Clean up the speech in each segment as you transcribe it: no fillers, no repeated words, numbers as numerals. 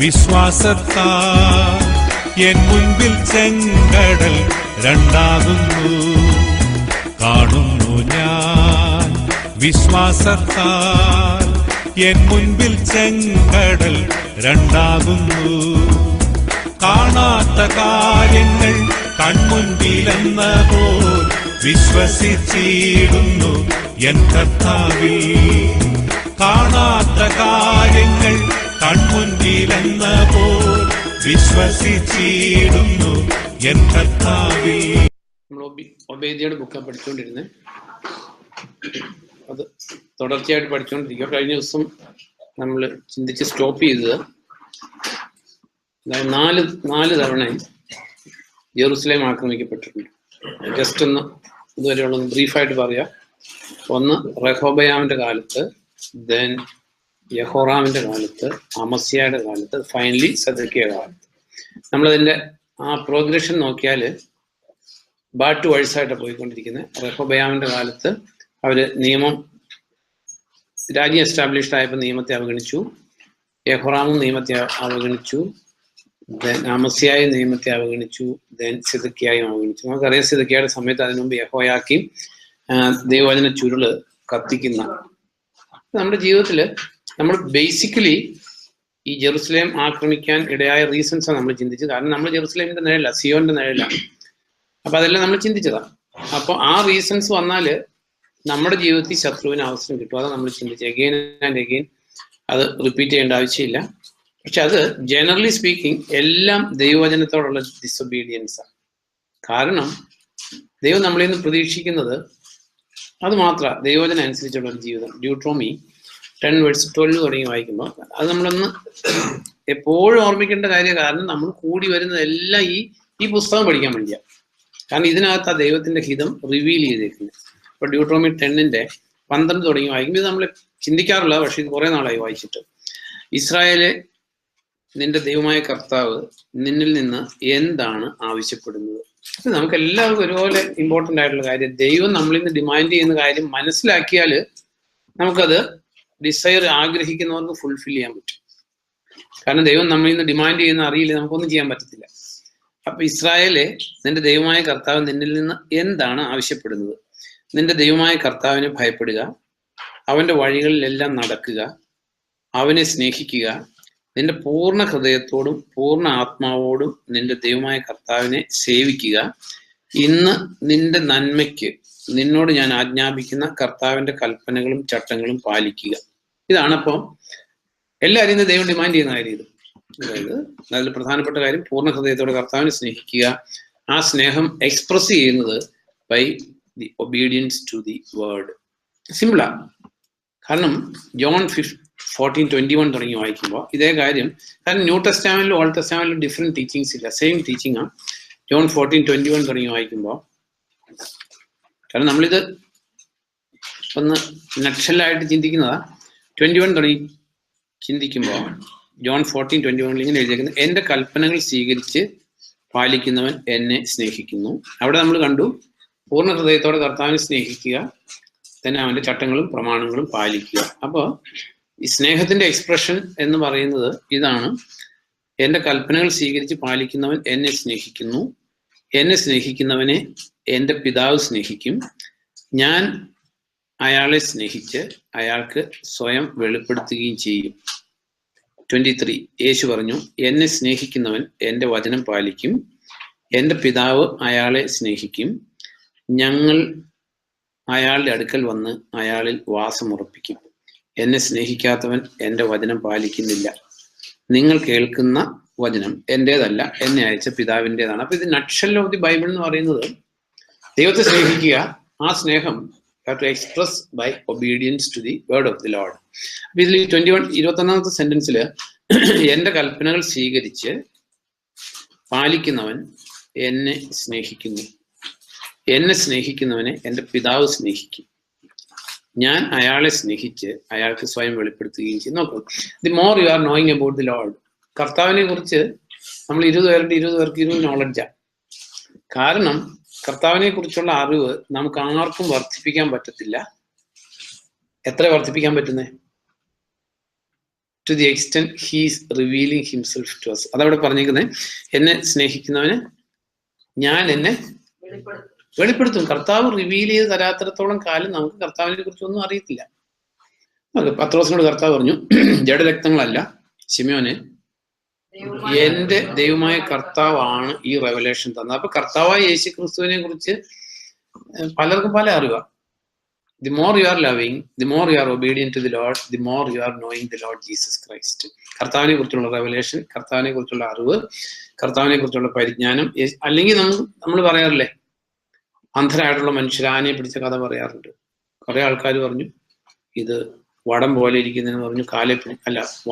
വിശ്വാസത്താൽ എൻ മുൻപിൽ ചെങ്കടൽ രണ്ടാകുന്നു. കാണുന്നു ഞാൻ വിശ്വാസത്താൽ എൻ മുൻപിൽ ചെങ്കടൽ രണ്ടാകുന്നു. കാണാത്ത കാര്യങ്ങൾ കൺമുൻപിലെന്ന പോൽ വിശ്വസിച്ചിടുന്നു എൻ കർത്താവിൽ. കാണാത്ത കാര്യങ്ങൾ കൺമുൻപിലെന്ന പോൽ വിശ്വസിച്ചിടുന്നു എൻ കർത്താവിൽ. നമ്മൾ ഒബേദ്യയുടെ ബുക്കാണ് പഠിച്ചുകൊണ്ടിരുന്നത്. അത് തുടർച്ചയായിട്ട് പഠിച്ചുകൊണ്ടിരിക്കുക. കഴിഞ്ഞ ദിവസം നമ്മൾ ചിന്തിച്ച് സ്റ്റോപ്പ് ചെയ്തത് നാല് തവണ ജെറുസലേം ആക്രമിക്കപ്പെട്ടിട്ടുണ്ട്. ജസ്റ്റ് ഒന്ന് ഇതുവരെയുള്ളത് ബ്രീഫായിട്ട് പറയാം. ഒന്ന് റെഹോബയാമിന്റെ കാലത്ത്, ദെൻ യഹോറാമിന്റെ കാലത്ത്, അമസ്യയുടെ കാലത്ത്, ഫൈനലി സെദക്കിയയുടെ കാലത്ത്. നമ്മളതിന്റെ ആ പ്രോഗ്രഷൻ നോക്കിയാൽ ബാക്ക് ടു വൈസായിട്ടാണ് പോയിക്കൊണ്ടിരിക്കുന്നത്. റെഹോബയാമിന്റെ കാലത്ത് അവര് നിയമം, രാജ്യം എസ്റ്റാബ്ലിഷ്ഡ് ആയപ്പോൾ നിയമത്തെ അവഗണിച്ചു. യഹോറാമും നിയമത്തെ അവഗണിച്ചു. ദെൻ അമസ്യായ നിയമത്തെ അവഗണിച്ചു. ദെൻ സിദക്കിയായും അവഗണിച്ചു. നമുക്കറിയാം സിദക്കിയയുടെ സമയത്ത് അതിനു മുമ്പ് യഹോയാക്കീം ദൈവവചന ചുരുള് കത്തിക്കുന്ന. നമ്മുടെ ജീവിതത്തിൽ നമ്മൾ ബേസിക്കലി ഈ ജെറുസലേം ആക്രമിക്കാൻ ഇടയായ റീസൺസാണ് നമ്മൾ ചിന്തിച്ചത്. കാരണം നമ്മൾ ജെറുസലേമിന്റെ നിഴല, സിയോന്റെ നിഴല. അപ്പൊ അതെല്ലാം നമ്മൾ ചിന്തിച്ചതാണ്. അപ്പോൾ ആ റീസൺസ് വന്നാല് നമ്മുടെ ജീവിതത്തിൽ ശത്രുവിന് അവസരം കിട്ടും. അതാണ് നമ്മൾ ചിന്തിച്ചത്. എഗെയിൻ ആൻഡ് എഗെയിൻ അത് റിപ്പീറ്റ് ചെയ്യേണ്ട ആവശ്യമില്ല. പക്ഷെ അത് ജനറലി സ്പീക്കിംഗ് എല്ലാം ദൈവവചനത്തോടുള്ള ഡിസൊബീഡിയൻസാണ്. കാരണം ദൈവം നമ്മളിൽ നിന്ന് പ്രതീക്ഷിക്കുന്നത് അത് മാത്രമാണ്, ദൈവവചനം അനുസരിച്ചുള്ള ഒരു ജീവിതം. ഡ്യൂട്രോമി 10:12 തുടങ്ങി വായിക്കുമ്പോൾ അത് നമ്മളൊന്ന് എപ്പോഴും ഓർമ്മിക്കേണ്ട കാര്യം. കാരണം നമ്മൾ കൂടി വരുന്നതെല്ലാം ഈ പുസ്തകം പഠിക്കാൻ വേണ്ടിയാണ്. കാരണം ഇതിനകത്ത് ആ ദൈവത്തിന്റെ ഹിതം റിവീൽ ചെയ്തേക്കുന്നത്. ഇപ്പൊ ഡ്യൂട്രോമി 10:12 തുടങ്ങി വായിക്കുമ്പോൾ ഇത് നമ്മൾ ചിന്തിക്കാറില്ല. പക്ഷെ ഇത് കുറെ നാളായി വായിച്ചിട്ട്. ഇസ്രായേലെ, നിന്റെ ദൈവമായ കർത്താവ് നിന്നിൽ നിന്ന് എന്താണ് ആവശ്യപ്പെടുന്നത്? അത് നമുക്ക് എല്ലാവർക്കും ഒരുപോലെ ഇമ്പോർട്ടൻ്റ് ആയിട്ടുള്ള കാര്യം. ദൈവം നമ്മളിൽ നിന്ന് ഡിമാൻഡ് ചെയ്യുന്ന കാര്യം മനസ്സിലാക്കിയാൽ നമുക്കത് ഡിസയർ ആഗ്രഹിക്കുന്നവർക്ക് ഫുൾഫിൽ ചെയ്യാൻ പറ്റും. കാരണം ദൈവം നമ്മളിൽ നിന്ന് ഡിമാൻഡ് ചെയ്യുന്ന അറിയില്ല, നമുക്കൊന്നും ചെയ്യാൻ പറ്റത്തില്ല. അപ്പൊ ഇസ്രായേലെ, നിന്റെ ദൈവമായ കർത്താവ് നിന്നിൽ നിന്ന് എന്താണ് ആവശ്യപ്പെടുന്നത്? നിന്റെ ദൈവമായ കർത്താവിനെ ഭയപ്പെടുക, അവന്റെ വഴികളിലെല്ലാം നടക്കുക, അവനെ സ്നേഹിക്കുക, നിന്റെ പൂർണ്ണ ഹൃദയത്തോടും പൂർണ്ണ ആത്മാവോടും നിന്റെ ദൈവമായ കർത്താവിനെ സേവിക്കുക. ഇന്ന് നിന്റെ നന്മയ്ക്ക് നിന്നോട് ഞാൻ ആജ്ഞാപിക്കുന്ന കർത്താവിന്റെ കൽപ്പനകളും ചട്ടങ്ങളും പാലിക്കുക. ഇതാണപ്പോൾ എല്ലാവരും ഇന്ന് ദൈവം ഡിമാൻഡ് ചെയ്യുന്ന കാര്യം. ഇത് അതായത് അതിൽ പ്രധാനപ്പെട്ട കാര്യം പൂർണ്ണ ഹൃദയത്തോടെ കർത്താവിനെ സ്നേഹിക്കുക. ആ സ്നേഹം എക്സ്പ്രസ് ചെയ്യുന്നത് by the obedience to the word. സിമ്പിളാ. കാരണം ജോൺ 14:21 തുടങ്ങി വായിക്കുമ്പോൾ ഇതേ കാര്യം. കാരണം ന്യൂ ടെസ്റ്റാമെന്റിലും ഓൾഡ് ടെസ്റ്റാമെന്റിലും ഡിഫറെന്റ് ടീച്ചിങ്സ് ഇല്ല, സെയിം ടീച്ചിങ് ആണ്. ജോൺ 14:21 തുടങ്ങി വായിക്കുമ്പോൾ, കാരണം നമ്മളിത് ഒന്ന് നക്ഷലായിട്ട് ചിന്തിക്കുന്നതാ. 21 തുടങ്ങി ചിന്തിക്കുമ്പോൾ ജോൺ 14:21 ഇങ്ങനെ എഴുതിയിരിക്കുന്നത്, എന്റെ കൽപ്പനകൾ സ്വീകരിച്ച് പാലിക്കുന്നവൻ എന്നെ സ്നേഹിക്കുന്നു. അവിടെ നമ്മൾ കണ്ടു പൂർണ്ണ ഹൃദയത്തോടെ കർത്താവിനെ സ്നേഹിക്കുക, തന്നെ അവന്റെ ചട്ടങ്ങളും പ്രമാണങ്ങളും പാലിക്കുക. അപ്പോൾ ഈ സ്നേഹത്തിന്റെ എക്സ്പ്രഷൻ എന്ന് പറയുന്നത് ഇതാണ്. എന്റെ കൽപ്പനകൾ സ്വീകരിച്ച് പാലിക്കുന്നവൻ എന്നെ സ്നേഹിക്കുന്നു. എന്നെ സ്നേഹിക്കുന്നവനെ എൻ്റെ പിതാവ് സ്നേഹിക്കും. ഞാൻ അയാളെ സ്നേഹിച്ച് അയാൾക്ക് സ്വയം വെളിപ്പെടുത്തുകയും ചെയ്യും. 23 യേശു പറഞ്ഞു, എന്നെ സ്നേഹിക്കുന്നവൻ എൻ്റെ വചനം പാലിക്കും. എൻ്റെ പിതാവ് അയാളെ സ്നേഹിക്കും. ഞങ്ങൾ അയാളുടെ അടുക്കൽ വന്ന് അയാളിൽ വാസമുറപ്പിക്കും. എന്നെ സ്നേഹിക്കാത്തവൻ എൻ്റെ വചനം പാലിക്കുന്നില്ല. നിങ്ങൾ കേൾക്കുന്ന വചനം എൻ്റേതല്ല, എന്നെ അയച്ച പിതാവിൻ്റെതാണ്. അപ്പൊ ഇത് നട്ട്ഷെൽ ഓഫ് ദി ബൈബിൾ എന്ന് പറയുന്നത് ദൈവത്തെ സ്നേഹിക്കുക. ആ സ്നേഹം to express by obedience to the word of the Lord. അപ്പൊ ഇതിൽ 21 സെന്റൻസിൽ എൻ്റെ കൽപ്പനകൾ സ്വീകരിച്ച് പാലിക്കുന്നവൻ എന്നെ സ്നേഹിക്കുന്നു. എന്നെ സ്നേഹിക്കുന്നവനെ എൻ്റെ പിതാവ് സ്നേഹിക്കും. ഞാൻ അയാളെ സ്നേഹിച്ച് അയാൾക്ക് സ്വയം വെളിപ്പെടുത്തുകയും ചെയ്യും. നോക്കൂ, the more you R knowing about the Lord. കർത്താവിനെ കുറിച്ച് നമ്മൾ 20 പേർക്ക് 20 നോളജാണ്. കാരണം കർത്താവിനെ കുറിച്ചുള്ള അറിവ് നമുക്ക് ആർക്കും വർദ്ധിപ്പിക്കാൻ പറ്റത്തില്ല. എത്ര വർദ്ധിപ്പിക്കാൻ പറ്റുന്നേ? To the extent he's revealing himself to us. അതവിടെ പറഞ്ഞിരിക്കുന്നത്, എന്നെ സ്നേഹിക്കുന്നവന് ഞാൻ എന്നെ വെളിപ്പെടുത്തും. കർത്താവ് റിവീൽ ചെയ്ത് തരാത്തിടത്തോളം കാലം നമുക്ക് കർത്താവിനെ കുറിച്ചൊന്നും അറിയത്തില്ല. പത്രോസിനോട് കർത്താവ് പറഞ്ഞു, ജഡരക്തങ്ങളല്ല ശിമോനെ, എന്റെ ദൈവമായ കർത്താവാണ് ഈ റെവലേഷൻ തന്നത്. അപ്പൊ കർത്താവായ യേശു ക്രിസ്തുവിനെ കുറിച്ച് പലർക്കും പല അറിവാ. The more you are loving, the more you are obedient to the Lord, the more you are knowing the Lord Jesus Christ. കർത്താവിനെ കുറിച്ചുള്ള റെവലേഷൻ, കർത്താവിനെ കുറിച്ചുള്ള അറിവ്, കർത്താവിനെ കുറിച്ചുള്ള പരിജ്ഞാനം. അല്ലെങ്കിൽ നമ്മൾ പറയാറില്ലേ, അന്ധരായിട്ടുള്ള മനുഷ്യർ ആനയെ പിടിച്ച കഥ പറയാറുണ്ട്. കുറെ ആൾക്കാർ പറഞ്ഞു ഇത് വടം പോലെ ഇരിക്കുന്നതെന്ന് പറഞ്ഞു,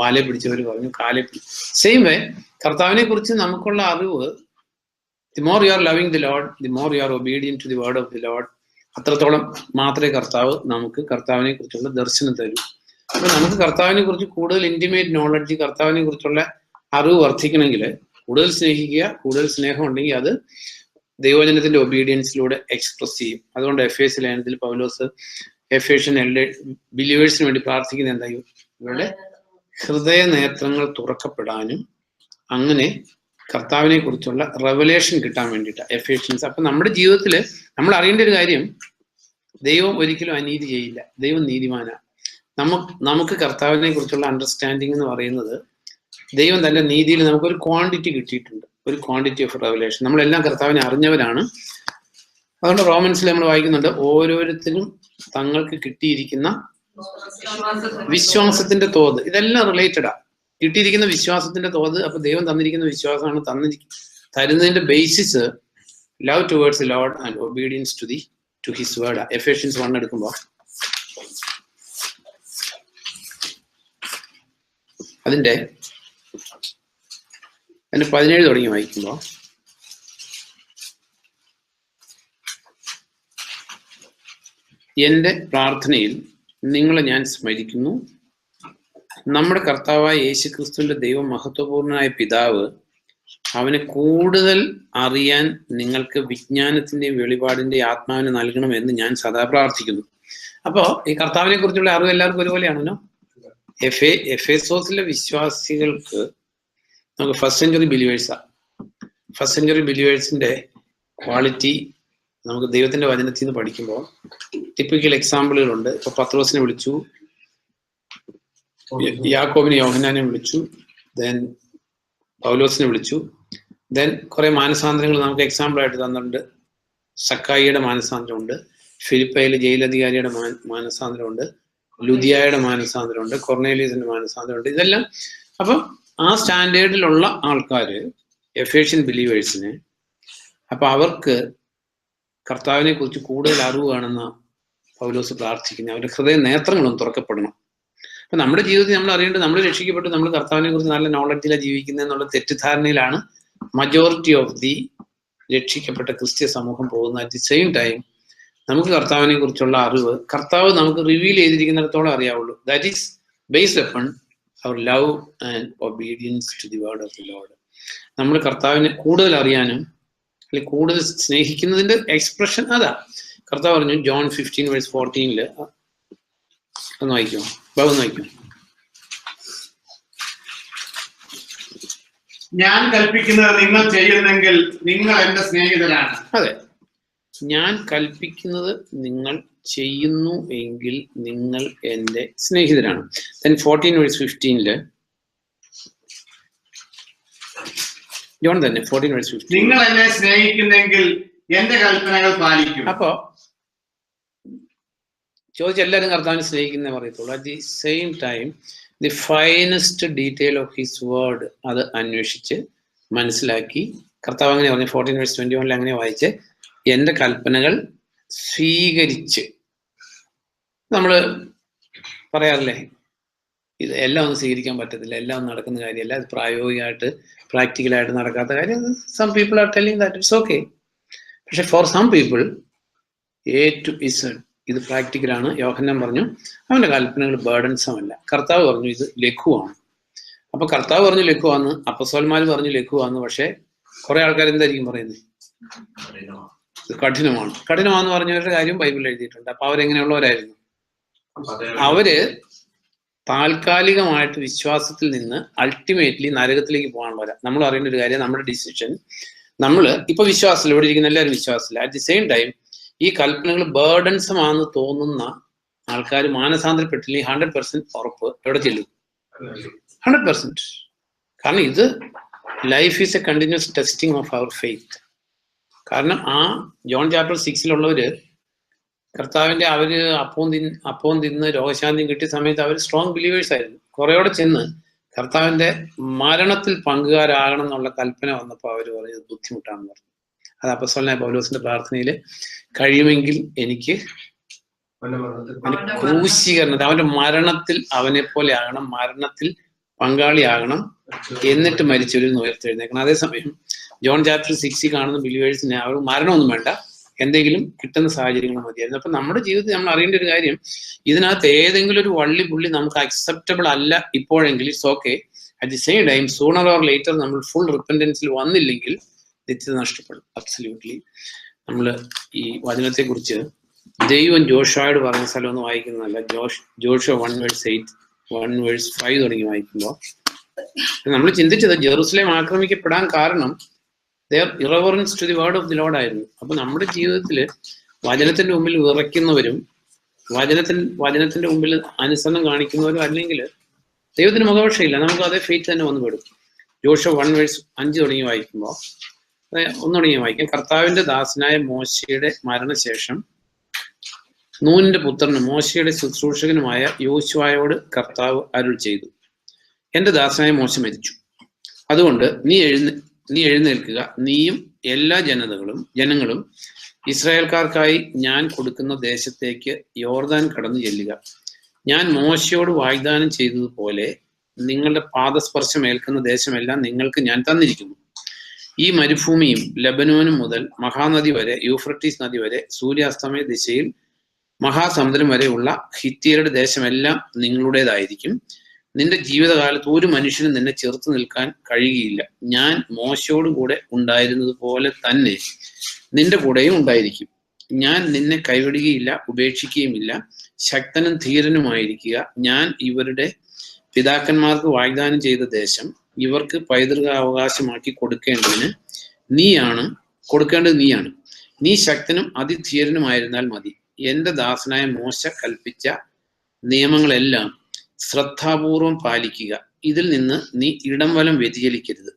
വാലെ പിടിച്ചവർ പറഞ്ഞു കാലെ പിടിച്ചു. സെയിം വേ കർത്താവിനെ കുറിച്ച് നമുക്കുള്ള അറിവ്, the more you are loving the Lord, the more you are obedient to the word of the Lord, അത്രത്തോളം മാത്രമേ കർത്താവ് നമുക്ക് കർത്താവിനെ കുറിച്ചുള്ള ദർശനം തരൂ. അപ്പൊ നമുക്ക് കർത്താവിനെ കുറിച്ച് കൂടുതൽ ഇന്റിമേറ്റ് നോളജ്, കർത്താവിനെ കുറിച്ചുള്ള അറിവ് വർദ്ധിക്കണമെങ്കിൽ കൂടുതൽ സ്നേഹിക്കുക. കൂടുതൽ സ്നേഹം ഉണ്ടെങ്കിൽ അത് ദൈവവചനത്തിന്റെ ഒബീഡിയൻസിലൂടെ എക്സ്പ്രസ് ചെയ്യും. അതുകൊണ്ട് എഫേസ്യ ലേഖനത്തിൽ പൗലോസ് എഫേഷ്യൻ ബിലീവേഴ്സിന് വേണ്ടി പ്രാർത്ഥിക്കുന്ന എന്തായും, ഇവരുടെ ഹൃദയ നേത്രങ്ങൾ തുറക്കപ്പെടാനും അങ്ങനെ കർത്താവിനെ കുറിച്ചുള്ള റെവലേഷൻ കിട്ടാൻ വേണ്ടിയിട്ടാണ് എഫേഷ്യൻസ്. അപ്പൊ നമ്മുടെ ജീവിതത്തിൽ നമ്മൾ അറിയേണ്ട ഒരു കാര്യം, ദൈവം ഒരിക്കലും അനീതി ചെയ്യില്ല. ദൈവം നീതിമാനാണ്. നമുക്ക് കർത്താവിനെ കുറിച്ചുള്ള അണ്ടർസ്റ്റാൻഡിങ് എന്ന് പറയുന്നത്, ദൈവം തന്റെ നീതിയിൽ നമുക്കൊരു ക്വാണ്ടിറ്റി കിട്ടിയിട്ടുണ്ട്, ഒരു ക്വാണ്ടിറ്റി ഓഫ് റെവലേഷൻ. നമ്മളെല്ലാം കർത്താവിനെ അറിഞ്ഞവരാണ്. അതുകൊണ്ട് റോമൻസിൽ നമ്മൾ വായിക്കുന്നുണ്ട്, ഓരോരുത്തരും തങ്ങൾക്ക് കിട്ടിയിരിക്കുന്ന വിശ്വാസത്തിന്റെ തോത്, ഇതെല്ലാം റിലേറ്റഡാ. കിട്ടിയിരിക്കുന്ന വിശ്വാസത്തിന്റെ തോത്, അപ്പൊ ദൈവം തന്നിരിക്കുന്ന വിശ്വാസമാണ് തരുന്നതിന്റെ basis love towards the Lord and obedience to his word. Ephesians 1 എടുക്കുമ്പോൾ അതിന്റെ 17 തുടങ്ങി വായിക്കുമ്പോൾ, എന്റെ പ്രാർത്ഥനയിൽ നിങ്ങളെ ഞാൻ സ്മരിക്കുന്നു. നമ്മുടെ കർത്താവായ യേശു ക്രിസ്തുവിന്റെ ദൈവം മഹത്വപൂർണനായ പിതാവ് അവനെ കൂടുതൽ അറിയാൻ നിങ്ങൾക്ക് വിജ്ഞാനത്തിന്റെയും വെളിപാടിന്റെയും ആത്മാവിനെ നൽകണമെന്ന് ഞാൻ സദാ പ്രാർത്ഥിക്കുന്നു. അപ്പോ ഈ കർത്താവിനെ കുറിച്ചുള്ള അറിവ് എല്ലാവർക്കും ഒരുപോലെയാണല്ലോ. എഫേസോസിലെ വിശ്വാസികൾക്ക് നമുക്ക് ഫസ്റ്റ് സെഞ്ചുറി ബിലീവേഴ്സിന്റെ ക്വാളിറ്റി നമുക്ക് ദൈവത്തിന്റെ വചനത്തിൽ നിന്ന് പഠിക്കുമ്പോൾ ടിപ്പിക്കൽ എക്സാമ്പിളുകളുണ്ട്. ഇപ്പൊ പത്രോസിനെ വിളിച്ചു, യാക്കോബിനെ യോഹന്നാനെ വിളിച്ചു, ദെൻ പൗലോസിനെ വിളിച്ചു, ദെൻ കുറെ മാനസാന്തരങ്ങൾ നമുക്ക് എക്സാമ്പിൾ ആയിട്ട് തന്നിട്ടുണ്ട്. സക്കായിയുടെ മാനസാന്തരമുണ്ട്, ഫിലിപ്പയിലെ ജയിലധികാരിയുടെ മാനസാന്തരമുണ്ട്, ലുദിയായുടെ മാനസാന്തരമുണ്ട്, കൊർണേലിയസിന്റെ മാനസാന്തരമുണ്ട്. ഇതെല്ലാം അപ്പം ആ സ്റ്റാൻഡേർഡിലുള്ള ആൾക്കാര് എഫേഷ്യൻ ബിലീവേഴ്സിന്, അപ്പൊ അവർക്ക് കർത്താവിനെ കുറിച്ച് കൂടുതൽ അറിവ് വേണമെന്ന പൗലോസ് പ്രാർത്ഥിക്കുന്നത്. അവരുടെ ഹൃദയ നേത്രങ്ങളും തുറക്കപ്പെടണം. അപ്പൊ നമ്മുടെ ജീവിതത്തിൽ നമ്മൾ അറിയേണ്ടത്, നമ്മൾ രക്ഷിക്കപ്പെട്ടു, നമ്മൾ കർത്താവിനെ കുറിച്ച് നല്ല നോളജിലാണ് ജീവിക്കുന്നത് എന്നുള്ള തെറ്റിദ്ധാരണയിലാണ് മജോറിറ്റി ഓഫ് ദി രക്ഷിക്കപ്പെട്ട ക്രിസ്ത്യ സമൂഹം പോകുന്നത്. അറ്റ് ദി സെയിം ടൈം നമുക്ക് കർത്താവിനെ കുറിച്ചുള്ള അറിവ് കർത്താവ് നമുക്ക് റിവീൽ ചെയ്തിരിക്കുന്നിടത്തോളം അറിയാവുള്ളൂ. That is based upon our love and obedience to the word of the Lord. നമ്മൾ കർത്താവിനെ കൂടുതൽ അറിയാനും അല്ലെങ്കിൽ കൂടുതൽ സ്നേഹിക്കുന്നതിന്റെ എക്സ്പ്രഷൻ അതാ. കർത്താവ് പറഞ്ഞു ജോൺ 15:14 ഒന്ന് വായിക്കും, ബാബു വായിക്കും. ഞാൻ കൽപ്പിക്കുന്നത് നിങ്ങൾ ചെയ്യുന്നെങ്കിൽ നിങ്ങൾ എന്റെ സ്നേഹിതരാണ്. അതെ, ഞാൻ കൽപ്പിക്കുന്നത് നിങ്ങൾ ചെയ്യുന്നു എങ്കിൽ നിങ്ങൾ എന്റെ സ്നേഹിതരാണ്. then 14:15 ജോൺ തന്നെ 14:15 നിങ്ങൾ എന്നെ സ്നേഹിക്കുന്നെങ്കിൽ എന്റെ കൽപ്പനകൾ പാലിക്കും. അപ്പോ ചോദിച്ചെല്ലാവരും കർത്താവിനെ സ്നേഹിക്കുന്നേ പറയത്തുള്ളൂ. At the same time the finest detail of his word അത് അന്വേഷിച്ച് മനസ്സിലാക്കി കർത്താവ് അങ്ങനെ പറഞ്ഞു. 14:21 അങ്ങനെ വായിച്ച് എന്റെ കൽപ്പനകൾ സ്വീകരിച്ച്, നമ്മൾ പറയാറില്ലേ ഇത് എല്ലാം ഒന്നും സ്വീകരിക്കാൻ പറ്റത്തില്ല, എല്ലാം ഒന്നും നടക്കുന്ന കാര്യമല്ല, അത് പ്രായോഗികമായിട്ട് പ്രാക്ടിക്കലായിട്ട് നടക്കാത്ത കാര്യം. Some people are telling that it's okay. പക്ഷെ for some people A to Z ഇത് പ്രാക്ടിക്കലാണ്. യോഹന്നാൻ പറഞ്ഞു അവന്റെ കൽപ്പനകൾ ബേർഡൻസമല്ല. കർത്താവ് പറഞ്ഞു ഇത് ലഘുവാണ്. അപ്പൊ കർത്താവ് പറഞ്ഞു ലഘുവാന്ന്, അപ്പസ്തോലന്മാർ പറഞ്ഞു ലഘുവാന്ന്. പക്ഷെ കുറെ ആൾക്കാർ എന്തായിരിക്കും പറയുന്നത്, ഇത് കഠിനമാണ്. കഠിനമാണെന്ന് പറഞ്ഞവരുടെ കാര്യം ബൈബിളിൽ എഴുതിയിട്ടുണ്ട്. അപ്പൊ അവരെങ്ങനെയുള്ളവരായിരുന്നു? അവര് താൽക്കാലികമായിട്ട് വിശ്വാസത്തിൽ നിന്ന് അൾട്ടിമേറ്റ്ലി നരകത്തിലേക്ക് പോകാൻ പോലെ നമ്മൾ അറിയേണ്ട ഒരു കാര്യം, നമ്മുടെ ഡിസിഷൻ, നമ്മൾ ഇപ്പൊ വിശ്വാസത്തിൽ ഇവിടെ ഇരിക്കുന്ന എല്ലാവരും വിശ്വാസത്തില്ല. അറ്റ് ദി സെയിം ടൈം ഈ കൽപ്പനകൾ ബേർഡൻസമാണെന്ന് തോന്നുന്ന ആൾക്കാർ മാനസാന്തരപ്പെട്ടില്ലെങ്കിൽ 100% ഉറപ്പ് എവിടെ ചെല്ലും? 100%. കാരണം ഇത് life is a continuous testing of our faith. കാരണം ആ ജോൺ ചാപ്റ്റർ 6 കർത്താവിന്റെ അവര് അപ്പവും തിന്ന് രോഗശാന്തിയും കിട്ടിയ സമയത്ത് അവർ സ്ട്രോങ് ബിലീവേഴ്സ് ആയിരുന്നു. കുറേയോടെ ചെന്ന് കർത്താവിന്റെ മരണത്തിൽ പങ്കുകാരാകണം എന്നുള്ള കൽപ്പന വന്നപ്പോൾ അവർ പറയുന്നത് ബുദ്ധിമുട്ടാണെന്ന് പറഞ്ഞു. അത് അപ്പോസ്തലനായ പൗലോസിന്റെ പ്രാർത്ഥനയിൽ കഴിയുമെങ്കിൽ എനിക്ക് ക്രൂശീകരണത്തിൽ, അവന്റെ മരണത്തിൽ അവനെ പോലെ ആകണം, മരണത്തിൽ പങ്കാളിയാകണം, എന്നിട്ട് മരിച്ചവരിൽ നിന്ന് ഉയർത്തെഴുന്നേക്കണം. അതേസമയം ജോൺ ചാപ്റ്റർ 6 കാണുന്ന ബിലീവേഴ്സിനെ അവർ മരണമൊന്നും വേണ്ട, എന്തെങ്കിലും കിട്ടുന്ന സാഹചര്യങ്ങൾ മതിയായിരുന്നു. അപ്പൊ നമ്മുടെ ജീവിതത്തിൽ നമ്മൾ അറിയേണ്ട ഒരു കാര്യം, ഇതിനകത്ത് ഏതെങ്കിലും ഒരു വള്ളി പുള്ളി നമുക്ക് അക്സെപ്റ്റബിൾ അല്ല ഇപ്പോഴെങ്കിൽ it's okay. At the same time sooner or later നമ്മൾ ഫുൾ റിപ്പൻറ്റൻസിൽ വന്നില്ലെങ്കിൽ നിത്യത നഷ്ടപ്പെടും. അബ്സല്യൂട്ട്ലി. നമ്മൾ ഈ വചനത്തെ കുറിച്ച് ദൈവം ജോഷുവയോട് പറഞ്ഞ സ്ഥലം ഒന്നും വായിക്കുന്നതല്ല. ജോഷുവ 1:8, 1:5 തുടങ്ങി വായിക്കുമ്പോൾ നമ്മൾ ചിന്തിച്ചത് ജെറുസലേം ആക്രമിക്കപ്പെടാൻ കാരണം their irreverence to the word of the Lord ആയിരുന്നു. അപ്പൊ നമ്മുടെ ജീവിതത്തിൽ വചനത്തിന്റെ മുമ്പിൽ വിറയ്ക്കുന്നവരും വചനത്തിന്റെ മുമ്പിൽ അനുസരണം കാണിക്കുന്നവരും അല്ലെങ്കിൽ ദൈവത്തിന് മുഖപക്ഷയില്ല, നമുക്ക് അതേ ഫെയ്ത്ത് തന്നെ വന്നു പെടും. ജോഷുവ 1:5 തുടങ്ങി വായിക്കുമ്പോൾ ഒന്നുടങ്ങി വായിക്കാം. കർത്താവിന്റെ ദാസനായ മോശയുടെ മരണശേഷം നൂനിന്റെ പുത്രനും മോശയുടെ ശുശ്രൂഷകനുമായ യോശുവയോട് കർത്താവ് അരുൾ ചെയ്തു, എന്റെ ദാസനായ മോശ മരിച്ചു. അതുകൊണ്ട് നീ എഴുന്നേൽക്കുക, നീയും എല്ലാ ജനങ്ങളും ഇസ്രായേൽക്കാർക്കായി ഞാൻ കൊടുക്കുന്ന ദേശത്തേക്ക് യോർദാൻ കടന്നു ചെല്ലുക. ഞാൻ മോശയോട് വാഗ്ദാനം ചെയ്തതുപോലെ നിങ്ങളുടെ പാദസ്പർശം ഏൽക്കുന്ന ദേശമെല്ലാം നിങ്ങൾക്ക് ഞാൻ തന്നിരിക്കുന്നു. ഈ മരുഭൂമിയും ലബനോനും മുതൽ മഹാനദി വരെ, യൂഫ്രട്ടീസ് നദി വരെ, സൂര്യാസ്തമയ ദിശയിൽ മഹാസമുദ്രം വരെയുള്ള ഹിത്യരുടെ ദേശമെല്ലാം നിങ്ങളുടേതായിരിക്കും. നിന്റെ ജീവിതകാലത്ത് ഒരു മനുഷ്യനും നിന്നെ ചെറുത്ത് നിൽക്കാൻ കഴിയുകയില്ല. ഞാൻ മോശയോട് കൂടെ ഉണ്ടായിരുന്നത് പോലെ തന്നെ നിന്റെ കൂടെയും ഉണ്ടായിരിക്കും. ഞാൻ നിന്നെ കൈവിടുകയില്ല, ഉപേക്ഷിക്കുകയുമില്ല. ശക്തനും ധീരനുമായിരിക്കുക. ഞാൻ ഇവരുടെ പിതാക്കന്മാർക്ക് വാഗ്ദാനം ചെയ്ത ദേശം ഇവർക്ക് പൈതൃകാവകാശമാക്കി കൊടുക്കേണ്ടത് നീയാണ്. നീ ശക്തനും അതിധീരനുമായിരുന്നാൽ മതി. എന്റെ ദാസനായ മോശ കൽപ്പിച്ച നിയമങ്ങളെല്ലാം ശ്രദ്ധാപൂർവം പാലിക്കുക. ഇതിൽ നിന്ന് നീ ഇടം വലം വ്യതിചലിക്കരുത്.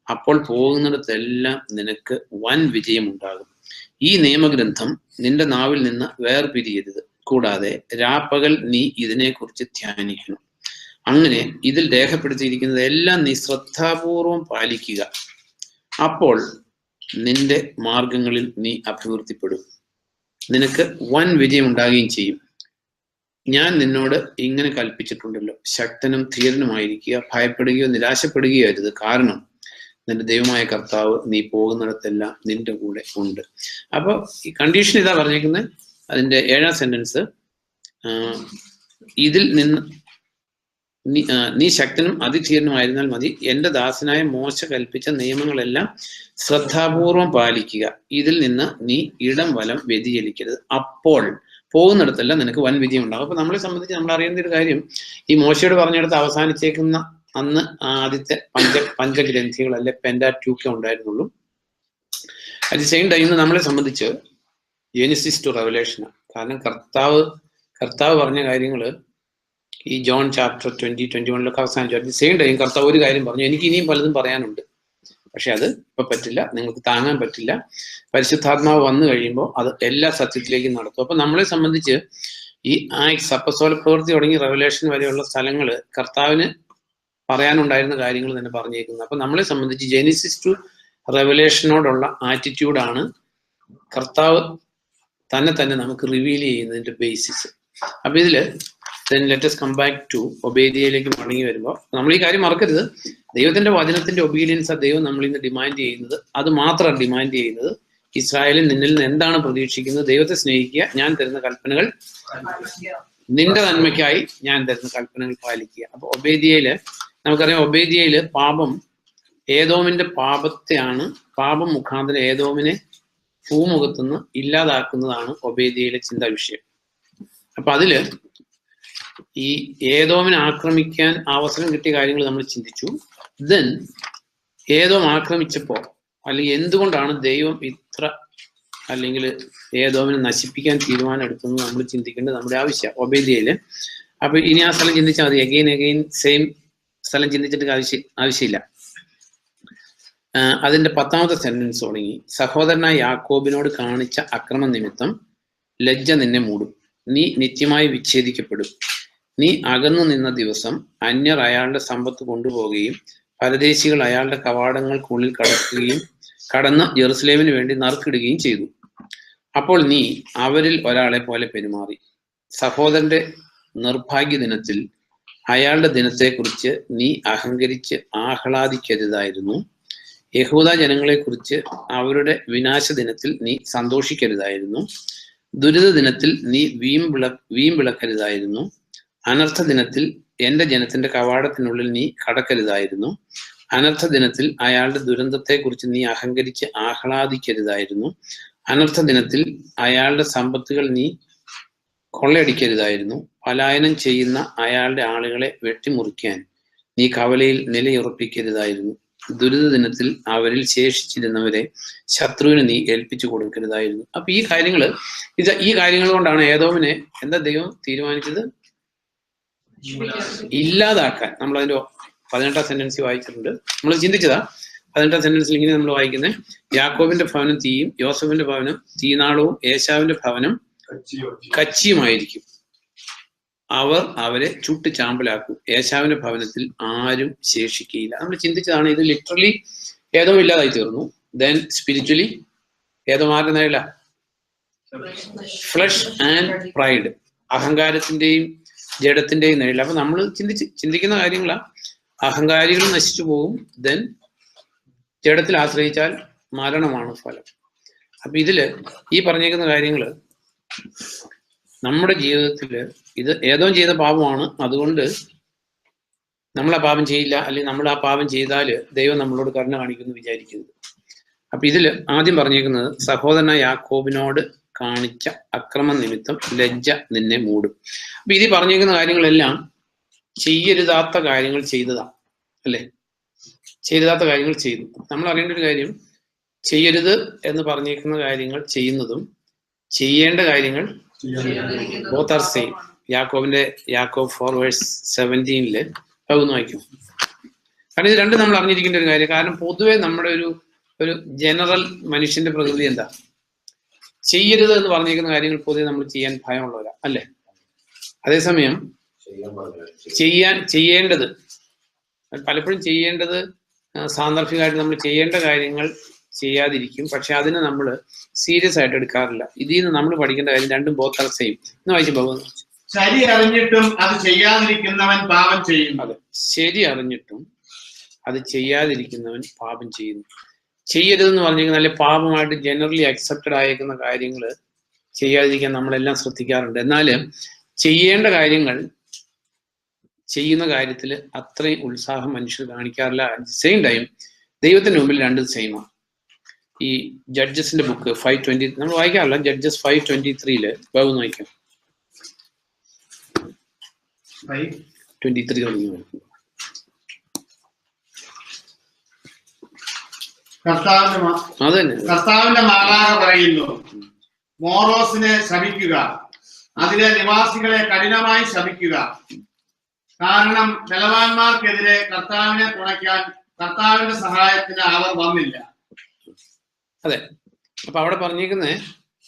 അപ്പോൾ പോകുന്നിടത്തെല്ലാം നിനക്ക് വൻ വിജയമുണ്ടാകും. ഈ നിയമഗ്രന്ഥം നിന്റെ നാവിൽ നിന്ന് വേർപിരിയരുത്. കൂടാതെ രാപ്പകൽ നീ ഇതിനെക്കുറിച്ച് ധ്യാനിക്കണം. അങ്ങനെ ഇതിൽ രേഖപ്പെടുത്തിയിരിക്കുന്നത് എല്ലാം നീ ശ്രദ്ധാപൂർവം പാലിക്കുക. അപ്പോൾ നിന്റെ മാർഗങ്ങളിൽ നീ അഭിവൃദ്ധിപ്പെടും, നിനക്ക് വൻ വിജയം ഉണ്ടാകുകയും ചെയ്യും. ഞാൻ നിന്നോട് ഇങ്ങനെ കൽപ്പിച്ചിട്ടുണ്ടല്ലോ, ശക്തനും ധീരനുമായിരിക്കുക, ഭയപ്പെടുകയോ നിരാശപ്പെടുകയോ അരുത്. കാരണം നിന്റെ ദൈവമായ കർത്താവ് നീ പോകുന്നിടത്തെല്ലാം നിന്റെ കൂടെ ഉണ്ട്. അപ്പൊ ഈ കണ്ടീഷൻ ഇതാ പറഞ്ഞേക്കുന്നത്. അതിന്റെ 7ാം സെന്റൻസ്, ഇതിൽ നിന്ന് നീ ശക്തനും അതിധീരനുമായിരുന്നാൽ മതി. എന്റെ ദാസനായ മോശ കൽപ്പിച്ച നിയമങ്ങളെല്ലാം ശ്രദ്ധാപൂർവം പാലിക്കുക. ഇതിൽ നിന്ന് നീ ഇടം വലം വ്യതിചലിക്കരുത്. അപ്പോൾ പോകുന്നിടത്തെല്ലാം നിനക്ക് വൻ വിജയം ഉണ്ടാകും. അപ്പൊ നമ്മളെ സംബന്ധിച്ച് നമ്മൾ അറിയേണ്ട ഒരു കാര്യം, ഈ മോശയോട് പറഞ്ഞെടുത്ത് അവസാനിച്ചേക്കുന്ന അന്ന് ആദ്യത്തെ പഞ്ചഗ്രന്ഥികളല്ലേ പെന്റാറ്റ്യൂക്കേ ഉണ്ടായിരുന്നുള്ളൂ. അറ്റ് ദി സെയിം ടൈം നമ്മളെ സംബന്ധിച്ച് ജെനിസിസ് ടു റെവലേഷനാണ്. കാരണം കർത്താവ് പറഞ്ഞ കാര്യങ്ങൾ ഈ ജോൺ ചാപ്റ്റർ 20-21 അവസാനിച്ചു. അറ്റ് ദി സെയിം ടൈം കർത്താവ് ഒരു കാര്യം പറഞ്ഞു, എനിക്ക് ഇനിയും പലതും പറയാനുണ്ട്, പക്ഷെ അത് ഇപ്പൊ പറ്റില്ല, നിങ്ങൾക്ക് താങ്ങാൻ പറ്റില്ല. പരിശുദ്ധാത്മാവ് വന്നു കഴിയുമ്പോൾ അത് എല്ലാ സത്യത്തിലേക്കും നടത്തും. അപ്പൊ നമ്മളെ സംബന്ധിച്ച് ഈ ആക്ട്സ്, അപ്പസ്തോല പ്രവൃത്തി തുടങ്ങി റെവലേഷൻ വരെയുള്ള സ്ഥലങ്ങൾ കർത്താവിന് പറയാനുണ്ടായിരുന്ന കാര്യങ്ങൾ തന്നെ പറഞ്ഞേക്കുന്നത്. അപ്പൊ നമ്മളെ സംബന്ധിച്ച് ജെനിസിസ് ടു റെവലേഷനോടുള്ള ആറ്റിറ്റ്യൂഡാണ് കർത്താവ് തന്നെ നമുക്ക് റിവീൽ ചെയ്യുന്നതിന്റെ ബേസിസ്. അപ്പൊ ഇതില് then let us come back to ഒബേദിയയിലേക്ക് മടങ്ങി വരുമ്പോൾ നമ്മൾ ഈ കാര്യം മറക്കരുത്. ദൈവത്തിന്റെ വചനത്തിന്റെ ഒബീഡിയൻസ് ദൈവം നമ്മൾ ഇന്ന് ഡിമാൻഡ് ചെയ്യുന്നത്. അത് മാത്രം ഡിമാൻഡ് ചെയ്യുന്നത്, ഇസ്രായേലിൽ നിന്നിൽ നിന്ന് എന്താണ് പ്രതീക്ഷിക്കുന്നത്? ദൈവത്തെ സ്നേഹിക്കുക, ഞാൻ തരുന്ന കൽപ്പനകൾ നിന്റെ നന്മയ്ക്കായി ഞാൻ തരുന്ന കൽപ്പനകൾ പാലിക്കുക. അപ്പൊ ഒബേദിയയില് നമുക്കറിയാം, ഒബേദിയയില് ഏദോമിന്റെ പാപം മുഖാന്തരം ഏദോമിനെ ഭൂമുഖത്തുനിന്ന് ഇല്ലാതാക്കുന്നതാണ് ഒബേദിയയിലെ ചിന്താ വിഷയം. അപ്പൊ അതില് ഈ ഏദോമിനെ ആക്രമിക്കാൻ അവസരം കിട്ടിയ കാര്യങ്ങൾ നമ്മൾ ചിന്തിച്ചു. ദെൻ ഏദോം ആക്രമിച്ചപ്പോ അല്ലെങ്കിൽ എന്തുകൊണ്ടാണ് ദൈവം ഇത്ര അല്ലെങ്കിൽ ഏദോമിനെ നശിപ്പിക്കാൻ തീരുമാനം എടുക്കുന്നത് നമ്മൾ ചിന്തിക്കേണ്ടത് നമ്മുടെ ആവശ്യമാണ് ഒബേദ്യയില്. അപ്പൊ ഇനി ആ സ്ഥലം ചിന്തിച്ചാൽ മതി. അഗെയിൻ സെയിം സ്ഥലം ചിന്തിച്ചിട്ട് ആവശ്യമില്ല. അതിന്റെ 10ാമത്തെ സെന്റൻസ് തുടങ്ങി, സഹോദരനായ യാക്കോബിനോട് കാണിച്ച അക്രമ നിമിത്തം ലജ്ജ നിന്നെ മൂടും, നീ നിത്യമായി വിച്ഛേദിക്കപ്പെടും. നീ അകന്നു നിന്ന ദിവസം അന്യർ അയാളുടെ സമ്പത്ത് കൊണ്ടുപോവുകയും പരദേശികൾ അയാളുടെ കവാടങ്ങൾക്കുള്ളിൽ കടന്ന് ജെറുസലേമിന് വേണ്ടി നറുക്കിടുകയും ചെയ്തു. അപ്പോൾ നീ അവരിൽ ഒരാളെ പോലെ പെരുമാറി. സഹോദരന്റെ നിർഭാഗ്യ ദിനത്തിൽ അയാളുടെ ദിനത്തെക്കുറിച്ച് നീ അഹങ്കരിച്ച് ആഹ്ലാദിക്കരുതായിരുന്നു. യഹൂദ ജനങ്ങളെക്കുറിച്ച് അവരുടെ വിനാശ ദിനത്തിൽ നീ സന്തോഷിക്കരുതായിരുന്നു. ദുരിത ദിനത്തിൽ നീ വീം വിളക്കരുതായിരുന്നു. അനർത്ഥ ദിനത്തിൽ എന്റെ ജനത്തിന്റെ കവാടത്തിനുള്ളിൽ നീ കടക്കരുതായിരുന്നു. അനർത്ഥ ദിനത്തിൽ അയാളുടെ ദുരന്തത്തെക്കുറിച്ച് നീ അഹങ്കരിച്ച് ആഹ്ലാദിക്കരുതായിരുന്നു. അനർത്ഥ ദിനത്തിൽ അയാളുടെ സമ്പത്തുകൾ നീ കൊള്ളയടിക്കരുതായിരുന്നു. പലായനം ചെയ്യുന്ന അയാളുടെ ആളുകളെ വെട്ടിമുറിക്കാൻ നീ കവലയിൽ നിലയുറപ്പിക്കരുതായിരുന്നു. ദുരിത ദിനത്തിൽ അവരിൽ ശേഷിച്ചിരുന്നവരെ ശത്രുവിന് നീ ഏൽപ്പിച്ചു കൊടുക്കരുതായിരുന്നു. അപ്പൊ ഈ കാര്യങ്ങൾ കൊണ്ടാണ് ഏദോമിനെ എന്താ ദൈവം തീരുമാനിച്ചത്? ഇല്ലാതാക്കാൻ. നമ്മൾ അതിന്റെ 18ാം സെന്റൻസ് വായിച്ചിട്ടുണ്ട്. നമ്മൾ ചിന്തിച്ചതാ 18ാം സെന്റൻസിൽ ഇങ്ങനെ നമ്മൾ വായിക്കുന്നത്, യാക്കോബിന്റെ ഭവനം തീയും യോസഫിന്റെ ഭവനം തീനാളവും ഏശാവിന്റെ ഭവനം കച്ചിയുമായിരിക്കും. അവർ അവരെ ചുട്ട് ചാമ്പലാക്കും. ഏശാവിന്റെ ഭവനത്തിൽ ആരും ശേഷിക്കുകയില്ല. നമ്മൾ ചിന്തിച്ചതാണ്. ഇത് ലിറ്ററലി ഏതോ ഇല്ലാതായി തീർന്നു. ദെൻ സ്പിരിച്വലി ഏതോ മാറുന്ന നേരില്ല, ഫ്ലഷ് ആൻഡ് പ്രൈഡ്, അഹങ്കാരത്തിന്റെയും ജഡത്തിന്റെയും നേരില്ല. അപ്പൊ നമ്മൾ ചിന്തിക്കുന്ന കാര്യങ്ങളാ. അഹങ്കാരികൾ നശിച്ചു പോകും. ദെൻ ജഡത്തിൽ ആശ്രയിച്ചാൽ മരണമാണ് ഫലം. അപ്പൊ ഇതില് ഈ പറഞ്ഞേക്കുന്ന കാര്യങ്ങള് നമ്മുടെ ജീവിതത്തിൽ ഇത് ഏതോ ചെയ്ത പാപമാണ്. അതുകൊണ്ട് നമ്മൾ ആ പാപം ചെയ്യില്ല, അല്ലെങ്കിൽ നമ്മൾ ആ പാപം ചെയ്താൽ ദൈവം നമ്മളോട് കരുണ കാണിക്കുമെന്ന് വിചാരിക്കുന്നത്. അപ്പൊ ഇതിൽ ആദ്യം പറഞ്ഞേക്കുന്നത്, സഹോദരനായ യാക്കോബിനോട് കാണിച്ച അക്രമ നിമിത്തം ലജ്ജ നിന്നെ മൂടും. അപ്പൊ ഇതിൽ പറഞ്ഞേക്കുന്ന കാര്യങ്ങളെല്ലാം ചെയ്യരുതാത്ത കാര്യങ്ങൾ ചെയ്തതാ, അല്ലേ? ചെയ്യരുതാത്ത കാര്യങ്ങൾ ചെയ്തു. നമ്മൾ അറിയേണ്ട ഒരു കാര്യം, ചെയ്യരുത് എന്ന് പറഞ്ഞേക്കുന്ന കാര്യങ്ങൾ ചെയ്യുന്നതും ചെയ്യേണ്ട കാര്യങ്ങൾ ബോത്ത് ആർ സെയിം. യാക്കോബ് 4:17 അതൊന്ന് വായിക്കും. കാരണം ഇത് രണ്ടും നമ്മൾ അറിഞ്ഞിരിക്കേണ്ട ഒരു കാര്യം. കാരണം പൊതുവെ നമ്മുടെ ഒരു ജനറൽ മനുഷ്യന്റെ പ്രകൃതി എന്താ? ചെയ്യരുത് എന്ന് പറഞ്ഞേക്കുന്ന കാര്യങ്ങൾ പൊതുവെ നമ്മൾ ചെയ്യാൻ ഭയമുള്ളവരാ, അല്ലേ? അതേസമയം ചെയ്യേണ്ടത് പലപ്പോഴും ചെയ്യേണ്ടത് സാന്ദർഭികമായിട്ട് നമ്മൾ ചെയ്യേണ്ട കാര്യങ്ങൾ ചെയ്യാതിരിക്കും. പക്ഷെ അതിനെ നമ്മൾ സീരിയസ് ആയിട്ട് എടുക്കാറില്ല. ഇതിൽ നിന്ന് നമ്മൾ പഠിക്കേണ്ട കാര്യം രണ്ടും ബോത്ത് ആർ സെയിം. എന്ന് വായിച്ചു പോകുന്നു. ശരി അറിഞ്ഞിട്ടും അത് ചെയ്യാതിരിക്കുന്നവൻ പാപം ചെയ്യുന്നു. അതെ, ശരി അറിഞ്ഞിട്ടും അത് ചെയ്യാതിരിക്കുന്നവൻ പാപം ചെയ്യുന്നു. ചെയ്യരുതെന്ന് പറഞ്ഞിരിക്കുന്ന നല്ല പാപമായിട്ട് ജനറലി അക്സെപ്റ്റഡ് ആയിരിക്കുന്ന കാര്യങ്ങൾ ചെയ്യാതിരിക്കാൻ നമ്മളെല്ലാം ശ്രദ്ധിക്കാറുണ്ട്. എന്നാൽ ചെയ്യേണ്ട കാര്യങ്ങൾ ചെയ്യുന്ന കാര്യത്തിൽ അത്രയും ഉത്സാഹം മനുഷ്യർ കാണിക്കാറില്ല. സെയിം ടൈം ദൈവത്തിന്റെ മുമ്പിൽ രണ്ടും സെയിമാണ്. ഈ ജഡ്ജസിന്റെ ബുക്ക് 5:20 നമ്മൾ വായിക്കാറില്ല. ജഡ്ജസ് 5:23 ബാബു വായിക്കാം. 5:23 തുടങ്ങി വായിക്കും. കർത്താവിന്റെ മാലാഖ പറയുന്നു, മോറോസിനെ ശപിക്കുക, അതിലെ നിവാസികളെ കഠിനമായി ശപിക്കുക. കാരണം ബലവാന്മാർക്കെതിരെ കർത്താവിനെ തുണയ്ക്കാൻ കർത്താവിന്റെ സഹായത്തിന് അവർ വന്നില്ല. അതെ, അപ്പൊ അവിടെ പറഞ്ഞേക്കുന്നത്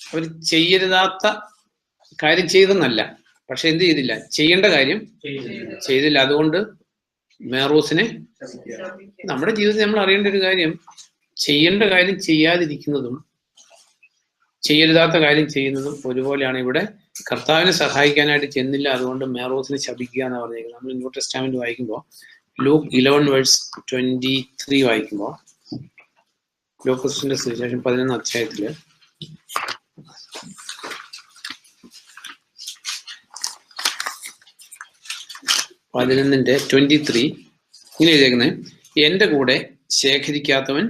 അവർ ചെയ്യരുതാത്ത കാര്യം ചെയ്തെന്നല്ല, പക്ഷെ എന്ത് ചെയ്തില്ല? ചെയ്യേണ്ട കാര്യം ചെയ്തില്ല. അതുകൊണ്ട് മേറോസിനെ, നമ്മുടെ ജീവിതത്തിൽ നമ്മൾ അറിയേണ്ട ഒരു കാര്യം, ചെയ്യേണ്ട കാര്യം ചെയ്യാതിരിക്കുന്നതും ചെയ്യരുതാത്ത കാര്യം ചെയ്യുന്നതും ഒരുപോലെയാണ്. ഇവിടെ കർത്താവിനെ സഹായിക്കാനായിട്ട് ചെന്നില്ല, അതുകൊണ്ട് മേറോസിനെ ശപിക്കുക എന്ന് പറഞ്ഞേക്കുന്നത്. നമ്മൾ ന്യൂ ടെസ്റ്റ്മെന്റ് വായിക്കുമ്പോൾ ലൂക്ക് 11:23 വായിക്കുമ്പോൾ, ലൂക്കോസിന്റെ സുവിശേഷം 11 അധ്യായത്തില് 11:23 ഇങ്ങനെ എഴുതിയേക്കുന്നത്, എന്റെ കൂടെ ശേഖരിക്കാത്തവൻ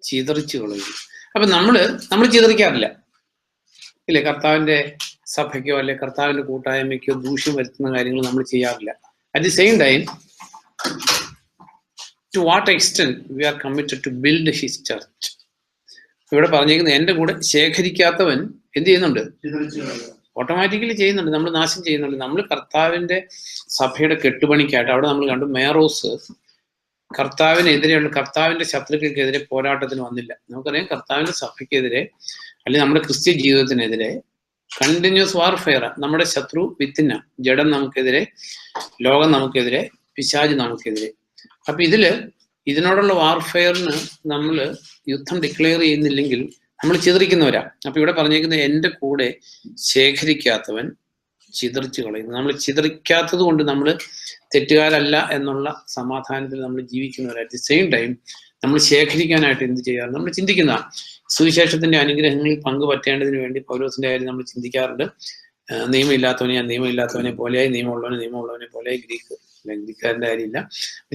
ചിതറിച്ചു കളയും. അപ്പൊ നമ്മൾ ചിതറിക്കാറില്ല, ഇല്ലേ? കർത്താവിന്റെ സഭയ്ക്കോ അല്ലെ കർത്താവിന്റെ കൂട്ടായ്മയ്ക്കോ ദൂഷ്യം വരുത്തുന്ന കാര്യങ്ങൾ നമ്മൾ ചെയ്യാറില്ല. At the same time, to what extent we are committed to build his church. ഇവിടെ പറഞ്ഞിരിക്കുന്നത് എൻ്റെ കൂടെ ശേഖരിക്കാത്തവൻ എന്ത് ചെയ്യുന്നുണ്ട്? ഓട്ടോമാറ്റിക്കലി ചെയ്യുന്നുണ്ട്. നമ്മൾ നാശം ചെയ്യുന്നുണ്ട്. നമ്മൾ കർത്താവിന്റെ സഭയുടെ കെട്ടുപണിക്കായിട്ട് അവിടെ നമ്മൾ കണ്ടു, മേറോസ് കർത്താവിനെതിരെയുള്ള കർത്താവിന്റെ ശത്രുക്കൾക്കെതിരെ പോരാട്ടത്തിന് വന്നില്ല. നമുക്കറിയാം കർത്താവിന്റെ സഭയ്ക്കെതിരെ അല്ലെങ്കിൽ നമ്മുടെ ക്രിസ്ത്യ ജീവിതത്തിനെതിരെ കണ്ടിന്യൂസ് വാർഫെയർ. നമ്മുടെ ശത്രു വിത്തിന, ജഡം നമുക്കെതിരെ, ലോകം നമുക്കെതിരെ, പിശാച് നമുക്കെതിരെ. അപ്പൊ ഇതിനോടുള്ള വാർഫെയറിന് നമ്മൾ യുദ്ധം ഡിക്ലെയർ ചെയ്യുന്നില്ലെങ്കിൽ നമ്മൾ ചിതറിക്കുന്നവരാ. അപ്പൊ ഇവിടെ പറഞ്ഞേക്കുന്നത് എൻ്റെ കൂടെ ശേഖരിക്കാത്തവൻ ചിതറിച്ച് കളയുന്നു. നമ്മൾ ചിതറിക്കാത്തത് കൊണ്ട് നമ്മൾ തെറ്റുകാരല്ല എന്നുള്ള സമാധാനത്തിൽ നമ്മൾ ജീവിക്കുന്നവരാ. അറ്റ് ദി സെയിം ടൈം നമ്മൾ ശേഖരിക്കാനായിട്ട് എന്ത് ചെയ്യാറ്? നമ്മൾ ചിന്തിക്കുന്ന സുവിശേഷത്തിന്റെ അനുഗ്രഹങ്ങളിൽ പങ്കുപറ്റേണ്ടതിന് വേണ്ടി പൗലോസിന്റെ കാര്യം നമ്മൾ ചിന്തിക്കാറുണ്ട്. നിയമമില്ലാത്തവനെ ഞാൻ നിയമമില്ലാത്തവനെ പോലെയായി, നിയമമുള്ളവനെ പോലെയായി. ഗ്രീക്കാരന്റെ കാര്യമില്ല,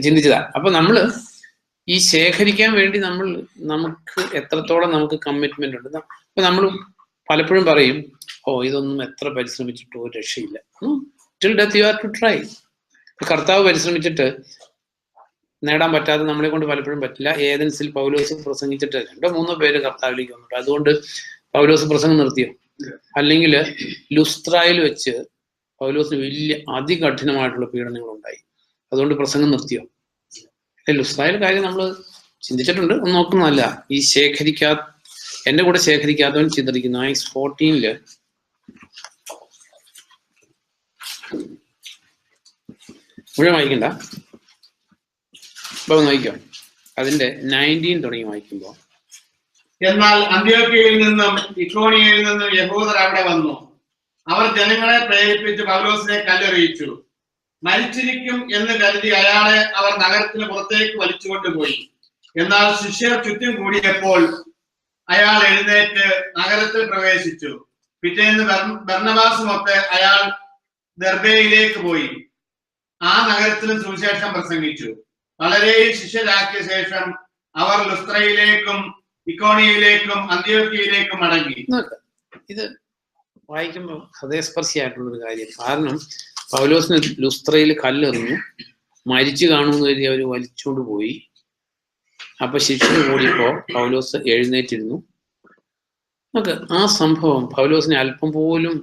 ചിന്തിച്ചതാ. അപ്പൊ നമ്മള് ഈ ശേഖരിക്കാൻ വേണ്ടി നമുക്ക് എത്രത്തോളം നമുക്ക് കമ്മിറ്റ്മെന്റ് ഉണ്ട്. അപ്പൊ നമ്മൾ പലപ്പോഴും പറയും, ഇതൊന്നും എത്ര പരിശ്രമിച്ചിട്ടോ ഒരു രക്ഷയില്ല. Till death you are to try. കർത്താവ് പരിശ്രമിച്ചിട്ട് നേടാൻ പറ്റാതെ നമ്മളെ കൊണ്ട് പലപ്പോഴും പറ്റില്ല. ഏതൻസിൽ പൗലോസ് പ്രസംഗിച്ചിട്ട് 2-3 പേര് കർത്താവിലേക്ക് വന്നിട്ട് അതുകൊണ്ട് പൗലോസ് പ്രസംഗം നിർത്തിയോ? അല്ലെങ്കിൽ ലുസ്ത്രായിൽ വെച്ച് പൗലോസിന് വലിയ അതികഠിനമായിട്ടുള്ള പീഡനങ്ങൾ ഉണ്ടായി, അതുകൊണ്ട് പ്രസംഗം നിർത്തിയോ? ലുസ്ത്രായിൽ കാര്യം നമ്മൾ ചിന്തിച്ചിട്ടുണ്ട്, ഒന്ന് നോക്കുന്നതല്ല. ഈ എൻ്റെ കൂടെ ശേഖരിക്കാത്തവൻ ചിതറിക്കുന്നു. Acts 14 മുഴുവൻ വായിക്കണ്ട, ഇപ്പൊ വായിക്കാം. അതിന്റെ 19 തുടങ്ങി വായിക്കുമ്പോ, എന്നാൽ അന്ത്യോക്യയിൽ നിന്നും ഇക്കോണിയയിൽ നിന്നും യഹൂദർ അവിടെ വന്നു. അവർ ജനങ്ങളെ പ്രേരിപ്പിച്ച് പൗലോസിനെ കല്ലെറിയിച്ചു. മരിച്ചിരിക്കും എന്ന് കരുതി അയാളെ അവർ നഗരത്തിന് പുറത്തേക്ക് വലിച്ചുകൊണ്ടുപോയി. എന്നാൽ ശിഷ്യർ ചുറ്റും കൂടിയപ്പോൾ അയാൾ എഴുന്നേറ്റ് നഗരത്തിൽ പ്രവേശിച്ചു. പിറ്റേന്ന് ബർന്നബാസുമൊത്ത് അയാൾ ദർബയിലേക്ക് പോയി. ആ നഗരത്തിലും സുവിശേഷം പ്രസംഗിച്ചു. വളരെ ശിഷ്യരാക്കിയ ശേഷം അവർ ലുസ്ത്രയിലേക്കും ഇക്കോണിയയിലേക്കും അന്ത്യോക്യയിലേക്കും മടങ്ങി. ഇത് വായിക്കുമ്പോൾ ഹൃദയസ്പർശിയായിട്ടുള്ളൊരു കാര്യം. കാരണം പൗലോസിന് ലുസ്ത്രയിൽ കല്ലെറിഞ്ഞു, മരിച്ചു കാണുമെന്ന് കരുതി അവർ വലിച്ചുകൊണ്ട് പോയി. അപ്പൊ ശിഷ്യർ കൂടിയപ്പോ പൗലോസ് എഴുന്നേറ്റിരുന്നു. നമുക്ക് ആ സംഭവം പൗലോസിനെ അല്പം പോലും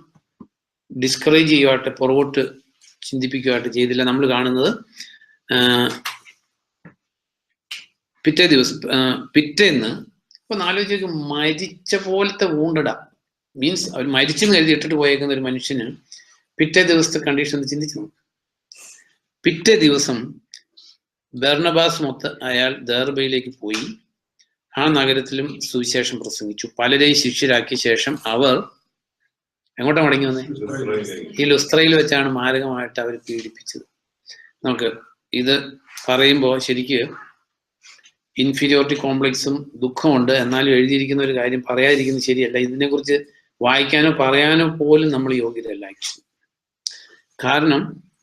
ഡിസ്കറേജ് ചെയ്യുവായിട്ട് പുറകോട്ട് ചിന്തിപ്പിക്കുവായിട്ട് ചെയ്തില്ല. നമ്മൾ കാണുന്നത് പിറ്റേന്ന് ഇപ്പൊ ആലോചിച്ച് മരിച്ച പോലത്തെ വൂണ്ടഡ മീൻസ് അവർ മരിച്ചെന്ന് കരുതി ഇട്ടിട്ട് പോയേക്കുന്ന ഒരു മനുഷ്യന് പിറ്റേ ദിവസത്തെ കണ്ടീഷൻ ഒന്ന് ചിന്തിച്ചു നോക്കും. പിറ്റേ ദിവസം ബർന്നബാസ് മൊത്ത് അയാൾ ദർബയിലേക്ക് പോയി. ആ നഗരത്തിലും സുവിശേഷം പ്രസംഗിച്ചു. പലരെയും ശിഷ്യരാക്കിയ ശേഷം അവർ എങ്ങോട്ടാ മടങ്ങി വന്നേ? ഈ ലുസ്ത്രയിൽ വെച്ചാണ് മാരകമായിട്ട് അവർ പീഡിപ്പിച്ചത്. നമുക്ക് ഇത് പറയുമ്പോൾ ശരിക്ക് ഇൻഫീരിയോറിറ്റി കോംപ്ലക്സും ദുഃഖമുണ്ട്. എന്നാലും എഴുതിയിരിക്കുന്ന ഒരു കാര്യം പറയാതിരിക്കുന്നത് ശരിയല്ല. ഇതിനെക്കുറിച്ച് വായിക്കാനോ പറയാനോ പോലും നമ്മൾ യോഗ്യതയല്ല ആക്ച്വലി. കാരണം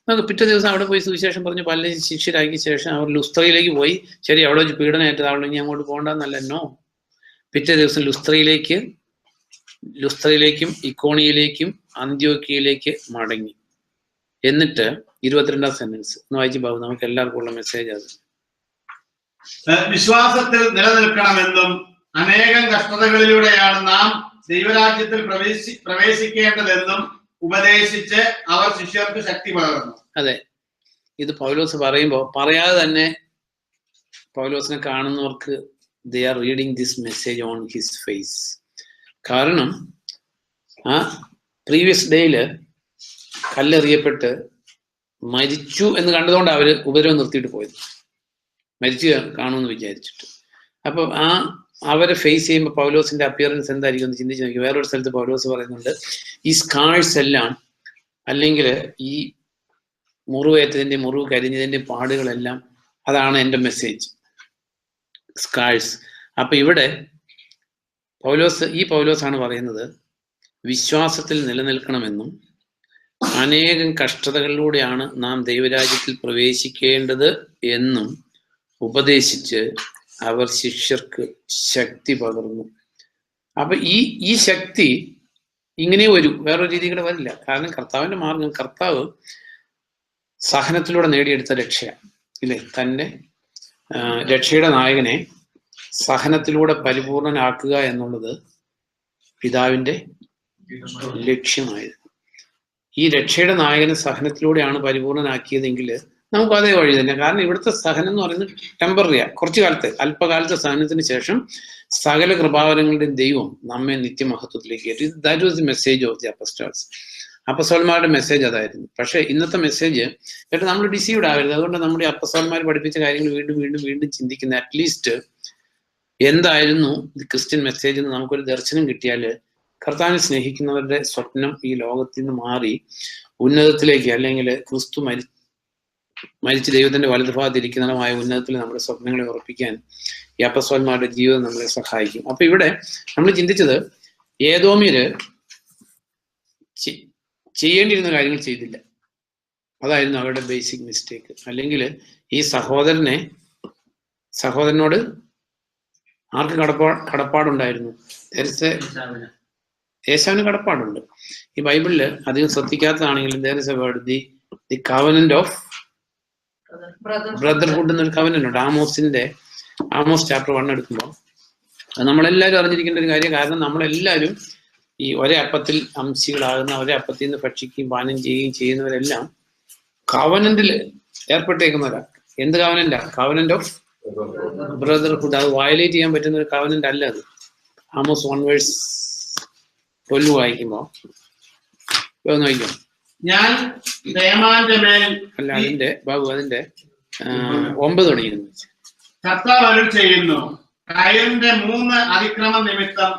നമുക്ക് പിറ്റേ ദിവസം അവിടെ പോയി സുവിശേഷം പറഞ്ഞു പല ശിഷ്യരാക്കിയ ശേഷം അവർ ലുസ്ത്രയിലേക്ക് പോയി. ശരി, അവിടെ വെച്ച് പീഡനമായിട്ടത്, അവിടെ ഇനി അങ്ങോട്ട് പോകണ്ടെന്നല്ല. നോ, പിറ്റേ ദിവസം ലുസ്ത്രയിലേക്കും ഇക്കോണിയയിലേക്കും അന്ത്യോക്യയിലേക്ക് മടങ്ങി. എന്നിട്ട് 22ാം സെന്റൻസ് ഒന്ന് വായിച്ചു ബാബു, നമുക്ക് എല്ലാവർക്കും ഉള്ള മെസ്സേജ് അത്. വിശ്വാസത്തിൽ നിലനിൽക്കണമെന്നും അനേകം കഷ്ടതകളിലൂടെയാണ് നാം ദൈവരാജ്യത്തിൽ പ്രവേശിക്കേണ്ടതെന്നും ഉപദേശിച്ച് അവർ ശിഷ്യർക്ക് ശക്തി പകർന്നു. അതെ, ഇത് പൗലോസ് പറയുമ്പോൾ പറയാതെ തന്നെ പൗലോസിനെ കാണുന്നവർക്ക് they are reading this message on his face. കാരണം ആ പ്രീവിയസ് ഡേയില് കല്ലെറിയപ്പെട്ട് മരിച്ചു എന്ന് കണ്ടതുകൊണ്ട് അവര് ഉപദ്രവം നിർത്തിയിട്ട് പോയത്, മരിച്ചു കാണുമെന്ന് വിചാരിച്ചിട്ട്. അപ്പൊ അവരെ ഫേസ് ചെയ്യുമ്പോൾ പൗലോസിന്റെ അപ്പിയറൻസ് എന്തായിരിക്കും എന്ന് ചിന്തിച്ച് നോക്കി. വേറൊരു സ്ഥലത്ത് പൗലോസ് പറയുന്നുണ്ട്, ഈ സ്കാഴ്സ് എല്ലാം അല്ലെങ്കിൽ ഈ മുറിവേറ്റതിന്റെ മുറിവ് കരിഞ്ഞതിന്റെ പാടുകളെല്ലാം അതാണ് എൻ്റെ മെസ്സേജ്, സ്കാഴ്സ്. അപ്പൊ ഇവിടെ പൗലോസാണ് പറയുന്നത് വിശ്വാസത്തിൽ നിലനിൽക്കണമെന്നും അനേകം കഷ്ടതകളിലൂടെയാണ് നാം ദൈവരാജ്യത്തിൽ പ്രവേശിക്കേണ്ടത് എന്നും ഉപദേശിച്ച് അവർ ശിഷ്യർക്ക് ശക്തി പകർന്നു. അപ്പൊ ഈ ശക്തി ഇങ്ങനെ വരൂ, വേറൊരു രീതി കൂടെ വരില്ല. കാരണം കർത്താവിന്റെ മാർഗം കർത്താവ് സഹനത്തിലൂടെ നേടിയെടുത്ത രക്ഷയാണ്, ഇല്ലേ? തൻ്റെ രക്ഷയുടെ നായകനെ സഹനത്തിലൂടെ പരിപൂർണനാക്കുക എന്നുള്ളത് പിതാവിന്റെ ലക്ഷ്യമായിരുന്നു. ഈ രക്ഷയുടെ നായകനെ സഹനത്തിലൂടെയാണ് പരിപൂർണനാക്കിയതെങ്കിൽ നമുക്ക് അതേ വഴി തന്നെ. കാരണം ഇവിടുത്തെ സഹനം എന്ന് പറയുന്നത് ടെമ്പററിയാണ്, കുറച്ചു കാലത്തെ, അല്പകാലത്തെ സഹനത്തിന് ശേഷം സകല കൃപാവരങ്ങളുടെയും ദൈവം നമ്മെ നിത്യമഹത്വത്തിലേക്ക് കയറ്റി. That was the message of the apostles. അപ്പസ്തോലന്മാരുടെ മെസ്സേജ് അതായിരുന്നു. പക്ഷെ ഇന്നത്തെ മെസ്സേജ് കേട്ട് നമ്മൾ ഡിസീവ്ഡ് ആവരുത്. അതുകൊണ്ട് നമ്മുടെ അപ്പസ്തോലന്മാർ പഠിപ്പിച്ച കാര്യങ്ങൾ വീണ്ടും വീണ്ടും വീണ്ടും ചിന്തിക്കുന്ന, അറ്റ്ലീസ്റ്റ് എന്തായിരുന്നു ക്രിസ്ത്യൻ മെസ്സേജ് എന്ന് നമുക്കൊരു ദർശനം കിട്ടിയാൽ കർത്താവിനെ സ്നേഹിക്കുന്നവരുടെ സ്വപ്നം ഈ ലോകത്തിൽ നിന്ന് മാറി ഉന്നതത്തിലേക്ക്, അല്ലെങ്കിൽ ക്രിസ്തു മരിച്ച് ദൈവത്തിന്റെ വലതുഭാഗത്തിരിക്കുന്നതുമായ ഉന്നതത്തിൽ നമ്മുടെ സ്വപ്നങ്ങളെ ഉറപ്പിക്കാൻ ഈ അപ്പസ്തോലന്മാരുടെ ജീവിതം നമ്മളെ സഹായിക്കും. അപ്പൊ ഇവിടെ നമ്മൾ ചിന്തിച്ചത്, ഏദോമ്യര് ചെയ്യേണ്ടിയിരുന്ന കാര്യങ്ങൾ ചെയ്തില്ല. അതായിരുന്നു അവരുടെ ബേസിക് മിസ്റ്റേക്ക്. അല്ലെങ്കിൽ ഈ സഹോദരനോട് ആർക്ക് കടപ്പാടുണ്ടായിരുന്നു? യേശുവിന് കടപ്പാടുണ്ട്. ഈ ബൈബിളില് അധികം ശ്രദ്ധിക്കാത്തതാണെങ്കിലും there is a word, the covenant of brotherhood എന്നൊരു കവനന്റ് ഉണ്ട്. ആമോസ് ചാപ്റ്റർ 1 എടുക്കുമ്പോൾ അത് നമ്മളെല്ലാവരും അറിഞ്ഞിരിക്കേണ്ട ഒരു കാര്യം. കാരണം നമ്മളെല്ലാവരും ഈ ഒരേ അപ്പത്തിൽ അംശികളാകുന്ന, ഒരേ അപ്പത്തിൽ നിന്ന് ഭക്ഷിക്കുകയും പാനം ചെയ്യുകയും ചെയ്യുന്നവരെല്ലാം കവനന്റിൽ ഏർപ്പെട്ടേക്കുന്നവരാണ്. എന്ത് കവനന്റാ? Covenant of brotherhood. അത് വയലേറ്റ് ചെയ്യാൻ പറ്റുന്ന ഒരു കവനന്റ് അല്ല അത്. ആമോസ് 1:12 വായിക്കുമ്പോ നോക്കിക്കോ. ഞാൻ തേമാന്റെ മേൽ അല്ല, അതിന്റെ 9 തുടങ്ങിയിരുന്നു. കർത്താവ് അരുൾ ചെയ്യുന്നു, കയറിന്റെ 3 അതിക്രമം നിമിത്തം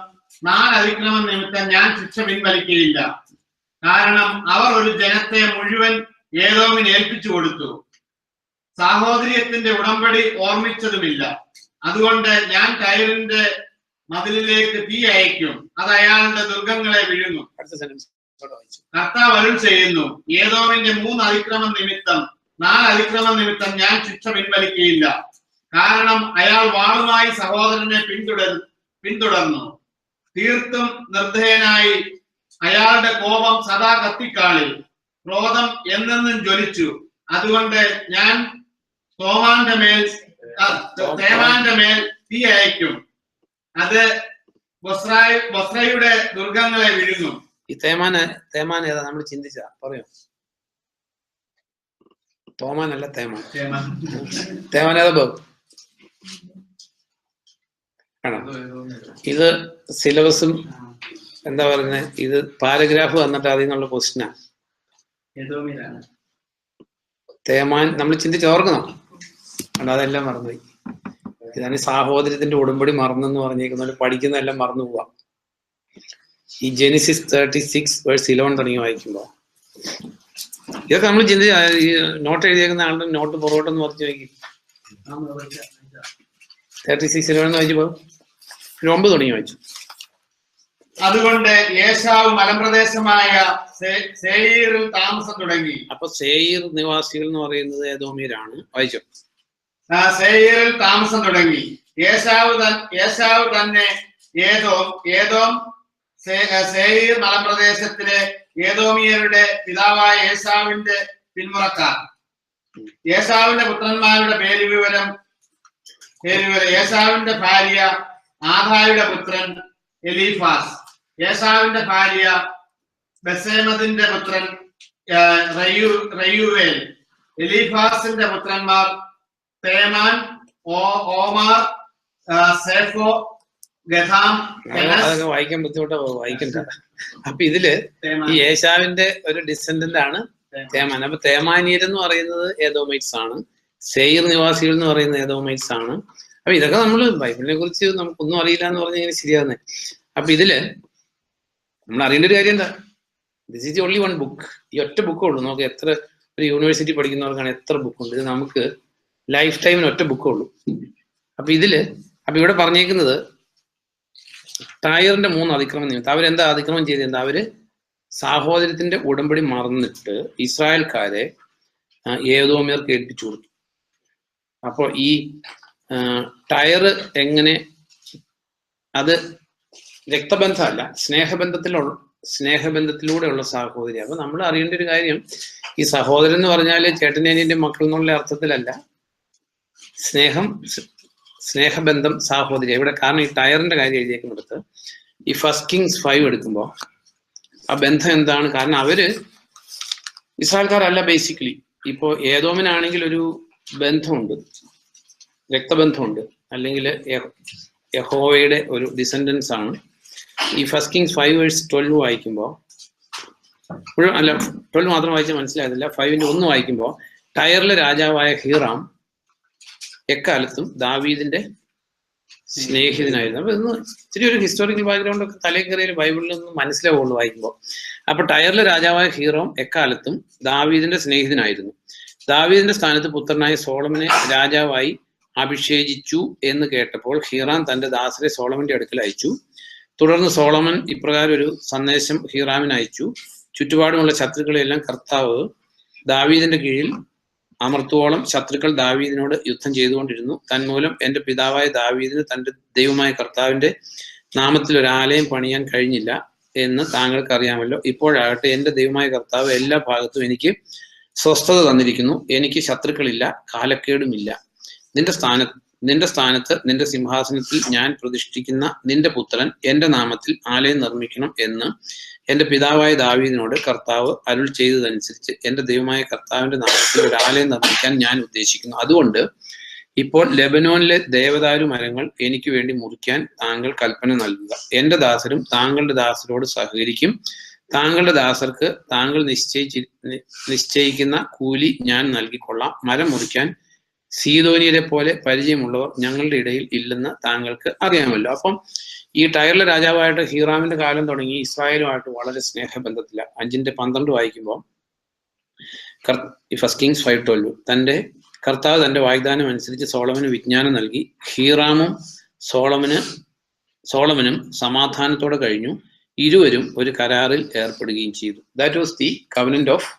4 അതിക്രമം നിമിത്തം ഞാൻ ശിക്ഷ പിൻവലിക്കുകയില്ല. കാരണം അവർ ഒരു ജനത്തെ മുഴുവൻ ഏദോമിന് ഏൽപ്പിച്ചു കൊടുത്തു, സാഹോദര്യത്തിന്റെ ഉടമ്പടി ഓർമ്മിച്ചതുമില്ല. അതുകൊണ്ട് ഞാൻ കയറിന്റെ മതിലിലേക്ക് തീ അയക്കും, അത് അയാളുടെ ദുർഗങ്ങളെ വിഴുങ്ങും. കർത്താവ് അരുൾ ചെയ്യുന്നു, ഏദോമിന്റെ 3 അതിക്രമം നിമിത്തം 4 അതിക്രമം നിമിത്തം ഞാൻ ശിക്ഷ പിൻവലിക്കുകയില്ല. കാരണം അയാൾ വാളുമായി സഹോദരനെ പിന്തുടർന്നു. തീർത്തും നിർദ്ദയനായി അയാളുടെ കോപം സദാ കത്തിക്കാളിൽ, ക്രോധം എന്നെന്നും ജ്വലിച്ചു. അതുകൊണ്ട് ഞാൻ തേമാന്റെ മേൽ തീ അയക്കും, അത് ബൊസ്രയുടെ ദുർഗങ്ങളെ വിഴുങ്ങും. ഈ തേമാൻ ഏതാ നമ്മൾ ചിന്തിച്ച? പറയോ? തോമാനല്ല, തേമാൻ ഏതാ? ഇത് സിലബസും എന്താ പറയുന്നത്, ഇത് പാരഗ്രാഫ് വന്നിട്ട് അതിൽ നിന്നുള്ള ക്വസ്റ്റ്യനാ. തേമാൻ നമ്മൾ ചിന്തിച്ച് ഓർക്കണം. അതെല്ലാം മറന്നുപോയി. ഇതാണ് ഈ സാഹോദര്യത്തിന്റെ ഉടമ്പടി മറന്നെന്ന് പറഞ്ഞേക്കുന്നത്. പഠിക്കുന്നതെല്ലാം മറന്നു പോവാം. ഈ ജെനിസിസ് 36:11 തുടങ്ങി വായിക്കുമ്പോ ഇതൊക്കെ നമ്മൾ ചിന്തിച്ച, ഈ നോട്ട് എഴുതിയേക്കുന്ന ആളുടെ നോട്ട് പുറകോട്ടെന്ന് പറഞ്ഞു നോക്കി. 36:11 വായിച്ചപ്പോ 9 തുടങ്ങി വായിച്ചു. അതുകൊണ്ട് ഏശാവ് മലമ്പ്രദേശമായ സേയീറിൽ താമസം തുടങ്ങി. അപ്പൊ സേയീർ നിവാസികൾ എന്ന് പറയുന്നത് ഏദോമ്യരാണ്. വായിച്ചു. സേയീറിൽ താമസം തുടങ്ങി. ഏശാവ് തന്നെ ഏദോം സേയീർ മലമ്പ്രദേശത്തിലെ ഏദോമിയരുടെ പിതാവായ ഏശാവിന്റെ പിന്മുറക്കാർ. ഏശാവിന്റെ പുത്രന്മാരുടെ പേരുവിവരം. ഏശാവിന്റെ ഭാര്യ ആദായുടെ പുത്രൻ എലീഫാസ്. ഏശാവിന്റെ ഭാര്യ ബസേമതിന്റെ പുത്രൻ റയൂവേൽ. എലീഫാസിന്റെ പുത്രന്മാർ തേമാൻ, ഓമാർ, സേഫോ, ഗഥാം. അതൊക്കെ വായിക്കാൻ ബുദ്ധിമുട്ടാ, വായിക്കണ്ട. അപ്പൊ ഇതില് ഈ ഏശാവിന്റെ ഒരു ഡിസെൻഡന്റ് ആണ് തേമാൻ. അപ്പൊ തേമാനിയർ എന്ന് പറയുന്നത് ഏദോമൈറ്റ്സ് ആണ്. സേയീർ നിവാസികൾ എന്ന് പറയുന്നത് ഏദോമൈറ്റ്സ് ആണ്. അപ്പൊ ഇതൊക്കെ നമ്മൾ ബൈബിളിനെ കുറിച്ച് നമുക്കൊന്നും അറിയില്ല എന്ന് പറഞ്ഞാൽ ഇങ്ങനെ ശരിയാകുന്നേ. അപ്പൊ ഇതില് നമ്മൾ അറിയേണ്ട ഒരു കാര്യം എന്താ? This is only 1 book. ഈ ഒറ്റ ബുക്കേ ഉള്ളൂ. നമുക്ക് എത്ര ഒരു യൂണിവേഴ്സിറ്റി പഠിക്കുന്നവർക്കാണ് എത്ര ബുക്കുണ്ട്. ഇത് നമുക്ക് ലൈഫ് ടൈമിന് ഒറ്റ ബുക്കേ ഉള്ളൂ. അപ്പൊ ഇവിടെ പറഞ്ഞേക്കുന്നത് ടയറിന്റെ 3 അതിക്രമം നിമിത്തം അവരെന്താ അതിക്രമം ചെയ്തെന്താ? അവര് സാഹോദര്യത്തിന്റെ ഉടമ്പടി മറന്നിട്ട് ഇസ്രായേൽക്കാരെ ഏദോമ്യർക്ക് ഏൽപ്പിച്ചു കൊടുത്തു. അപ്പൊ ഈ ടയറ് എങ്ങനെ, അത് രക്തബന്ധമല്ല, സ്നേഹബന്ധത്തിലൂടെയുള്ള സാഹോദര്യം. അപ്പൊ നമ്മൾ അറിയേണ്ട ഒരു കാര്യം, ഈ സഹോദരൻ എന്ന് പറഞ്ഞാല് ചേട്ടനേനിന്റെ മക്കൾ എന്നുള്ള അർത്ഥത്തിലല്ല. സ്നേഹബന്ധം, സാഹോദര്യം ഇവിടെ. കാരണം ഈ ടയറിന്റെ കാര്യം എഴുതിയേക്കുന്നിടത്ത് ഈ 1 Kings 5 എടുക്കുമ്പോൾ ആ ബന്ധം എന്താണ്? കാരണം അവര് ഇസ്രായേൽക്കാരല്ല ബേസിക്കലി. ഇപ്പോ ഏദോമിനാണെങ്കിൽ ഒരു ബന്ധമുണ്ട്, രക്തബന്ധമുണ്ട്, അല്ലെങ്കിൽ യഹോവയുടെ ഒരു ഡിസെൻഡൻസ് ആണ്. ഈ 1 Kings 5:12 വായിക്കുമ്പോൾ, അല്ല 12 മാത്രം വായിച്ചാൽ മനസ്സിലായതില്ല, 5:1 വായിക്കുമ്പോൾ ടയറിലെ രാജാവായ ഹീറാം എക്കാലത്തും ദാവീദിന്റെ സ്നേഹിതനായിരുന്നു. അപ്പൊ ഇന്ന് ഇത്തിരി ഒരു ഹിസ്റ്റോറിക്കൽ ബാക്ക്ഗ്രൗണ്ട് ഒക്കെ തലേ കയറിയ ബൈബിളിൽ നിന്ന് മനസ്സിലാവുള്ളൂ വായിക്കുമ്പോൾ. അപ്പൊ ടയറിലെ രാജാവായ ഹീറോം എക്കാലത്തും ദാവീദിന്റെ സ്നേഹിതനായിരുന്നു. ദാവീദിന്റെ സ്ഥാനത്ത് പുത്രനായ സോളമനെ രാജാവായി അഭിഷേചിച്ചു എന്ന് കേട്ടപ്പോൾ ഹീറാം തന്റെ ദാസരെ സോളമന്റെ അടുക്കൽ അയച്ചു. തുടർന്ന് സോളമൻ ഇപ്രകാരം ഒരു സന്ദേശം ഹീറാമിന് അയച്ചു: ചുറ്റുപാടുമുള്ള ശത്രുക്കളെല്ലാം കർത്താവ് ദാവീദിന്റെ കീഴിൽ അമർത്തുവോളം ശത്രുക്കൾ ദാവീദിനോട് യുദ്ധം ചെയ്തുകൊണ്ടിരുന്നു. തന്മൂലം എന്റെ പിതാവായ ദാവീദിന് തന്റെ ദൈവമായ കർത്താവിന്റെ നാമത്തിൽ ഒരു ആലയം പണിയാൻ കഴിഞ്ഞില്ല എന്ന് താങ്കൾക്ക് അറിയാമല്ലോ. ഇപ്പോഴാകട്ടെ എന്റെ ദൈവമായ കർത്താവ് എല്ലാ ഭാഗത്തും എനിക്ക് സ്വസ്ഥത തന്നിരിക്കുന്നു. എനിക്ക് ശത്രുക്കളില്ല, കാലക്കേടുമില്ല. നിന്റെ സ്ഥാനത്ത് നിന്റെ സിംഹാസനത്തിൽ ഞാൻ പ്രതിഷ്ഠിക്കുന്ന നിന്റെ പുത്രൻ എന്റെ നാമത്തിൽ ആലയം നിർമ്മിക്കണം എന്ന് എന്റെ പിതാവായ ദാവീദിനോട് കർത്താവ് അരുൾ ചെയ്തതനുസരിച്ച് എന്റെ ദൈവമായ കർത്താവിന്റെ നാമത്തിൽ ഒരു ആലയം നിർമ്മിക്കാൻ ഞാൻ ഉദ്ദേശിക്കുന്നു. അതുകൊണ്ട് ഇപ്പോൾ ലെബനോനിലെ ദേവദാരു മരങ്ങൾ എനിക്ക് വേണ്ടി മുറിക്കാൻ താങ്കൾ കൽപ്പന നൽകുക. എന്റെ ദാസരും താങ്കളുടെ ദാസരോട് സഹകരിക്കും. താങ്കളുടെ ദാസർക്ക് താങ്കൾ നിശ്ചയിക്കുന്ന കൂലി ഞാൻ നൽകിക്കൊള്ളാം. മരം മുറിക്കാൻ സീദോനിയരെ പോലെ പരിചയമുള്ളവർ ഞങ്ങളുടെ ഇടയിൽ ഇല്ലെന്ന് താങ്കൾക്ക് അറിയാമല്ലോ. അപ്പം ഈ ടയറിലെ രാജാവായിട്ട് ഹീറാമിന്റെ കാലം തുടങ്ങി ഇസ്രായേലുമായിട്ട് വളരെ സ്നേഹബന്ധത്തിലാണ്. 5:12 വായിക്കുമ്പോൾ 1 Kings 5:12 തന്റെ കർത്താവ് തന്റെ വാഗ്ദാനം അനുസരിച്ച് സോളമന് വിജ്ഞാനം നൽകി. ഹീറാമും സോളമനും സമാധാനത്തോടെ കഴിഞ്ഞു. ഇരുവരും ഒരു കരാറിൽ ഏർപ്പെടുകയും ചെയ്തു. That was the covenant of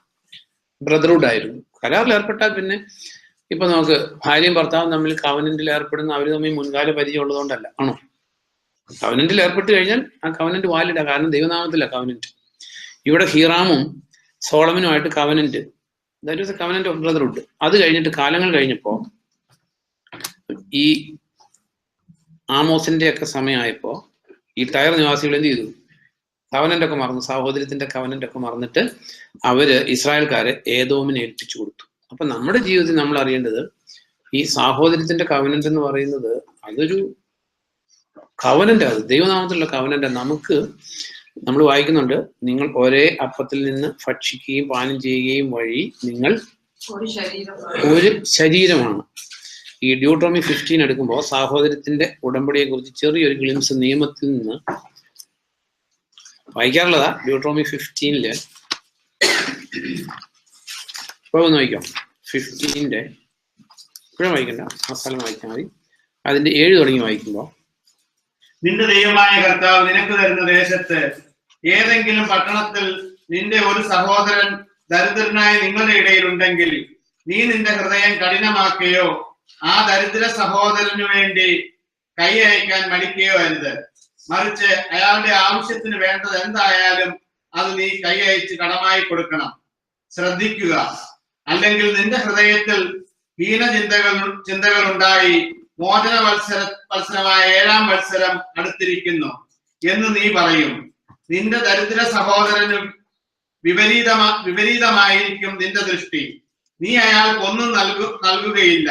brotherhood ആയിരുന്നു. കരാറിൽ ഏർപ്പെട്ടാൽ പിന്നെ ഇപ്പൊ നമുക്ക് ഭാര്യയും ഭർത്താവും തമ്മിൽ കവനന്റിൽ ഏർപ്പെടുന്ന അവർ തമ്മിൽ മുൻകാല പരിചയം ഉള്ളതുകൊണ്ടല്ല, ആണോ? കവനന്റിൽ ഏർപ്പെട്ട് കഴിഞ്ഞാൽ ആ കവനന്റ് വാലിഡാ, കാരണം ദൈവനാമത്തില്ല കവനന്റ്. ഇവിടെ ഹീറാമും സോളമനുമായിട്ട് covenant, that was a covenant of brotherhood. അത് കഴിഞ്ഞിട്ട് കാലങ്ങൾ കഴിഞ്ഞപ്പോ ഈ ആമോസിന്റെ ഒക്കെ സമയമായപ്പോ ഈ ടയർ നിവാസികൾ എന്ത് ചെയ്തു? കവനന്റ് ഒക്കെ മറന്നു, സഹോദര്യത്തിന്റെ കവനന്റ് ഒക്കെ മറന്നിട്ട് അവര് ഇസ്രായേൽക്കാരെ ഏദോമിനെ ഏൽപ്പിച്ചു കൊടുത്തു. അപ്പൊ നമ്മുടെ ജീവിതത്തിൽ നമ്മൾ അറിയേണ്ടത് ഈ സാഹോദര്യത്തിന്റെ കവനന്റ് എന്ന് പറയുന്നത് അതൊരു കവനന്റ്, അത് ദൈവനാമത്തിലുള്ള കവനന്റ്. നമ്മൾ വായിക്കുന്നുണ്ട്, നിങ്ങൾ ഒരേ അപ്പത്തിൽ നിന്ന് ഭക്ഷിക്കുകയും പാനം ചെയ്യുകയും വഴി നിങ്ങൾ ഒരു ശരീരമാണ്. ഈ ഡ്യൂട്രോമി 15 എടുക്കുമ്പോൾ സാഹോദര്യത്തിന്റെ ഉടമ്പടിയെ കുറിച്ച് ചെറിയൊരു ഗ്ലിംസ് നിയമത്തിൽ നിന്ന് വായിക്കാറുള്ളതാ. ഡ്യൂട്രോമി 15 ഇപ്പൊ ഒന്ന് വായിക്കാം. 15 ഇപ്പോഴും വായിക്കണ്ട, ആ സ്ഥലം വായിച്ചാൽ മതി. അതിന്റെ 7 തുടങ്ങി വായിക്കുമ്പോ, നിന്റെ ദൈവമായ കർത്താവ് നിനക്ക് തരുന്ന ദേശത്ത് ഏതെങ്കിലും പട്ടണത്തിൽ നിന്റെ ഒരു സഹോദരൻ ദരിദ്രനായ നിങ്ങളുടെ ഇടയിൽ ഉണ്ടെങ്കിൽ നീ നിന്റെ ഹൃദയം കഠിനമാക്കുകയോ ആ ദരിദ്ര സഹോദരനു വേണ്ടി കൈ അയക്കാൻ മടിക്കുകയോ അരുത്. മറിച്ച് അയാളുടെ ആവശ്യത്തിന് വേണ്ടത് എന്തായാലും അത് നീ കൈ അയച്ച് കടമായി കൊടുക്കണം. ശ്രദ്ധിക്കുക, അല്ലെങ്കിൽ നിന്റെ ഹൃദയത്തിൽ ചിന്തകൾ ഉണ്ടായി മോചന വത്സരമായ 7-ാം വത്സരം അടുത്തിരിക്കുന്നു എന്ന് നീ പറയും. നിന്റെ ദരിദ്ര സഹോദരനും വിപരീതമായിരിക്കും നിന്റെ ദൃഷ്ടി. നീ അയാൾക്ക് ഒന്നും നൽകുകയില്ല.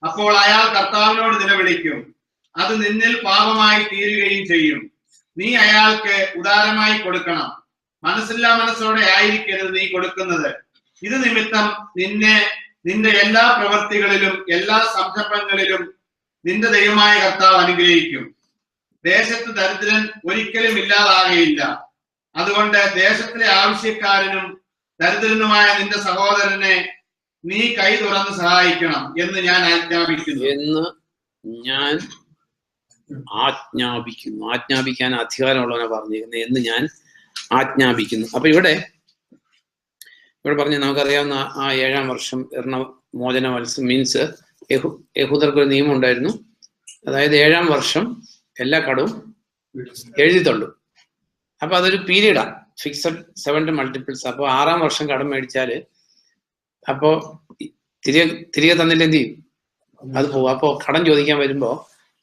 അപ്പോൾ അയാൾ കർത്താവിനോട് നിലവിളിക്കും. അത് നിന്നിൽ പാപമായി തീരുകയും ചെയ്യും. നീ അയാൾക്ക് ഉദാരമായി കൊടുക്കണം. മനസ്സില്ലാ മനസ്സോടെ ആയിരിക്കരുത് നീ കൊടുക്കുന്നത്. ഇത് നിമിത്തം നിന്റെ എല്ലാ പ്രവൃത്തികളിലും എല്ലാ സംരംഭങ്ങളിലും നിന്റെ ദൈവമായ കർത്താവ് അനുഗ്രഹിക്കും. ദേശത്ത് ദരിദ്രൻ ഒരിക്കലും ഇല്ലാതാകയില്ല. അതുകൊണ്ട് ദേശത്തിലെ ആവശ്യക്കാരനും ദരിദ്രനുമായ നിന്റെ സഹോദരനെ നീ കൈ തുറന്ന് സഹായിക്കണം എന്ന് ഞാൻ ആജ്ഞാപിക്കുന്നു. ആജ്ഞാപിക്കാൻ അധികാരമുള്ളവനെ പറഞ്ഞിരിക്കുന്നത് എന്ന് ഞാൻ ആജ്ഞാപിക്കുന്നു. അപ്പൊ ഇവിടെ പറഞ്ഞ നമുക്കറിയാവുന്ന ആ 7-ാം വർഷം മോചന വത്സരം മീൻസ് യഹൂദർക്ക് ഒരു നിയമം ഉണ്ടായിരുന്നു. അതായത് 7-ാം വർഷം എല്ലാ കടവും എഴുതിത്തള്ളു. അപ്പൊ അതൊരു പീരീഡാ. Fixed 7 multiples. അപ്പോൾ 6-ാം വർഷം കടം മേടിച്ചാല് അപ്പോ തിരികെ തന്നില്ല എന്ത് ചെയ്യും? അത് പോകും. അപ്പോ കടം ചോദിക്കാൻ വരുമ്പോ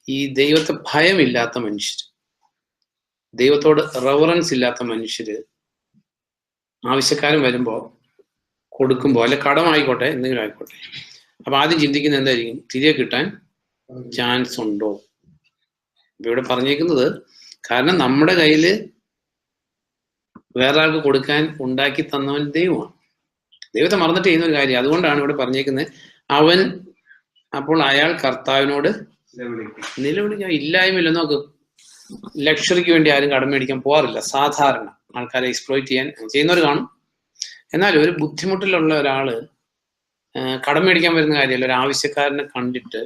ഈ ദൈവത്തെ ഭയമില്ലാത്ത മനുഷ്യര്, ദൈവത്തോട് റെവറൻസ് ഇല്ലാത്ത മനുഷ്യര് ആവശ്യക്കാരൻ വരുമ്പോ കൊടുക്കുമ്പോ, അല്ലെ കടമായിക്കോട്ടെ എന്തെങ്കിലും ആയിക്കോട്ടെ, അപ്പൊ ആദ്യം ചിന്തിക്കുന്നത് എന്തായിരിക്കും? തിരികെ കിട്ടാൻ ചാൻസ് ഉണ്ടോ? ഇപ്പൊ ഇവിടെ പറഞ്ഞേക്കുന്നത്, കാരണം നമ്മുടെ കയ്യില് വേറെ ആൾക്ക് കൊടുക്കാൻ ഉണ്ടാക്കി തന്നവൻ ദൈവമാണ്. ദൈവത്തെ മറന്നിട്ട് ചെയ്യുന്ന ഒരു കാര്യം. അതുകൊണ്ടാണ് ഇവിടെ പറഞ്ഞേക്കുന്നത്, അവൻ അപ്പോൾ അയാൾ കർത്താവിനോട് നിലവിളിക്കാൻ. ഇല്ലായ്മയില്ല. നോക്ക്, ലക്ഷറിക്ക് വേണ്ടി ആരും കടം മേടിക്കാൻ പോകാറില്ല. സാധാരണ ആൾക്കാരെ എക്സ്പ്ലോയിറ്റ് ചെയ്യാൻ ചെയ്യുന്നവർ കാണും. എന്നാൽ ഒരു ബുദ്ധിമുട്ടിലുള്ള ഒരാള് കടം മേടിക്കാൻ വരുന്ന കാര്യമല്ല, ഒരു ആവശ്യക്കാരനെ കണ്ടിട്ട്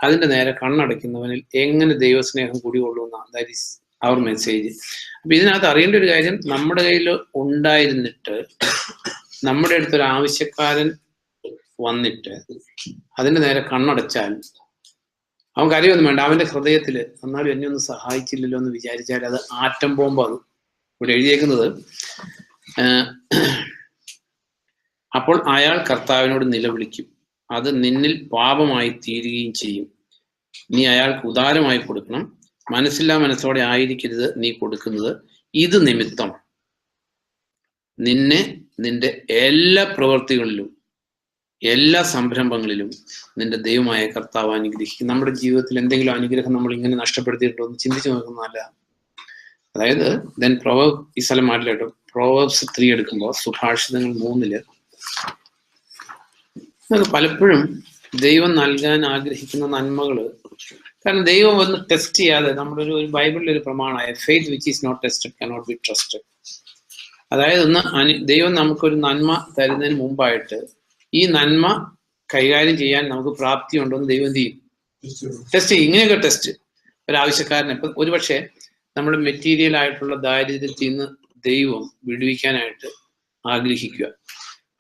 അതിന്റെ നേരെ കണ്ണടയ്ക്കുന്നവനിൽ എങ്ങനെ ദൈവസ്നേഹം കുടികൊള്ളുന്ന, ദാറ്റ് ഈസ് അവർ മെസ്സേജ്. അപ്പൊ ഇതിനകത്ത് അറിയേണ്ട ഒരു കാര്യം, നമ്മുടെ കയ്യിൽ ഉണ്ടായിരുന്നിട്ട് നമ്മുടെ അടുത്തൊരു ആവശ്യക്കാരൻ വന്നിട്ട് അതിന്റെ നേരെ കണ്ണടച്ചാൽ അവൻ കാര്യമൊന്നും വേണ്ട, അവന്റെ ഹൃദയത്തിൽ എന്നാലും എന്നെ ഒന്നും സഹായിച്ചില്ലല്ലോ എന്ന് വിചാരിച്ചാൽ അത് ആറ്റം ബോംബാകും. ഇവിടെ എഴുതിയേക്കുന്നത്, അപ്പോൾ അയാൾ കർത്താവിനോട് നിലവിളിക്കും, അത് നിന്നിൽ പാപമായി തീരുകയും ചെയ്യും. നീ അയാൾക്ക് ഉദാരമായി കൊടുക്കണം, മനസ്സില്ലാ മനസ്സോടെ ആയിരിക്കരുത് നീ കൊടുക്കുന്നത്. ഇത് നിമിത്തം നിന്നെ നിന്റെ എല്ലാ പ്രവൃത്തികളിലും എല്ലാ സംരംഭങ്ങളിലും നിന്റെ ദൈവമായ കർത്താവ് അനുഗ്രഹിക്കും. നമ്മുടെ ജീവിതത്തിൽ എന്തെങ്കിലും അനുഗ്രഹം നമ്മൾ ഇങ്ങനെ നഷ്ടപ്പെടുത്തിയിട്ടോ ഒന്ന് ചിന്തിച്ചു നോക്കുന്നതല്ല. അതായത് ദെൻ പ്രൊവേർബ്, ഈ സ്ഥലം മാറ്റിലിട്ടോ, പ്രൊവേർബ്സ് 3 എടുക്കുമ്പോൾ, സുഭാഷിതങ്ങൾ 3 പലപ്പോഴും ദൈവം നൽകാൻ ആഗ്രഹിക്കുന്ന നന്മകള്, കാരണം ദൈവം ഒന്ന് ടെസ്റ്റ് ചെയ്യാതെ, നമ്മുടെ ഒരു ബൈബിളിൽ ഒരു പ്രമാണമായ faith which is not tested cannot be trusted. അതായത് ദൈവം നമുക്കൊരു നന്മ തരുന്നതിന് മുമ്പായിട്ട് ഈ നന്മ കൈകാര്യം ചെയ്യാൻ നമുക്ക് പ്രാപ്തി ഉണ്ടോ എന്ന് ദൈവം എന്ത് ചെയ്യും? ടെസ്റ്റ് ചെയ്യും. ഇങ്ങനെയൊക്കെ ടെസ്റ്റ് ഒരാവശ്യക്കാരനെ, ഇപ്പൊ ഒരുപക്ഷെ നമ്മുടെ മെറ്റീരിയൽ ആയിട്ടുള്ള ദാരിദ്ര്യത്തിൽ നിന്ന് ദൈവം വിടുവിക്കാനായിട്ട് ആഗ്രഹിക്കുക.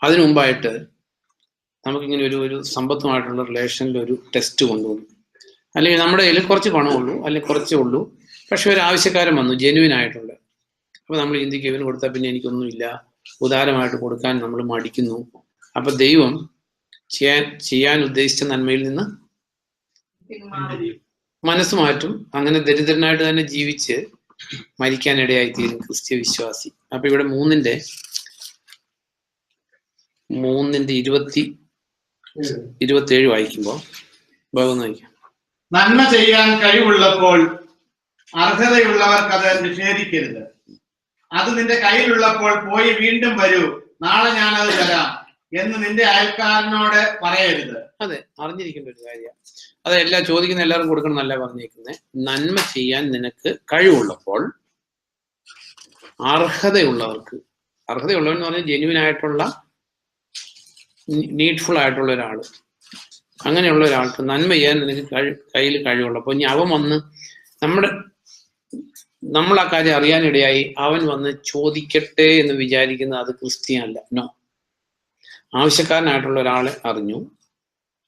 അതിനു മുമ്പായിട്ട് നമുക്കിങ്ങനെ ഒരു സമ്പത്തുമായിട്ടുള്ള റിലേഷനിൽ ഒരു ടെസ്റ്റ് കൊണ്ടുവന്നു. അല്ലെങ്കിൽ നമ്മുടെ കയ്യിൽ കുറച്ച് പണമുള്ളൂ, അല്ലെങ്കിൽ കുറച്ചേ ഉള്ളൂ, പക്ഷെ ഒരു ആവശ്യക്കാരൻ വന്നു ജെന്യുവിൻ ആയിട്ടുള്ള. അപ്പൊ നമ്മൾ ചിന്തിക്കും, ഇവന് കൊടുത്താൽ പിന്നെ എനിക്കൊന്നുമില്ല, ഉദാരമായിട്ട് കൊടുക്കാൻ നമ്മൾ മടിക്കുന്നു. അപ്പൊ ദൈവം ചെയ്യാൻ ഉദ്ദേശിച്ച നന്മയിൽ നിന്ന് മനസ്സ് മാറ്റും. അങ്ങനെ ദരിദ്രനായിട്ട് തന്നെ ജീവിച്ച് മരിക്കാനിടയായി തീരും ക്രിസ്ത്യ വിശ്വാസി. അപ്പൊ ഇവിടെ 3-ന്റെ 27 വായിക്കുമ്പോ ഭാഗം വായിക്കാം. നന്മ ചെയ്യാൻ കഴിവുള്ളപ്പോൾ അർഹതയുള്ളവർക്ക് അത് നിഷേധിക്കരുത്. അത് നിന്റെ കയ്യിലുള്ളപ്പോൾ പോയി വീണ്ടും വരൂ, നാളെ ഞാനത് തരാം എന്ന് നിന്റെ അയൽക്കാരനോട് പറയരുത്. അതെ, അറിഞ്ഞിരിക്കേണ്ട ഒരു കാര്യമാണ്. അത് ചോദിക്കുന്ന എല്ലാവർക്കും കൊടുക്കണം എന്നല്ല പറഞ്ഞേക്കുന്നത്. നന്മ ചെയ്യാൻ നിനക്ക് കഴിവുള്ളപ്പോൾ അർഹതയുള്ളവർക്ക്, അർഹതയുള്ളവെന്ന് പറഞ്ഞാൽ ജെന്യുവിൻ ആയിട്ടുള്ള, നീഡ്ഫുൾ ആയിട്ടുള്ള ഒരാള്, അങ്ങനെയുള്ള ഒരാൾക്ക് നന്മ ചെയ്യാൻ നിനക്ക് കയ്യിൽ കഴിവുള്ളപ്പോൾ, ഇനി അവൻ വന്ന് നമ്മൾ ആ കാര്യം അറിയാനിടയായി അവൻ വന്ന് ചോദിക്കട്ടെ എന്ന് വിചാരിക്കുന്നത് അത് ക്രിസ്ത്യനല്ല. നോ. ആവശ്യക്കാരനായിട്ടുള്ള ഒരാളെ അറിഞ്ഞു,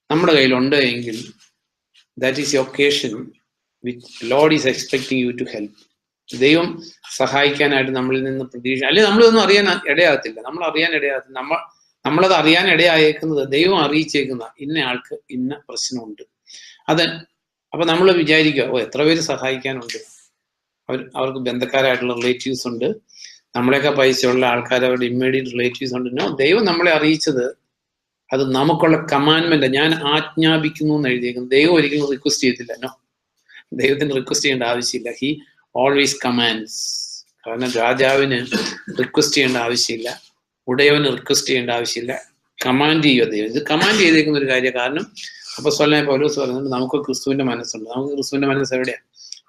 നമ്മുടെ കയ്യിലുണ്ട് എങ്കിൽ that is a occasion which Lord is expecting you to help. ദൈവം സഹായിക്കാനായിട്ട് നമ്മളിൽ നിന്ന് പ്രതീക്ഷ, അല്ലെങ്കിൽ നമ്മളിതൊന്നും അറിയാൻ ഇടയാകത്തില്ല. നമ്മളത് അറിയാൻ ഇടയായേക്കുന്നത് ദൈവം അറിയിച്ചേക്കുന്ന ഇന്ന ആൾക്ക് ഇന്ന പ്രശ്നമുണ്ട്. അപ്പൊ നമ്മൾ വിചാരിക്കുക, എത്ര പേര് സഹായിക്കാനുണ്ട്, അവർക്ക് ബന്ധക്കാരായിട്ടുള്ള റിലേറ്റീവ്സ് ഉണ്ട്, നമ്മളെയൊക്കെ പൈസയുള്ള ആൾക്കാർ, അവരുടെ ഇമ്മീഡിയറ്റ് റിലേറ്റീവ്സ് ഉണ്ട്. നോ, ദൈവം നമ്മളെ അറിയിച്ചത് അത് നമുക്കുള്ള കമാൻഡ്മെന്റ്, ഞാൻ ആജ്ഞാപിക്കുന്നു എന്ന് എഴുതിയേക്കുന്നു. ദൈവം ഒരിക്കലും റിക്വസ്റ്റ് ചെയ്തില്ല. നോ, ദൈവത്തിന് റിക്വസ്റ്റ് ചെയ്യേണ്ട ആവശ്യമില്ല. He always commands. കാരണം രാജാവിന് റിക്വസ്റ്റ് ചെയ്യേണ്ട ആവശ്യമില്ല, ഉടയവന് റിക്വസ്റ്റ് ചെയ്യേണ്ട ആവശ്യമില്ല, കമാൻഡ് ചെയ്യുക ദൈവം. ഇത് കമാൻഡ് ചെയ്തേക്കുന്ന ഒരു കാര്യം. കാരണം അപ്പോസ്തലനായ പൗലോസ് പറയുന്നുണ്ട്, നമുക്ക് ക്രിസ്തുവിന്റെ മനസ്സുണ്ട്. നമുക്ക് ക്രിസ്തുവിന്റെ മനസ്സ് എവിടെയാണ്?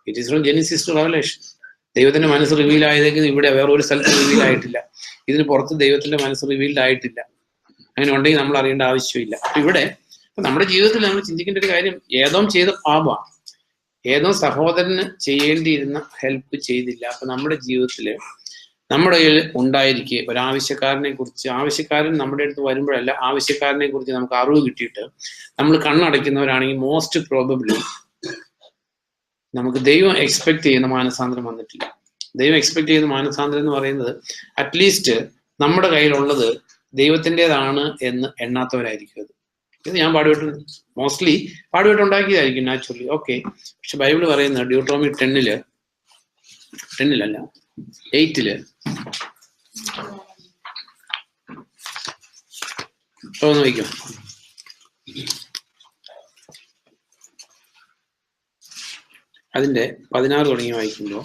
It is from Genesis to Revelation. ദൈവത്തിന്റെ മനസ്സ് റിവീൽ ആയതേക്കുന്നത് ഇവിടെ, വേറെ ഒരു സ്ഥലത്ത് റിവീൽ ആയിട്ടില്ല. ഇതിന് പുറത്ത് ദൈവത്തിന്റെ മനസ്സ് റിവീൽഡ് ആയിട്ടില്ല. അങ്ങനെ ഉണ്ടെങ്കിൽ നമ്മൾ അറിയേണ്ട ആവശ്യമില്ല. അപ്പൊ ഇവിടെ നമ്മുടെ ജീവിതത്തിൽ നമ്മൾ ചിന്തിക്കേണ്ട ഒരു കാര്യം, ഏതോ ചെയ്ത പാപമാണ്, ഏതോ സഹോദരന് ചെയ്യേണ്ടിയിരുന്ന ഹെൽപ്പ് ചെയ്തില്ല. അപ്പൊ നമ്മുടെ ജീവിതത്തില് നമ്മുടെ കയ്യിൽ ഉണ്ടായിരിക്കെ ഒരാവശ്യക്കാരനെ കുറിച്ച്, ആവശ്യക്കാരൻ നമ്മുടെ അടുത്ത് വരുമ്പോഴല്ല, ആവശ്യക്കാരനെ കുറിച്ച് നമുക്ക് അറിവ് കിട്ടിയിട്ട് നമ്മൾ കണ്ണടയ്ക്കുന്നവരാണെങ്കിൽ മോസ്റ്റ് പ്രോബബ്ലി നമുക്ക് ദൈവം എക്സ്പെക്ട് ചെയ്യുന്ന മാനസാന്തരം വന്നിട്ടില്ല. ദൈവം എക്സ്പെക്ട് ചെയ്യുന്ന മാനസാന്തരം എന്ന് പറയുന്നത് അറ്റ്ലീസ്റ്റ് നമ്മുടെ കയ്യിലുള്ളത് ദൈവത്തിൻ്റെതാണ് എന്ന് എണ്ണാത്തവരായിരിക്കും അത്. ഇത് ഞാൻ പാടുപെട്ട് മോസ്റ്റ്ലി പാടുപെട്ടുണ്ടാക്കിയതായിരിക്കും നാച്ചുറലി, ഓക്കെ. പക്ഷെ ബൈബിള് പറയുന്നത് ഡ്യൂട്രോമി 10-ൽ 8 ഒന്ന് വയ്ക്കും. അതിന്റെ 16 തുടങ്ങി വായിക്കുമ്പോ,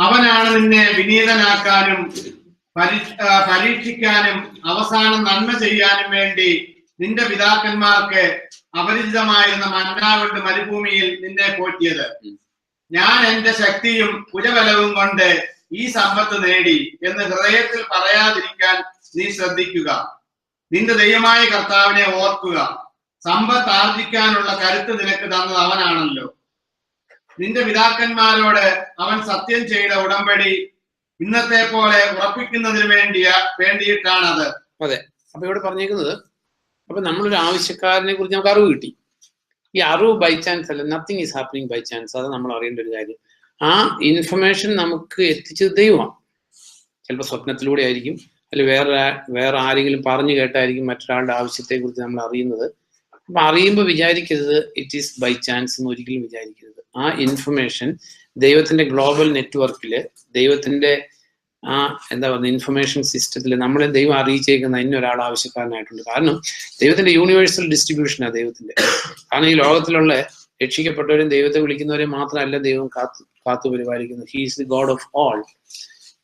അവനാണ് നിന്നെ വിനീതനാക്കാനും പരീക്ഷിക്കാനും അവസാനം നന്മ ചെയ്യാനും വേണ്ടി നിന്റെ പിതാക്കന്മാർക്ക് അപരിചിതമായിരുന്ന മന്ന കൊണ്ട് മരുഭൂമിയിൽ നിന്നെ പോറ്റിയത്. ഞാൻ എന്റെ ശക്തിയും കുലബലവും കൊണ്ട് ഈ സമ്പത്ത് നേടി എന്ന് ഹൃദയത്തിൽ പറയാതിരിക്കാൻ നീ ശ്രദ്ധിക്കുക. നിന്റെ ദൈവമായ കർത്താവിനെ ഓർക്കുക. സമ്പത്ത് ആർജിക്കാനുള്ള കരുത്ത് നിനക്ക് തന്നത് അവനാണല്ലോ. നിന്റെ പിതാക്കന്മാരോട് അവൻ സത്യം ചെയ്ത ഉടമ്പടി ഇന്നത്തെ പോലെ ഉറപ്പിക്കുന്നതിന് വേണ്ടിയിട്ടാണത്. അതെ. അപ്പൊ ഇവിടെ പറഞ്ഞേക്കുന്നത്, അപ്പൊ നമ്മളൊരു ആവശ്യക്കാരനെ കുറിച്ച് നമുക്ക് അറിവ് കിട്ടി. ഈ അറിവ് ബൈ ചാൻസ് അല്ല, nothing is happening by chance. അത് നമ്മൾ അറിയേണ്ട ഒരു കാര്യം. ആ ഇൻഫർമേഷൻ നമുക്ക് എത്തിച്ചത് ദൈവമാണ്. ചിലപ്പോൾ സ്വപ്നത്തിലൂടെ ആയിരിക്കും, അല്ലെങ്കിൽ വേറെ ആരെങ്കിലും പറഞ്ഞു കേട്ടായിരിക്കും മറ്റൊരാളുടെ ആവശ്യത്തെ കുറിച്ച് നമ്മൾ അറിയുന്നത്. അപ്പൊ അറിയുമ്പോൾ വിചാരിക്കരുത് ഇറ്റ് ഈസ് ബൈ ചാൻസ് എന്ന് ഒരിക്കലും വിചാരിക്കരുത്. ആ ഇൻഫർമേഷൻ ദൈവത്തിന്റെ ഗ്ലോബൽ നെറ്റ്വർക്കില്, ദൈവത്തിന്റെ ആ എന്താ പറയുക ഇൻഫർമേഷൻ സിസ്റ്റത്തിൽ നമ്മളെ ദൈവം അറിയിച്ചേക്കുന്ന ഇന്നൊരാൾ ആവശ്യക്കാരനായിട്ടുണ്ട്. കാരണം ദൈവത്തിന്റെ യൂണിവേഴ്സൽ ഡിസ്ട്രിബ്യൂഷനാണ് ദൈവത്തിന്റെ. കാരണം ഈ ലോകത്തിലുള്ള രക്ഷിക്കപ്പെട്ടവരും ദൈവത്തെ വിളിക്കുന്നവരെ മാത്രമല്ല ദൈവം കാത്തു പരിപാലിക്കുന്നത്. He is the God of all.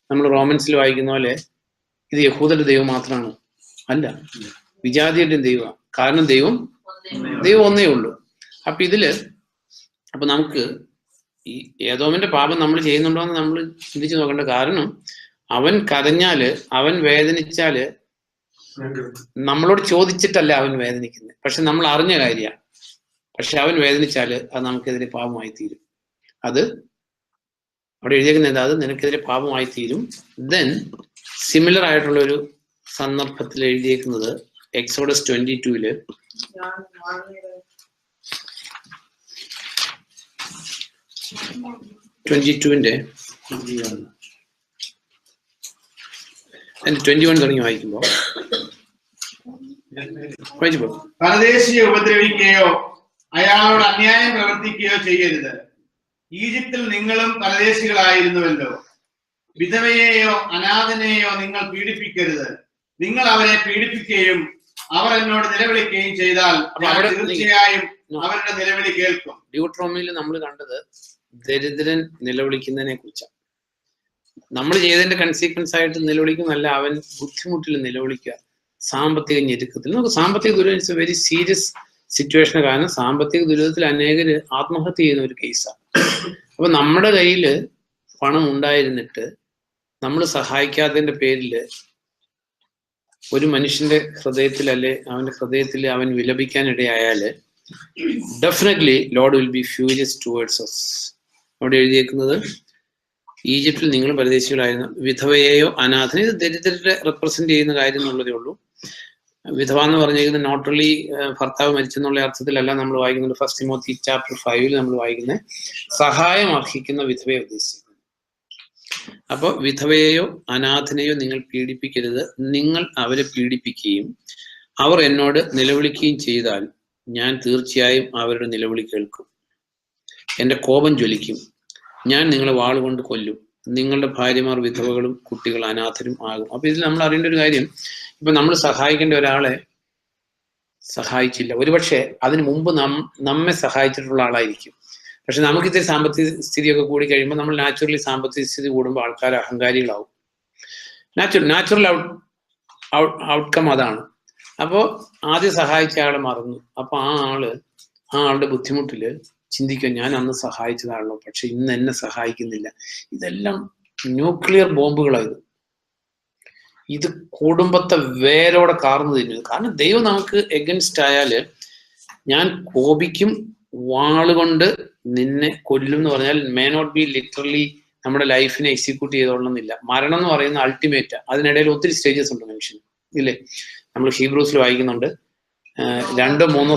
നമ്മൾ റോമൻസിൽ വായിക്കുന്ന പോലെ ഇത് യഹൂദരുടെ ദൈവം മാത്രമാണ്, അല്ല, വിജാതിയുടെ ദൈവമാണ്. കാരണം ദൈവം ഒന്നേ ഉള്ളൂ. അപ്പൊ നമുക്ക് ഈ ഏദോമിന്റെ പാപം നമ്മൾ ചെയ്യുന്നുണ്ടോ എന്ന് നമ്മൾ ചിന്തിച്ചു നോക്കേണ്ട. കാരണം അവൻ കരഞ്ഞാല്, അവൻ വേദനിച്ചാല് നമ്മളോട് ചോദിച്ചിട്ടല്ല അവൻ വേദനിക്കുന്നത്, പക്ഷെ നമ്മൾ അറിഞ്ഞ കാര്യമാണ്. പക്ഷെ അവൻ വേദനിച്ചാല് അത് നമുക്കെതിരെ പാപമായി തീരും. അത് അവിടെ എഴുതിയേക്കുന്നത് അത് നിനക്കെതിരെ പാപമായി തീരും. ദെൻ സിമിലർ ആയിട്ടുള്ള ഒരു സന്ദർഭത്തിൽ എഴുതിയേക്കുന്നത് എക്സോഡസ് 22-ല് 22-ന്റെ 21 തുടങ്ങി വായിക്കുമ്പോ, പരദേശിയെ ഉപദ്രവിക്കുകയോ അയാളോട് അന്യായം പ്രവർത്തിക്കുകയോ ചെയ്യരുത്. ഈജിപ്തിൽ നിങ്ങളും പരദേശികളായിരുന്നുവല്ലോ. വിധവയെയോ അനാഥനെയോ നിങ്ങൾ പീഡിപ്പിക്കരുത്. നിങ്ങൾ അവരെ പീഡിപ്പിക്കുകയും അവർ എന്നോട് നിലവിളിക്കുകയും ചെയ്താൽ തീർച്ചയായും അവരുടെ നിലവിളി കേൾക്കും. ഡ്യൂട്രോമിയിൽ നമ്മൾ കണ്ടത് ദരിദ്രൻ നിലവിളിക്കുന്നതിനെ കുറിച്ചാണ്. നമ്മൾ ചെയ്തതിന്റെ കൺസീക്വൻസ് ആയിട്ട് നിലവിളിക്കുന്നല്ല, അവൻ ബുദ്ധിമുട്ടിൽ നിലവിളിക്കുക, സാമ്പത്തിക ഞെരുക്കത്തിൽ. നമുക്ക് സാമ്പത്തിക ദുരിതം it's A very serious situation. കാരണം സാമ്പത്തിക ദുരിതത്തിൽ അനേകര് ആത്മഹത്യ ചെയ്യുന്ന ഒരു കേസാണ്. അപ്പൊ നമ്മുടെ കയ്യിൽ പണം ഉണ്ടായിരുന്നിട്ട് നമ്മൾ സഹായിക്കാത്തതിന്റെ പേരില് ഒരു മനുഷ്യന്റെ ഹൃദയത്തിൽ, അല്ലെ അവന്റെ ഹൃദയത്തിൽ അവൻ വിലപിക്കാൻ ഇടയായാല് definitely Lord will be furious towards us. അവിടെ എഴുതിയേക്കുന്നത് ഈജിപ്തിൽ നിങ്ങൾ പരദേശികളായിരുന്നു. വിധവയെയോ അനാഥനെ, ഇത് ദരിദ്രരെ റെപ്രസെന്റ് ചെയ്യുന്ന കാര്യം എന്നുള്ളതേ ഉള്ളൂ. വിധവ എന്ന് പറഞ്ഞിരിക്കുന്നത് നോട്ടലി ഭർത്താവ് മരിച്ചെന്നുള്ള അർത്ഥത്തിലല്ല നമ്മൾ വായിക്കുന്നുണ്ട്. 1 തിമോത്തി chapter 5 നമ്മൾ വായിക്കുന്നത് സഹായം അർഹിക്കുന്ന വിധവയെ ഉദ്ദേശിക്കുന്നു. അപ്പോൾ വിധവയെയോ അനാഥനെയോ നിങ്ങൾ പീഡിപ്പിക്കരുത്. നിങ്ങൾ അവരെ പീഡിപ്പിക്കുകയും അവർ എന്നോട് നിലവിളിക്കുകയും ചെയ്താൽ ഞാൻ തീർച്ചയായും അവരുടെ നിലവിളി കേൾക്കും. എൻ്റെ കോപം ജ്വലിക്കും. ഞാൻ നിങ്ങളെ വാളുകൊണ്ട് കൊല്ലും. നിങ്ങളുടെ ഭാര്യമാർ വിധവകളും കുട്ടികൾ അനാഥരും ആകും. അപ്പൊ ഇതിൽ നമ്മൾ അറിയേണ്ട ഒരു കാര്യം, ഇപ്പൊ നമ്മൾ സഹായിക്കേണ്ട ഒരാളെ സഹായിച്ചില്ല, ഒരുപക്ഷെ അതിനു മുമ്പ് നമ്മെ സഹായിച്ചിട്ടുള്ള ആളായിരിക്കും. പക്ഷെ നമുക്ക് ഇത്തിരി സാമ്പത്തിക സ്ഥിതിയൊക്കെ കൂടി കഴിയുമ്പോൾ നമ്മൾ നാച്ചുറലി സാമ്പത്തിക സ്ഥിതി കൂടുമ്പോൾ ആൾക്കാർ അഹങ്കാരികളാവും. നാച്ചുറൽ ഔട്ട്കം അതാണ്. അപ്പോൾ ആദ്യം സഹായിച്ച ആളെ മറന്നു. അപ്പൊ ആ ആളുടെ ബുദ്ധിമുട്ടില് ചിന്തിക്കുക, ഞാൻ അന്ന് സഹായിച്ചതാണല്ലോ, പക്ഷെ ഇന്ന് എന്നെ സഹായിക്കുന്നില്ല. ഇതെല്ലാം ന്യൂക്ലിയർ ബോംബുകളായത്. ഇത് കുടുംബത്തെ വേരോടെ കാർന്നു തിന്നുന്നത്. കാരണം ദൈവം നമുക്ക് എഗൻസ്റ്റ് ആയാല് ഞാൻ കോപിക്കും, വാളുകൊണ്ട് നിന്നെ കൊല്ലും എന്ന് പറഞ്ഞാൽ മേ നോട്ട് ബി ലിറ്ററലി നമ്മുടെ ലൈഫിനെ എക്സിക്യൂട്ട് ചെയ്തോളണമെന്നില്ല. മരണം എന്ന് പറയുന്ന അൾട്ടിമേറ്റ്. അതിനിടയിൽ ഒത്തിരി സ്റ്റേജസ് ഉണ്ട് മനുഷ്യന്, ഇല്ലേ? നമ്മൾ ഹീബ്രൂസിൽ വായിക്കുന്നുണ്ട് 2-3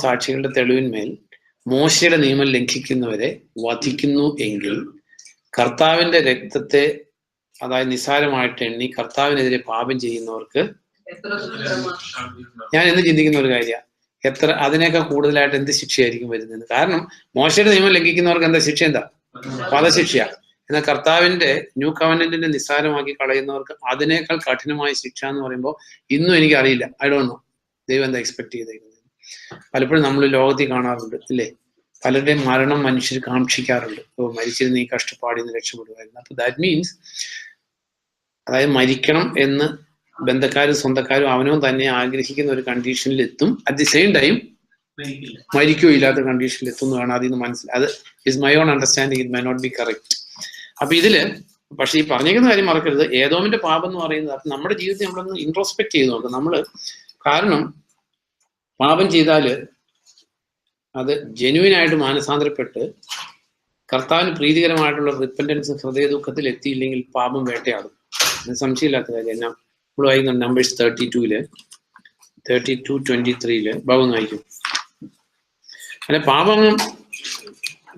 സാക്ഷികളുടെ തെളിവിന്മേൽ മോശയുടെ നിയമം ലംഘിക്കുന്നവരെ വധിക്കുന്നു എങ്കിൽ കർത്താവിന്റെ രക്തത്തെ അതായത് നിസ്സാരമായിട്ട് എണ്ണി കർത്താവിനെതിരെ പാപം ചെയ്യുന്നവർക്ക് ഞാൻ എന്ന് ചിന്തിക്കുന്ന ഒരു കാര്യമാണ്, എത്ര അതിനേക്കാൾ കൂടുതലായിട്ട് എന്ത് ശിക്ഷയായിരിക്കും വരുന്നത്? കാരണം മോശയുടെ നിയമം ലംഘിക്കുന്നവർക്ക് എന്താ ശിക്ഷ? എന്താ? വധശിക്ഷയാണ്. എന്നാൽ കർത്താവിന്റെ ന്യൂ കവനന്റിനെ നിസ്സാരമാക്കി കളയുന്നവർക്ക് അതിനേക്കാൾ കഠിനമായ ശിക്ഷ എന്ന് പറയുമ്പോൾ ഇന്നും എനിക്കറിയില്ല. ഐ ഡോണ്ട് നോ ദൈവം എന്താ എക്സ്പെക്ട് ചെയ്തേക്കുന്നത്. പലപ്പോഴും നമ്മൾ ലോകത്തിൽ കാണാറുണ്ട് ഇല്ലേ, പലരുടെയും മരണം മനുഷ്യർ കാക്ഷിക്കാറുണ്ട്. ഓ, മരിച്ചിരുന്ന് ഈ കഷ്ടപ്പാടിൽ നിന്ന് രക്ഷപ്പെടുമായിരുന്നു. അപ്പൊ ദാറ്റ് മീൻസ് അതായത് മരിക്കണം എന്ന് ബന്ധക്കാരും സ്വന്തക്കാരും അവനവും തന്നെ ആഗ്രഹിക്കുന്ന ഒരു കണ്ടീഷനിൽ എത്തും. അറ്റ് ദി സെയിം ടൈം മരിക്കോ ഇല്ലാത്ത കണ്ടീഷനിൽ എത്തുന്നു വേണം അതിൽ നിന്ന് മനസ്സിലായി. അത് is my own understanding, it my not be correct. അപ്പൊ ഇതില് പക്ഷെ ഈ പറഞ്ഞിരിക്കുന്ന കാര്യം മറക്കരുത്, ഏതോമിന്റെ പാപം എന്ന് പറയുന്നത് അപ്പൊ നമ്മുടെ ജീവിതത്തിൽ നമ്മളൊന്ന് ഇൻട്രോസ്പെക്ട് ചെയ്ത് നോക്കാം നമ്മള്. കാരണം പാപം ചെയ്താല് അത് ജെന്യുവിനായിട്ട് മാനസാന്തരപ്പെട്ട് കർത്താവിന് പ്രീതികരമായിട്ടുള്ള റിപ്പന്റൻസ് ഹൃദയ ദുഃഖത്തിൽ എത്തിയില്ലെങ്കിൽ പാപം വേട്ടയാടും. സംശയമില്ലാത്ത കാര്യം. നമ്മൾ വായിക്കുന്ന നമ്പേഴ്സ് 32:23 ഭാഗം വായിക്കും. അല്ലെ, പാപം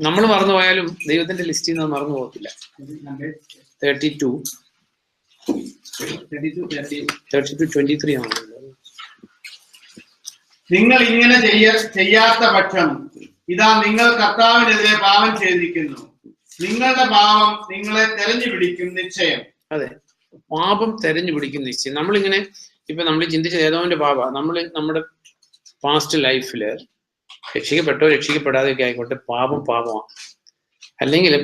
നമ്മൾ മറന്നു പോയാലും ദൈവത്തിന്റെ ലിസ്റ്റിൽ നിന്ന് മറന്നു പോകത്തില്ല. 32:23 ആണ്. നിങ്ങൾ ഇങ്ങനെ ചെയ്യാത്ത പക്ഷം ഇതാ നിങ്ങൾ കർത്താവിനെതിരെ പാപം ചെയ്തിരിക്കുന്നു, നിങ്ങളുടെ പാപം നിങ്ങളെ തെരഞ്ഞു പിടിക്കും നിശ്ചയം. അതെ, പാപം തെരഞ്ഞു പിടിക്കും നിശ്ചയം. നമ്മളിങ്ങനെ ഇപ്പൊ നമ്മൾ ചിന്തിച്ച ഏതോന്റെ പാപ നമ്മൾ നമ്മുടെ പാസ്റ്റ് ലൈഫില് രക്ഷിക്കപ്പെട്ടോ രക്ഷിക്കപ്പെടാതെയൊക്കെ ആയിക്കോട്ടെ പാപമാണ്. അല്ലെങ്കിൽ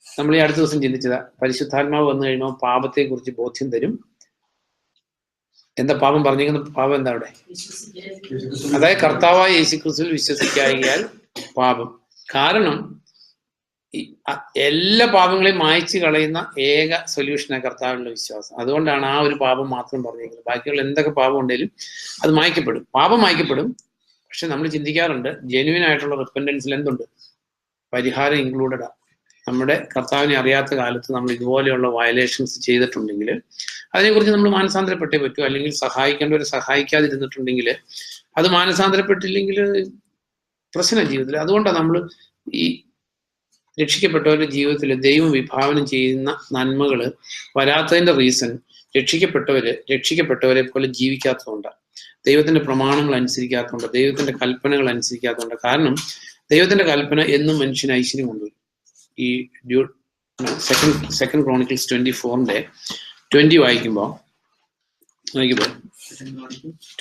നമ്മൾ ഈ അടുത്ത ദിവസം ചിന്തിച്ചതാ, പരിശുദ്ധാത്മാവ് വന്നു കഴിയുമ്പോൾ പാപത്തെ കുറിച്ച് ബോധ്യം തരും. എന്താ പാപം പറഞ്ഞിരിക്കുന്ന പാപം എന്താ അവിടെ? അതായത് കർത്താവായ യേശുക്രിസ്തുവിൽ വിശ്വസിക്കായാൽ പാപം. കാരണം എല്ലാ പാപങ്ങളെയും മായ്ച്ചു കളയുന്ന ഏക സൊല്യൂഷനാണ് കർത്താവിലുള്ള വിശ്വാസം. അതുകൊണ്ടാണ് ആ ഒരു പാപം മാത്രം പറഞ്ഞിരിക്കുന്നത്. ബാക്കിയുള്ള എന്തൊക്കെ പാപം ഉണ്ടെങ്കിലും അത് മായ്ക്കപ്പെടും, പാപം മായ്ക്കപ്പെടും. പക്ഷെ നമ്മൾ ചിന്തിക്കാറുണ്ട് ജെന്യുവിൻ ആയിട്ടുള്ള റിപ്പൻറ്റൻസിൽ എന്തുണ്ട്? പരിഹാരം ഇൻക്ലൂഡഡാ. നമ്മുടെ കർത്താവിനെ അറിയാത്ത കാലത്ത് നമ്മൾ ഇതുപോലെയുള്ള വയലേഷൻസ് ചെയ്തിട്ടുണ്ടെങ്കിൽ അതിനെക്കുറിച്ച് നമ്മൾ മാനസാന്തരപ്പെട്ടേ പറ്റൂ. അല്ലെങ്കിൽ സഹായിക്കേണ്ടവരെ സഹായിക്കാതിരുന്നിട്ടുണ്ടെങ്കിൽ അത് മാനസാന്തരപ്പെട്ടില്ലെങ്കിൽ പ്രശ്നം ജീവിതത്തിൽ. അതുകൊണ്ടാണ് നമ്മൾ ഈ രക്ഷിക്കപ്പെട്ടവരുടെ ജീവിതത്തിൽ ദൈവം വിഭാവനം ചെയ്യുന്ന നന്മകൾ വരാത്തതിന്റെ റീസൺ രക്ഷിക്കപ്പെട്ടവരെ പോലെ ജീവിക്കാത്തതുകൊണ്ടാണ്, ദൈവത്തിന്റെ പ്രമാണങ്ങൾ അനുസരിക്കാത്തതുകൊണ്ട്, ദൈവത്തിന്റെ കൽപ്പനകൾ അനുസരിക്കാത്തതുകൊണ്ട്. കാരണം ദൈവത്തിന്റെ കൽപ്പന എന്നും മനുഷ്യന് ഐശ്വര്യം കൊണ്ടുവരും. ഈ സെക്കൻഡ് ക്രോണിക്കിൾസ് 24:20 വായിക്കുമ്പോൾ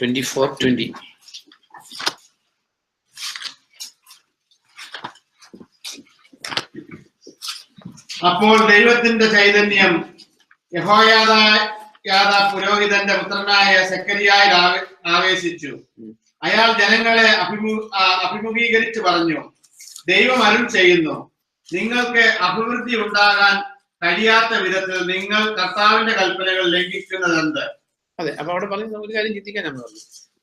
24:20 അപ്പോൾ ദൈവത്തിന്റെ ചൈതന്യം യഹോയാദാ പുരോഹിതന്റെ പുത്രനായ സെക്കരിയായിൽ ആവേശിച്ചു. അയാൾ ജനങ്ങളെ അഭിമുഖീകരിച്ച് പറഞ്ഞു, ദൈവം അരുൾ ചെയ്യുന്നു, നിങ്ങൾക്ക് അഭിവൃദ്ധി ഉണ്ടാകാൻ കഴിയാത്ത വിധത്തിൽ നിങ്ങൾ കർത്താവിന്റെ കൽപ്പനകൾ ലംഘിക്കുന്നതെന്ത്? അതെ, അപ്പൊ അവിടെ പറയുന്ന ഒരു കാര്യം ചിന്തിക്കാൻ നമ്മൾ പറഞ്ഞു,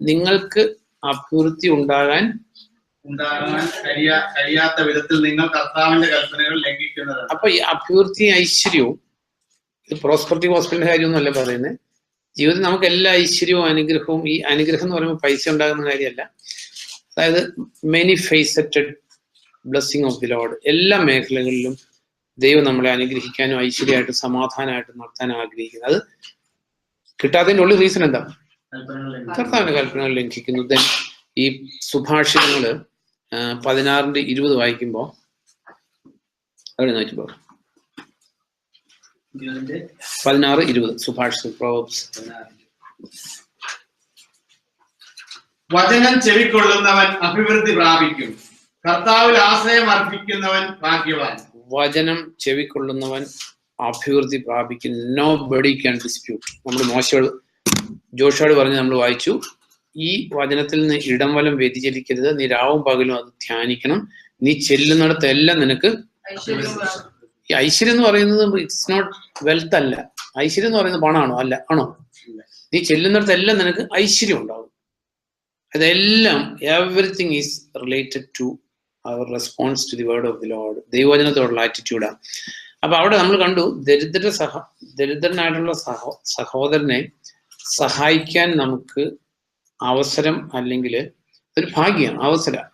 നിങ്ങൾക്ക് അഭിവൃദ്ധി ഉണ്ടാകാൻ കഴിയാത്ത വിധത്തിൽ നിങ്ങൾ കർത്താവിന്റെ കൽപ്പനകൾ ലംഘിക്കുന്നത്. അപ്പൊ ഈ അഭിവൃദ്ധിയും ഐശ്വര്യവും ഇത് പ്രോസ്പെറിറ്റി ഹോസ്പിറ്റലിന്റെ കാര്യമൊന്നുമല്ല പറയുന്നത്. ജീവിതത്തിൽ നമുക്ക് എല്ലാ ഐശ്വര്യവും അനുഗ്രഹവും, ഈ അനുഗ്രഹം എന്ന് പറയുമ്പോൾ പൈസ ഉണ്ടാകുന്ന കാര്യമല്ല, അതായത് many faceted blessing of the Lord. എല്ലാ മേഖലകളിലും ദൈവം നമ്മളെ അനുഗ്രഹിക്കാനും ഐശ്വര്യമായിട്ട് സമാധാനമായിട്ട് നടത്താനും ആഗ്രഹിക്കുന്നത്. അത് കിട്ടാത്തതിന്റെ ഉള്ള റീസൺ എന്താ? കർത്താവിന്റെ കൽപ്പനകൾ ലംഘിക്കുന്നു. ദെൻ ഈ സുഭാഷിതങ്ങള് 16:20 വായിക്കുമ്പോ അവിടെ നോക്കിപ്പോ 16:20 സുഭാഷിതം പ്രോവബ്സ്. വചനം ചെവിക്കൊള്ളുന്നവൻ അഭിവൃദ്ധി പ്രാപിക്കും, കർത്താവിൽ ആശ്രയം അർപ്പിക്കുന്നവൻ ഭാഗ്യവാൻ. വചനം ചെവിക്കൊള്ളുന്നവൻ അഭിവൃദ്ധി പ്രാപിക്കും. Nobody can dispute. നമ്മൾ ജോഷുവോട് പറഞ്ഞ് നമ്മൾ വായിച്ചു, ഈ വചനത്തിൽ നിന്ന് ഇടം വലം വ്യതിചലിക്കരുത്, നീ രാവും പകലും അത് ധ്യാനിക്കണം, നീ ചെല്ലുന്നിടത്തെല്ലാം നിനക്ക്. ഈ ഐശ്വര്യം എന്ന് പറയുന്നത് ഇറ്റ്സ് നോട്ട് വെൽത്ത് അല്ല. ഐശ്വര്യം എന്ന് പറയുന്നത് പണമാണോ? അല്ല. ആണോ? നീ ചെല്ലുന്നിടത്തെല്ലാം നിനക്ക് ഐശ്വര്യം ഉണ്ടാകും. അതെല്ലാം everything is related to our response to the word of the Lord. ദൈവവചനത്തോടുള്ള ആറ്റിറ്റ്യൂഡാണ്. അപ്പൊ അവിടെ നമ്മൾ കണ്ടു, ദരിദ്രനായിട്ടുള്ള സഹോദരനെ സഹായിക്കാൻ നമുക്ക് അവസരം, അല്ലെങ്കിൽ ഒരു ഭാഗ്യം, അവസരം.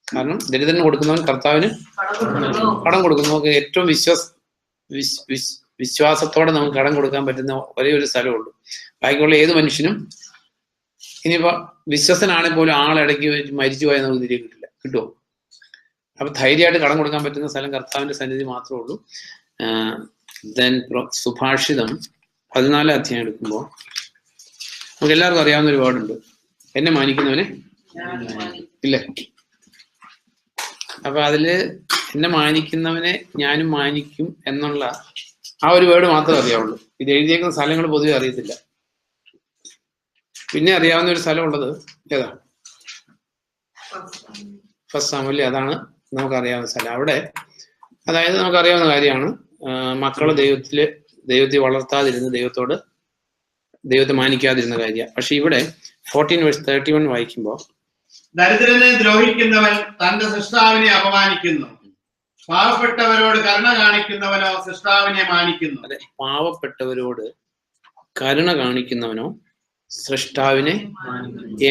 കാരണം ദരിദ്രന് കൊടുക്കുന്നവൻ കർത്താവിന് കടം കൊടുക്കുന്നു. നമുക്ക് ഏറ്റവും വിശ്വാസത്തോടെ നമുക്ക് കടം കൊടുക്കാൻ പറ്റുന്ന ഒരേ ഒരു സ്ഥലമുള്ളൂ. ബാക്കിയുള്ള ഏത് മനുഷ്യനും ഇനിയിപ്പോ വിശ്വസനാണെങ്കിൽ പോലും ആളിടയ്ക്ക് മരിച്ചു പോയാൽ നമുക്ക് തിരികെ കിട്ടില്ല. കിട്ടുമോ? അപ്പൊ ധൈര്യമായിട്ട് കടം കൊടുക്കാൻ പറ്റുന്ന സ്ഥലം കർത്താവിന്റെ സന്നിധി മാത്രമേ ഉള്ളൂ. ദെൻ സുഭാഷിതം 14 അധ്യായം എടുക്കുമ്പോൾ നമുക്ക് എല്ലാവർക്കും അറിയാവുന്ന ഒരു വേർഡുണ്ട്, എന്നെ മാനിക്കുന്നവനെ ഇല്ലേ? അപ്പൊ അതില് എന്നെ മാനിക്കുന്നവനെ ഞാനും മാനിക്കും എന്നുള്ള ആ ഒരു വേർഡ് മാത്രമേ അറിയാവുള്ളൂ. ഇത് എഴുതിയേക്കുന്ന സ്ഥലങ്ങൾ പൊതുവെ അറിയത്തില്ല. പിന്നെ അറിയാവുന്ന ഒരു സ്ഥലമുള്ളത് ഏതാ? First Samuel. അതാണ് നമുക്കറിയാവുന്ന സ്ഥലം. അവിടെ അതായത് നമുക്കറിയാവുന്ന കാര്യമാണ്, മക്കള് ദൈവത്തെ വളർത്താതിരുന്ന് ദൈവത്തെ മാനിക്കാതിരുന്ന കാര്യമാണ്. പക്ഷെ ഇവിടെ 14:31 വായിക്കുമ്പോൾ, ദരിദ്രനെ ദ്രോഹിക്കുന്നവൻ തന്റെ സൃഷ്ടാവിനെ അപമാനിക്കുന്നു, പാവപ്പെട്ടവരോട് കരുണ കാണിക്കുന്നവനോ സൃഷ്ടാവിനെ മാനിക്കുന്നു. അതെ, പാവപ്പെട്ടവരോട് കരുണ കാണിക്കുന്നവനോ സൃഷ്ടാവിനെ,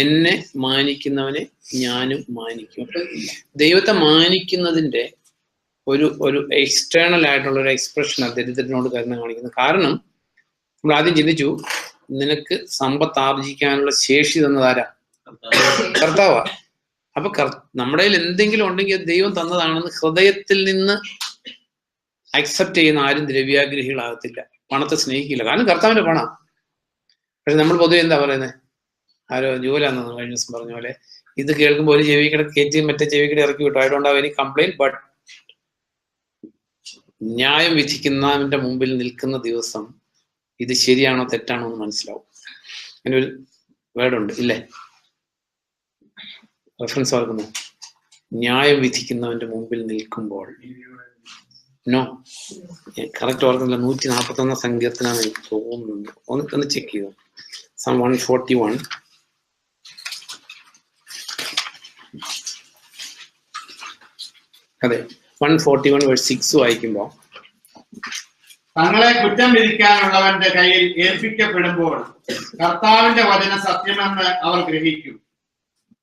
എന്നെ മാനിക്കുന്നവനെ ഞാനും മാനിക്കും. അപ്പൊ ദൈവത്തെ മാനിക്കുന്നതിന്റെ ഒരു എക്സ്റ്റേണൽ ആയിട്ടുള്ള ഒരു എക്സ്പ്രഷനാണ് ദരിദ്രനോട് കരുണ കാണിക്കുന്നത്. കാരണം നമ്മൾ ആദ്യം ചിന്തിച്ചു, നിനക്ക് സമ്പത്ത് ആർജിക്കാനുള്ള ശേഷി തന്നതാരാ? കർത്താവാ. അപ്പൊ നമ്മുടെ കയ്യിൽ എന്തെങ്കിലും ഉണ്ടെങ്കിൽ ദൈവം തന്നതാണെന്ന് ഹൃദയത്തിൽ നിന്ന് അക്സെപ്റ്റ് ചെയ്യുന്ന ആരും ദ്രവ്യാഗ്രഹികളാകത്തില്ല, പണത്തെ സ്നേഹിക്കില്ല. കാരണം കർത്താവിന്റെ പണം. പക്ഷെ നമ്മൾ പൊതുവെ എന്താ പറയുന്നത്? ആരോ ജോലാന്ന് കഴിഞ്ഞ ദിവസം പറഞ്ഞ പോലെ, ഇത് കേൾക്കുമ്പോൾ ഒരു ചെവിക്കടെ കയറ്റി മറ്റേ ചെവിക്കടെ ഇറക്കി വിട്ടു. I don't have any complaint, but ന്യായം വിധിക്കുന്നവന്റെ മുമ്പിൽ നിൽക്കുന്ന ദിവസം ഇത് ശരിയാണോ തെറ്റാണോ എന്ന് മനസ്സിലാവും. അങ്ങനെ ഒരു വേർഡുണ്ട് ഇല്ലേ? റെഫറൻസ് ഓർക്കുന്നു. ന്യായം വിധിക്കുന്നവന്റെ മുമ്പിൽ നിൽക്കുമ്പോൾ, നോ കറക്റ്റ് ഓർക്കുന്നില്ല, 141 സങ്കീർത്തനാണ് എനിക്ക് തോന്നുന്നുണ്ട്. ഒന്ന് ചെക്ക് ചെയ്തു. Psalm 141. അതെ, 141:6 വായിക്കുമ്പോൾ, തങ്ങളെ കുറ്റം വിധിക്കാനുള്ളവന്റെ കയ്യിൽ ഏൽപ്പിക്കപ്പെടുമ്പോൾ കർത്താവിന്റെ വചനം സത്യമെന്ന് അവർ ഗ്രഹിക്കും.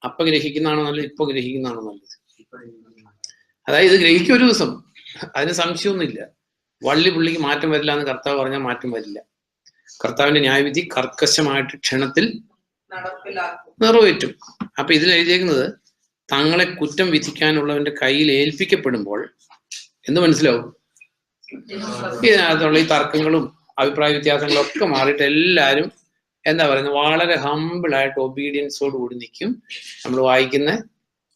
അപ്പൊ ഗ്രഹിക്കുന്നതാണോ നല്ലത്? ഇപ്പൊ ഗ്രഹിക്കുന്നതാണോ നല്ലത്? അതായത് ഇത് ഗ്രഹിക്കും ഒരു ദിവസം, അതിന് സംശയമൊന്നുമില്ല. വള്ളി പുള്ളിക്ക് മാറ്റം വരില്ല എന്ന് കർത്താവ് പറഞ്ഞാൽ മാറ്റം വരില്ല. കർത്താവിന്റെ ന്യായവിധി കർക്കശമായിട്ട് ക്ഷണത്തിൽ നിറവേറ്റും. അപ്പൊ ഇതിൽ എഴുതിയേക്കുന്നത്, തങ്ങളെ കുറ്റം വിധിക്കാനുള്ളവന്റെ കയ്യിൽ ഏൽപ്പിക്കപ്പെടുമ്പോൾ എന്ത് മനസ്സിലാവും? ഇതിനകത്തുള്ള ഈ തർക്കങ്ങളും അഭിപ്രായ വ്യത്യാസങ്ങളും ഒക്കെ മാറിയിട്ട് എല്ലാവരും എന്താ പറയുന്നത്, വളരെ ഹമ്പിളായിട്ട് ഒബീഡിയൻസോട് കൂടി നിൽക്കും. നമ്മൾ വായിക്കുന്ന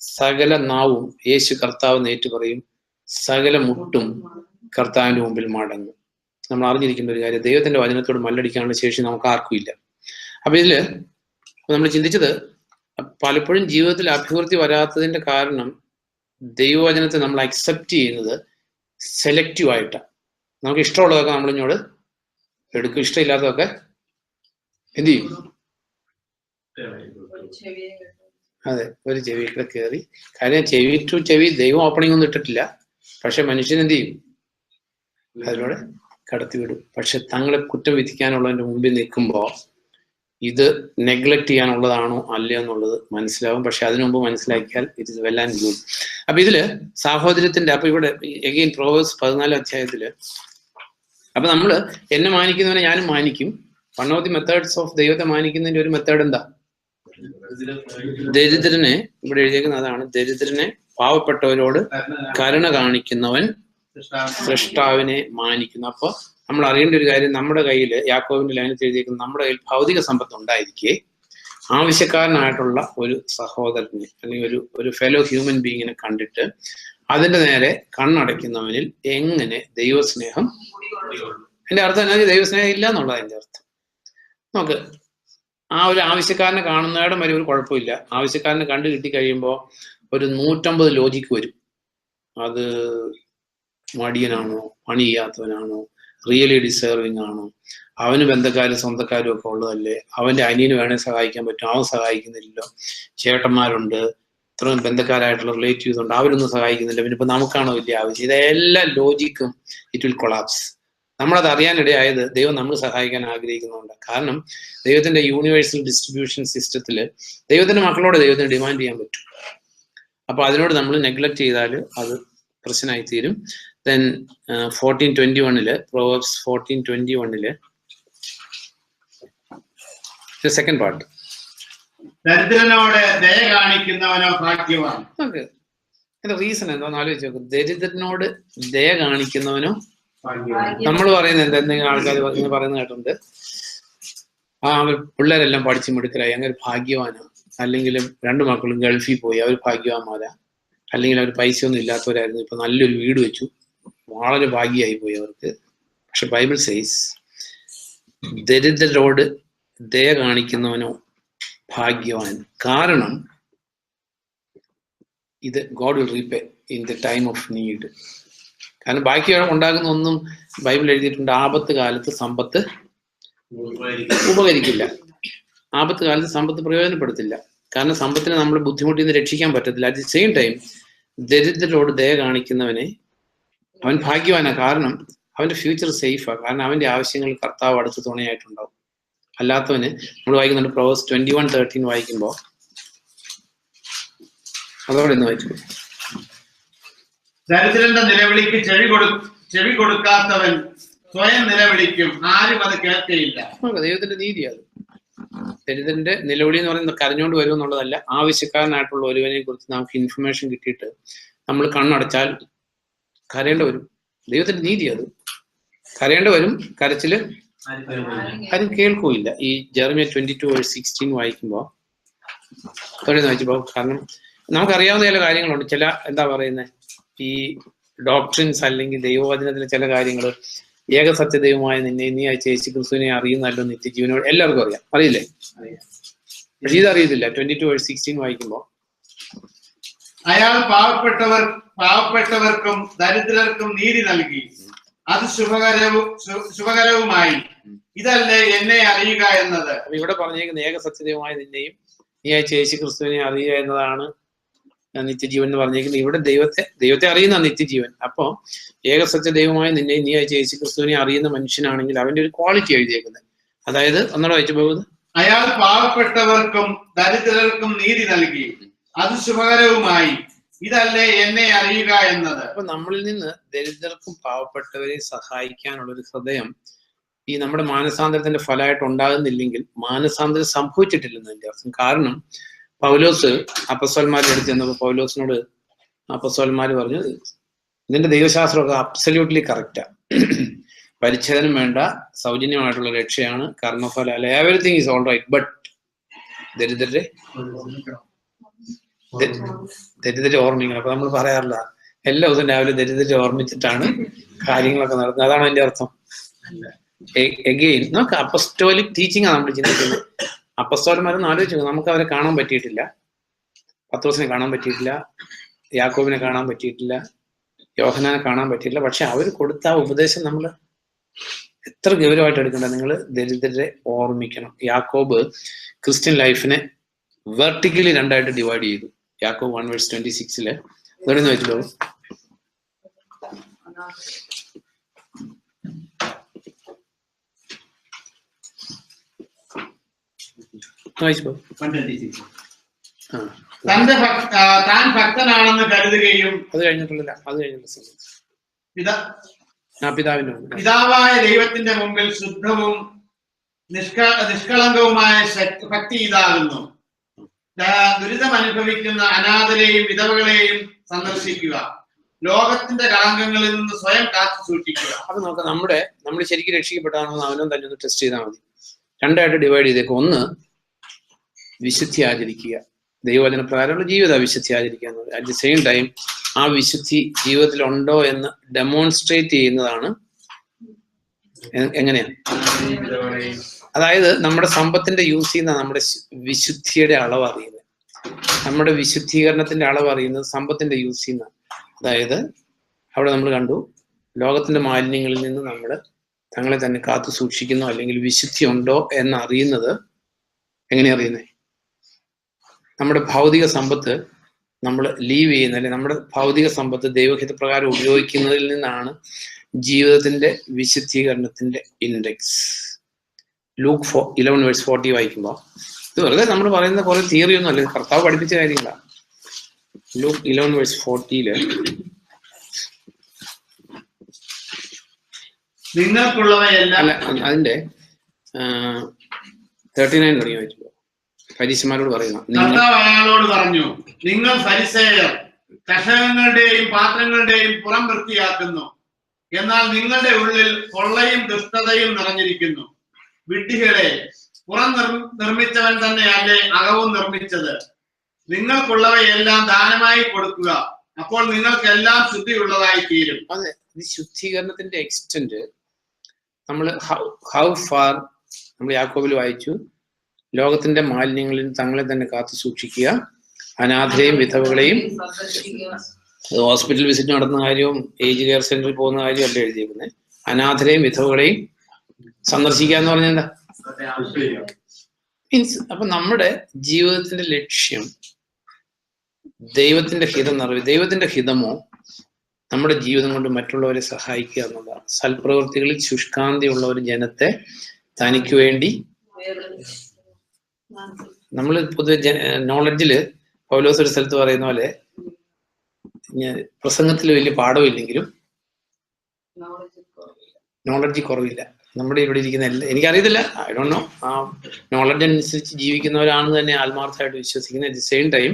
സകല നാവും യേശു കർത്താവ് നേറ്റു പറയും, സകല മുട്ടും കർത്താവിന്റെ മുമ്പിൽ മടങ്ങും. നമ്മൾ അറിഞ്ഞിരിക്കേണ്ട ഒരു കാര്യം, ദൈവത്തിന്റെ വചനത്തോട് മല്ലടിക്കാനുള്ള ശേഷി നമുക്ക് ആർക്കും ഇല്ല. അപ്പൊ ഇതില് നമ്മൾ ചിന്തിച്ചത്, പലപ്പോഴും ജീവിതത്തിൽ അഭിവൃദ്ധി വരാത്തതിന്റെ കാരണം ദൈവവചനത്തെ നമ്മൾ അക്സെപ്റ്റ് ചെയ്യുന്നത് സെലക്റ്റീവ് ആയിട്ടാണ്. നമുക്ക് ഇഷ്ടമുള്ളതൊക്കെ നമ്മളിങ്ങോട് എടുക്കും, ഇഷ്ടമില്ലാത്തതൊക്കെ എന്ത് ചെയ്യും? അതെ, ഒരു ചെവിയുടെ കയറി. കാര്യം ചെവി ടു ചെവി ദൈവം ഓപ്പണിംഗ് ഒന്നും ഇട്ടിട്ടില്ല. പക്ഷെ മനുഷ്യൻ എന്ത് ചെയ്യും? അതിലൂടെ കടത്തിവിടും. പക്ഷെ തങ്ങളെ കുറ്റം വിധിക്കാനുള്ളതിന്റെ മുമ്പിൽ നിൽക്കുമ്പോൾ ഇത് നെഗ്ലക്ട് ചെയ്യാനുള്ളതാണോ അല്ലയോ എന്നുള്ളത് മനസ്സിലാവും. പക്ഷെ അതിനു മുമ്പ് മനസ്സിലാക്കിയാൽ it is well and good. അപ്പൊ ഇതില് സാഹോദര്യത്തിന്റെ, അപ്പൊ ഇവിടെ എഗെയിൻ പ്രോവേഴ്സ് 14 അധ്യായത്തില്, അപ്പൊ നമ്മള് എന്നെ മാനിക്കുന്നവനെ ഞാനും മാനിക്കും. One of the methods of ദൈവത്തെ മാനിക്കുന്നതിന്റെ ഒരു മെത്തേഡ് എന്താ? ദരിദ്രനെ, ഇവിടെ എഴുതിയേക്കുന്ന അതാണ്, ദരിദ്രനെ, പാവപ്പെട്ടവരോട് കരുണ കാണിക്കുന്നവൻ സൃഷ്ടാവിനെ മാനിക്കുന്നു. അപ്പൊ നമ്മൾ അറിയേണ്ട ഒരു കാര്യം, നമ്മുടെ കയ്യിൽ യാക്കോബിന്റെ ലൈനത്തിൽ എഴുതിയേക്കുന്ന, നമ്മുടെ കയ്യിൽ ഭൗതിക സമ്പത്ത് ഉണ്ടായിരിക്കെ ആവശ്യക്കാരനായിട്ടുള്ള ഒരു സഹോദരനെ അല്ലെങ്കിൽ ഒരു ഫെലോ ഹ്യൂമൻ ബീങ്ങിനെ കണ്ടിട്ട് അതിന്റെ നേരെ കണ്ണടയ്ക്കുന്നവനിൽ എങ്ങനെ ദൈവസ്നേഹം? എന്റെ അർത്ഥം എന്നാ, ദൈവസ്നേഹം ഇല്ല എന്നുള്ളത് എന്റെ അർത്ഥം. നമുക്ക് ആ ഒരു ആവശ്യക്കാരനെ കാണുന്നതിടം വരെ ഒരു കുഴപ്പമില്ല. ആവശ്യക്കാരനെ കണ്ടു കിട്ടി കഴിയുമ്പോൾ ഒരു 150 ലോജിക്ക് വരും. അത് മടിയനാണോ, പണി ചെയ്യാത്തവനാണോ, റിയലി ഡിസേർവിങ് ആണോ, അവന് ബന്ധക്കാരും സ്വന്തക്കാരും ഒക്കെ ഉള്ളതല്ലേ, അവന്റെ അനിയന് വേണേൽ സഹായിക്കാൻ പറ്റും, അവൻ സഹായിക്കുന്നില്ലല്ലോ, ചേട്ടന്മാരുണ്ട്, ഇത്രയും ബന്ധക്കാരായിട്ടുള്ള റിലേറ്റീവ്സ് ഉണ്ട്, അവരൊന്നും സഹായിക്കുന്നില്ല, പിന്നെ ഇപ്പൊ നമുക്കാണോ വലിയ ആവശ്യം? ഇതെല്ലാം ലോജിക്കും ഇറ്റ് വിൽ കൊളാപ്സ്. നമ്മളത് അറിയാനിടയായത് ദൈവം നമ്മൾ സഹായിക്കാൻ ആഗ്രഹിക്കുന്നുണ്ട്. കാരണം ദൈവത്തിന്റെ യൂണിവേഴ്സൽ ഡിസ്ട്രിബ്യൂഷൻ സിസ്റ്റത്തിൽ ദൈവത്തിന്റെ മക്കളോട് ദൈവത്തിന് ഡിമാൻഡ് ചെയ്യാൻ പറ്റും. അപ്പൊ അതിനോട് നമ്മൾ നെഗ്ലക്ട് ചെയ്താൽ അത് പ്രശ്നമായി തീരും. Then 14:21 Proverbs 14:21 second part. ദരിദ്രനോട് ദയ കാണിക്കുന്നവനോ ഭാഗ്യവാൻ. ഓക്കെ, അതിന്റെ റീസൺ എന്താന്ന് ആലോചിച്ച് നോക്കും. ദരിദ്രനോട് ദയ കാണിക്കുന്നവനോ നമ്മൾ പറയുന്നത് എന്തെങ്കിലും ആൾക്കാർ പറയുന്നത് കേട്ടിട്ടുണ്ട്, അവർ പിള്ളേരെല്ലാം പഠിച്ച് മിടുക്കരായി, അങ്ങനെ ഭാഗ്യവാനാണ്. അല്ലെങ്കിൽ 2 മക്കളും ഗൾഫിൽ പോയി, അവർ ഭാഗ്യവാന്മാരാ. അല്ലെങ്കിൽ അവർ പൈസ ഒന്നും ഇല്ലാത്തവരായിരുന്നു, ഇപ്പൊ നല്ലൊരു വീട് വെച്ചു, വളരെ ഭാഗ്യമായി പോയി അവർക്ക്. പക്ഷെ ബൈബിൾ സേസ് ദരിദ്രരോട് ദയ കാണിക്കുന്നവനോ ഭാഗ്യവാൻ. കാരണം ഇത് God will repay in the time of need. കാരണം ബാക്കി ഉണ്ടാകുന്ന ഒന്നും ബൈബിൾ എഴുതിയിട്ടുണ്ട്, ആപത്ത് കാലത്ത് സമ്പത്ത് ഉപകരിക്കില്ല, ആപത്ത് കാലത്ത് സമ്പത്ത് പ്രയോജനപ്പെടുത്തില്ല. കാരണം സമ്പത്തിനെ നമ്മൾ ബുദ്ധിമുട്ടിൽ നിന്ന് രക്ഷിക്കാൻ പറ്റത്തില്ല. അറ്റ് ദി സെയിം ടൈം ദരിദ്രരോട് ദയ കാണിക്കുന്നവനെ അവൻ ഭാഗ്യവാനാണ്. കാരണം അവന്റെ ഫ്യൂച്ചർ സേഫാണ്. കാരണം അവന്റെ ആവശ്യങ്ങൾ കർത്താവ് അടുത്ത് തുണയായിട്ടുണ്ടാവും. അല്ലാത്തവന് നമ്മൾ വായിക്കുന്നുണ്ട് Proverbs 21:13 വായിക്കുമ്പോൾ, അതോടെ ഇന്ന് വായിച്ചു. ദരിദ്രന്റെ നിലവിളിക്ക് ചെവി കൊടുക്കാത്തവൻ സ്വയം നിലവിളിക്കും, ആരും അത് കേൾക്കയില്ല. ദൈവത്തിന്റെ നീതിയാണ്. ദരിദ്രന്റെ നിലവിളി എന്ന് പറയുന്നത് കരഞ്ഞുകൊണ്ട് വരും എന്നുള്ളതല്ല. ആവശ്യക്കാരനായിട്ടുള്ള ഒരുവനെ കുറിച്ച് നമുക്ക് ഇൻഫർമേഷൻ കിട്ടിയിട്ട് നമ്മൾ കണ്ണടച്ചാൽ കരയേണ്ട വരും. ദൈവത്തിന്റെ നീതി അത്. കരയേണ്ട വരും, കരച്ചില് ആരും കേൾക്കൂല്ല. ഈ ജെറമ്യ 22:16 വായിക്കുമ്പോൾ വായിച്ചപ്പോ, കാരണം നമുക്കറിയാവുന്ന ചില കാര്യങ്ങളുണ്ട്. ചില എന്താ പറയുന്നത്, ഈ ഡോക്ട്രിൻസ് അല്ലെങ്കിൽ ദൈവവചനത്തിലെ ചില കാര്യങ്ങൾ, ഏകസത്യ ദൈവമായ നിന്നെ നീ അയച്ച യേശു ക്രിസ്തുവിനെ അറിയുന്നല്ലോ നിത്യജീവനോട് എല്ലാവർക്കും അറിയാം, അറിയില്ലേ? പക്ഷെ ഇതറിയത്തില്ല. 22:16 വായിക്കുമ്പോൾ, അയാൾ പാവപ്പെട്ടവർക്കും ദരിദ്രർക്കും നീതി നൽകി, അത് ശുഭകരവുമായി, ഇതല്ലേ എന്നെ അറിയുക എന്നത്. അപ്പൊ ഇവിടെ പറഞ്ഞേക്കുന്ന ഏകസത്യദൈവമായ നിന്നെയും നീ അയച്ച യേശു ക്രിസ്തുവിനെ അറിയുക എന്നതാണ് നിത്യജീവൻ എന്ന് പറഞ്ഞേക്കുന്നത്. ഇവിടെ ദൈവത്തെ അറിയുന്ന നിത്യജീവൻ. അപ്പോ ഏകസത്യ ദൈവമായ നിന്നെ നീ അയച്ച യേശു ക്രിസ്തുവിനെ അറിയുന്ന മനുഷ്യനാണെങ്കിൽ അവന്റെ ഒരു ക്വാളിറ്റി എഴുതിയേക്കുന്നത്. അതായത് ഒന്നോടെ വായിച്ചു പോകുന്നത്, അയാൾ പാവപ്പെട്ടവർക്കും ദരിദ്രർക്കും നീതി നൽകി, അത് ശുഭകരവുമായി, ഇതല്ലേ എന്നെ അറിയുക എന്നത്. അപ്പൊ നമ്മളിൽ നിന്ന് ദരിദ്രർക്കും പാവപ്പെട്ടവരെ സഹായിക്കാനുള്ള ഒരു ഹൃദയം ഈ നമ്മുടെ മാനസാന്തരത്തിന്റെ ഫലമായിട്ട് ഉണ്ടാകുന്നില്ലെങ്കിൽ മാനസാന്തരം സംഭവിച്ചിട്ടില്ലെന്ന് എന്റെ അർത്ഥം. കാരണം പൗലോസ് അപ്പസ്തോലന്മാരുടെ അടുത്ത് ചെന്നപ്പോൾ പൗലോസിനോട് അപ്പസ്തോലന്മാർ പറഞ്ഞു, ഇതിന്റെ ദൈവശാസ്ത്രമൊക്കെ അബ്സല്യൂട്ട്ലി കറക്റ്റാ, പരിച്ഛേദനം വേണ്ട, സൗജന്യമായിട്ടുള്ള രക്ഷയാണ്, കർമ്മഫല അല്ല, everything is all right, but ദരിദ്രരെ ഓർമ്മിക്കണം. അപ്പൊ നമ്മൾ പറയാറില്ല, എല്ലാ ദിവസവും രാവിലെ ദരിദ്രരെ ഓർമ്മിച്ചിട്ടാണ് കാര്യങ്ങളൊക്കെ നടക്കുന്നത്. അതാണ് അതിന്റെ അർത്ഥം. എഗെയിൻ നമുക്ക് അപ്പസ്റ്റോലിക് ടീച്ചിങ് ആണ് നമ്മൾ ചിന്തിക്കുന്നത്. അപ്പസ്തോലന്മാരൊന്നും ആലോചിച്ചു, നമുക്ക് അവരെ കാണാൻ പറ്റിയിട്ടില്ല. പത്രോസിനെ കാണാൻ പറ്റിയിട്ടില്ല, യാക്കോബിനെ കാണാൻ പറ്റിയിട്ടില്ല, യോഹന്നാനെ കാണാൻ പറ്റിയിട്ടില്ല. പക്ഷെ അവർ കൊടുത്ത ആ ഉപദേശം നമ്മൾ എത്ര ഗൗരവമായിട്ട് എടുക്കണ്ട. നിങ്ങൾ ദരിദ്രരെ ഓർമ്മിക്കണം. യാക്കോബ് ക്രിസ്ത്യൻ ലൈഫിനെ വെർട്ടിക്കലി 2ആയിട്ട് ഡിവൈഡ് ചെയ്തു. യാക്കോബ് 1:26 അതെന്ന് വെച്ചല്ലോ, താൻ ഭക്തനാണെന്ന് കരുതുകയും, അത് കഴിഞ്ഞിട്ടുള്ള പിതാവായ ദൈവത്തിന്റെ മുമ്പിൽ ശുദ്ധവും നിഷ്കളങ്കവുമായ ഭക്തി ഇതാകുന്നു. ദുരിതം അനുഭവിക്കുന്ന അനാഥരെയും വിധവകളെയും സന്ദർശിക്കുക, ലോകത്തിന്റെ കളങ്കങ്ങളിൽ നിന്ന് സ്വയം കാത്തു സൂക്ഷിക്കുക. അപ്പൊ നോക്കാം, നമ്മൾ ശരിക്കും രക്ഷിക്കപ്പെട്ടാണെന്ന് അവനും തന്നെ ഒന്ന് ടെസ്റ്റ് ചെയ്താൽ മതി. 2ആയിട്ട് ഡിവൈഡ് ചെയ്തേക്കും. ഒന്ന്, വിശുദ്ധി ആചരിക്കുക, ദൈവവചന പ്രകാരമുള്ള ജീവിത വിശുദ്ധി ആചരിക്കുക എന്നത്. അറ്റ് ദി സെയിം ടൈം ആ വിശുദ്ധി ജീവിതത്തിൽ ഉണ്ടോ എന്ന് ഡെമോൺസ്ട്രേറ്റ് ചെയ്യുന്നതാണ്. എങ്ങനെയാണ്? അതായത് നമ്മുടെ സമ്പത്തിന്റെ യൂസ് ചെയ്യുന്ന നമ്മുടെ വിശുദ്ധിയുടെ അളവ് അറിയുന്നത്, നമ്മുടെ വിശുദ്ധീകരണത്തിന്റെ അളവ് അറിയുന്നത് സമ്പത്തിന്റെ യൂസ് ചെയ്യുന്ന. അതായത് അവിടെ നമ്മൾ കണ്ടു, ലോകത്തിന്റെ മാലിന്യങ്ങളിൽ നിന്ന് നമ്മൾ തങ്ങളെ തന്നെ കാത്തു സൂക്ഷിക്കുന്നു, അല്ലെങ്കിൽ വിശുദ്ധി ഉണ്ടോ എന്ന് അറിയുന്നത് എങ്ങനെ അറിയുന്നത്? നമ്മുടെ ഭൗതിക സമ്പത്ത് നമ്മൾ ലീവ് ചെയ്യുന്ന, അല്ലെങ്കിൽ നമ്മുടെ ഭൗതിക സമ്പത്ത് ദൈവഹിത പ്രകാരം ഉപയോഗിക്കുന്നതിൽ നിന്നാണ് ജീവിതത്തിന്റെ വിശുദ്ധീകരണത്തിന്റെ ഇൻഡെക്സ്. ലൂക്ക് 11:40 വായിക്കുമ്പോൾ, ഇത് വെറുതെ നമ്മൾ പറയുന്ന കുറെ തിയറി ഒന്നും അല്ല, കർത്താവ് പഠിപ്പിച്ച കാര്യങ്ങളാണ്. Luke 11:40 നിങ്ങൾക്കുള്ളവയെല്ലാം അല്ല, അതിന്റെ 39 തുടങ്ങി വായിച്ചു. ഫരീസിമാരോട് പറയുന്നു, കർത്താവ് അയാളോട് പറഞ്ഞു, നിങ്ങൾ ഫരിസേയർ ചഷകങ്ങളുടെയും പാത്രങ്ങളുടെയും പുറം വൃത്തിയാക്കുന്നു, എന്നാൽ നിങ്ങളുടെ ഉള്ളിൽ കൊള്ളയും ദുഷ്ടതയും നിറഞ്ഞിരിക്കുന്നു. വിഡ്ഢികളെ, പുറം നിർമ്മിച്ചവൻ തന്നെയല്ലേ അകവും നിർമ്മിച്ചത്. നിങ്ങൾക്കുള്ളവയെല്ലാം ദാനമായി കൊടുക്കുക, അപ്പോൾ നിങ്ങൾക്കെല്ലാം ശുദ്ധിയുള്ളതായി തീരും. അതെ, ഈ ശുദ്ധീകരണത്തിന്റെ എക്സ്റ്റെന്റ് നമ്മൾ ഹൗ ഫാർ നമ്മൾ യാക്കോബിൽ വായിച്ചു. ലോകത്തിന്റെ മാലിന്യങ്ങളിൽ തങ്ങളെ തന്നെ കാത്തു സൂക്ഷിക്കുക, അനാഥരെയും വിധവകളെയും. ഹോസ്പിറ്റൽ വിസിറ്റ് നടത്തുന്ന കാര്യവും ഏജ് കെയർ സെന്ററിൽ പോകുന്ന കാര്യവും അല്ല എഴുതിയിരിക്കുന്നത്. അനാഥരെയും വിധവകളെയും സന്ദർശിക്കുക എന്ന് പറഞ്ഞാൽ എന്താ മീൻസ്? അപ്പൊ നമ്മുടെ ജീവിതത്തിന്റെ ലക്ഷ്യം ദൈവത്തിന്റെ ഹിതം നിറവേ. ദൈവത്തിന്റെ ഹിതമോ നമ്മുടെ ജീവിതം കൊണ്ട് മറ്റുള്ളവരെ സഹായിക്കുക എന്നുള്ളതാണ്. സൽപ്രവൃത്തികളിൽ ശുഷ്കാന്തിയുള്ള ഒരു ജനത്തെ തനിക്ക് വേണ്ടി. നമ്മൾ പൊതുവെ നോളജില് പൗലോസ് ഒരു സ്ഥലത്ത് പറയുന്ന പോലെ, പ്രസംഗത്തിൽ വലിയ പാഠമില്ലെങ്കിലും നോളജ് കുറവില്ല. നമ്മുടെ ഇവിടെ ഇരിക്കുന്ന എനിക്കറിയത്തില്ല, ഐ ഡോണ്ട് നോ, ആ നോളജ് അനുസരിച്ച് ജീവിക്കുന്നവരാണെന്ന് തന്നെ ആത്മാർത്ഥമായിട്ട് വിശ്വസിക്കുന്നത്. അറ്റ് ദി സെയിം ടൈം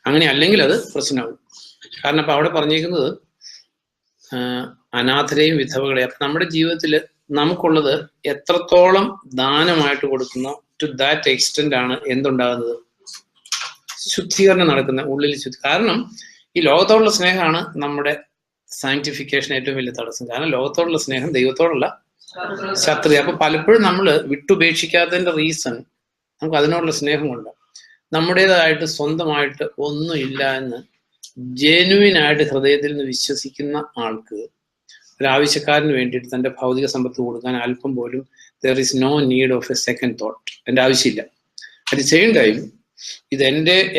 അങ്ങനെ അല്ലെങ്കിൽ അത് പ്രശ്നമാകും. കാരണം അപ്പൊ അവിടെ പറഞ്ഞേക്കുന്നത് അനാഥരെയും വിധവകളെയും. അപ്പൊ നമ്മുടെ ജീവിതത്തിൽ നമുക്കുള്ളത് എത്രത്തോളം ദാനമായിട്ട് കൊടുക്കുന്നോ ടു ദാറ്റ് എക്സ്റ്റെന്റ് ആണ് എന്തുണ്ടാകുന്നത്, ശുദ്ധീകരണം നടക്കുന്ന ഉള്ളിൽ ശുദ്ധി. കാരണം ഈ ലോകത്തോടുള്ള സ്നേഹമാണ് നമ്മുടെ സയന്റിഫിക്കേഷൻ ഏറ്റവും വലിയ തടസ്സം. കാരണം ലോകത്തോടുള്ള സ്നേഹം ദൈവത്തോടുള്ള ശത്രു. അപ്പൊ പലപ്പോഴും നമ്മൾ വിട്ടുപേക്ഷിക്കാത്തതിന്റെ റീസൺ നമുക്ക് അതിനോടുള്ള സ്നേഹം കൊണ്ട് നമ്മുടേതായിട്ട് സ്വന്തമായിട്ട് ഒന്നും ഇല്ല എന്ന് ജെന്യുവിനായിട്ട് ഹൃദയത്തിൽ നിന്ന് വിശ്വസിക്കുന്ന ആൾക്ക് ഒരാവശ്യക്കാരന് വേണ്ടിയിട്ട് തന്റെ ഭൗതിക സമ്പത്ത് കൊടുക്കാൻ അല്പം പോലും there is no need of a second thought. എൻ്റെ ആവശ്യമില്ല. അറ്റ് ദി സെയിം ടൈം ഇത്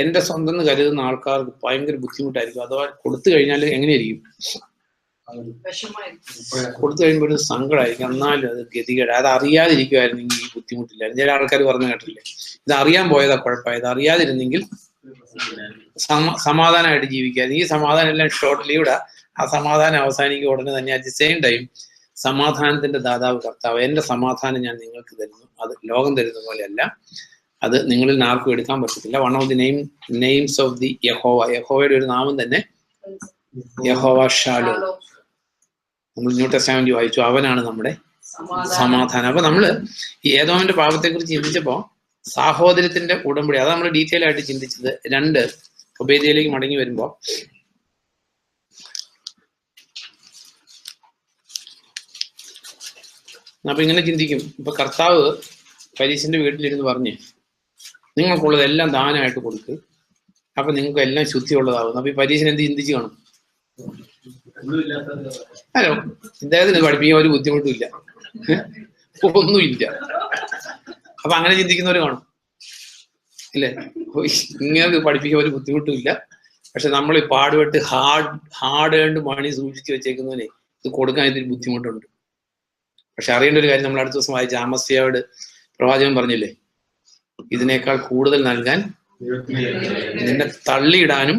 എൻ്റെ സ്വന്തം എന്ന് കരുതുന്ന ആൾക്കാർക്ക് ഭയങ്കര ബുദ്ധിമുട്ടായിരിക്കും. അഥവാ കൊടുത്തു കഴിഞ്ഞാൽ എങ്ങനെയായിരിക്കും? കൊടുത്തു കഴിയുമ്പോൾ ഒരു സങ്കടമായിരിക്കും. എന്നാലും അത് ഗതികേട്. അത് അറിയാതിരിക്കുമായിരുന്നെങ്കിൽ ഈ ബുദ്ധിമുട്ടില്ലായിരുന്നു. ചില ആൾക്കാർ പറഞ്ഞു കേട്ടില്ലേ, ഇത് അറിയാൻ പോയതാ കുഴപ്പമായത്, അറിയാതിരുന്നെങ്കിൽ സമാധാനമായിട്ട് ജീവിക്കാതെ. ഈ സമാധാനം എല്ലാം ഷോർട്ട് ലീവ്ഡാ. ആ സമാധാനം അവസാനിക്കുക ഉടനെ തന്നെ. അറ്റ് ദി സെയിം ടൈം സമാധാനത്തിന്റെ ദാതാവ് കർത്താവ്, എന്റെ സമാധാനം ഞാൻ നിങ്ങൾക്ക് തരുന്നു. അത് ലോകം തരുന്ന പോലെയല്ല, അത് നിങ്ങളിൽ ആർക്കും എടുക്കാൻ പറ്റത്തില്ല. One of the names of the യഹോവ, യഹോവയുടെ ഒരു നാമം തന്നെ യഹോവ ഷാലോ. നമ്മൾ ന്യൂ ടെസ്റ്റമെന്റ് വായിച്ചു, അവനാണ് നമ്മുടെ സമാധാനം. അപ്പൊ നമ്മള് ഈ ഏദോമിന്റെ പാപത്തെ കുറിച്ച് ചിന്തിച്ചപ്പോ സാഹോദര്യത്തിന്റെ ഉടമ്പടി, അത് നമ്മൾ ഡീറ്റെയിൽ ആയിട്ട് ചിന്തിച്ചത്. 2 ഒബേദ്യയിലേക്ക് മടങ്ങി വരുമ്പോ അപ്പൊ ഇങ്ങനെ ചിന്തിക്കും. ഇപ്പൊ കർത്താവ് ഫരീസിന്റെ വീട്ടിലിരുന്ന് പറഞ്ഞ് നിങ്ങൾക്കുള്ളതെല്ലാം ദാനമായിട്ട് കൊടുക്ക്, അപ്പൊ നിങ്ങൾക്ക് എല്ലാം ശുദ്ധിയുള്ളതാകുന്നു. അപ്പൊ ഈ ഫരീസിന് എന്ത് ചിന്തിച്ചു കാണും? ഹലോ, ഇദ്ദേഹത്തിന് പഠിപ്പിക്കാൻ ഒരു ബുദ്ധിമുട്ടുമില്ല, ഒന്നുമില്ല. അപ്പൊ അങ്ങനെ ചിന്തിക്കുന്നവർ കാണും ഇല്ലേ? ഇങ്ങനെ പഠിപ്പിക്കാൻ ഒരു ബുദ്ധിമുട്ടുമില്ല, പക്ഷെ നമ്മൾ ഈ പാടുപെട്ട് ഹാർഡ് ഏൺഡ് മണി സൂക്ഷിച്ചു വെച്ചേക്കുന്നവനെ ഇത് കൊടുക്കാൻ ഇതിൽ ബുദ്ധിമുട്ടുണ്ട്. പക്ഷെ അറിയേണ്ട ഒരു കാര്യം, നമ്മൾ അടുത്ത ദിവസം വായിച്ച ആമസ്യായോട് പ്രവാചകൻ പറഞ്ഞില്ലേ, ഇതിനേക്കാൾ കൂടുതൽ നൽകാൻ നിന്നെ തള്ളിയിടാനും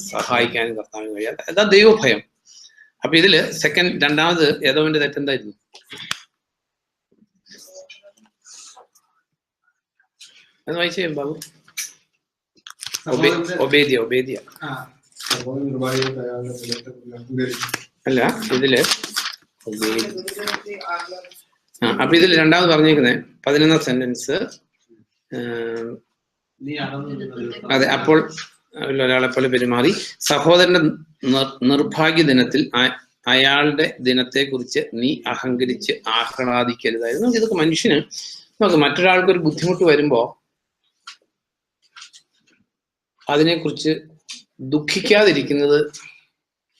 സഹായിക്കാനും കർത്താവിന് കഴിയാതെ. അതാ ദൈവഭയം. അപ്പൊ ഇതില് രണ്ടാമത് ഏദോമിന്റെ തെറ്റെന്തായിരുന്നു? എന്ന് വായിച്ചേ ബാബു. ഒബേദ്യ അല്ല, ഇതില് അപ്പൊ ഇതിൽ രണ്ടാമത് പറഞ്ഞേക്കുന്നത് 11ാം സെന്റൻസ്. അതെ, അപ്പോൾ ഒരാളെ പോലെ പെരുമാറി സഹോദരന്റെ നിർഭാഗ്യ ദിനത്തിൽ അയാളുടെ ദിനത്തെ കുറിച്ച് നീ അഹങ്കരിച്ച് ആഹ്ലാദിക്കരുതായിരുന്നു. ഇതൊക്കെ മനുഷ്യന് നമുക്ക് മറ്റൊരാൾക്ക് ഒരു ബുദ്ധിമുട്ട് വരുമ്പോ അതിനെക്കുറിച്ച് ദുഃഖിക്കാതിരിക്കുന്നത്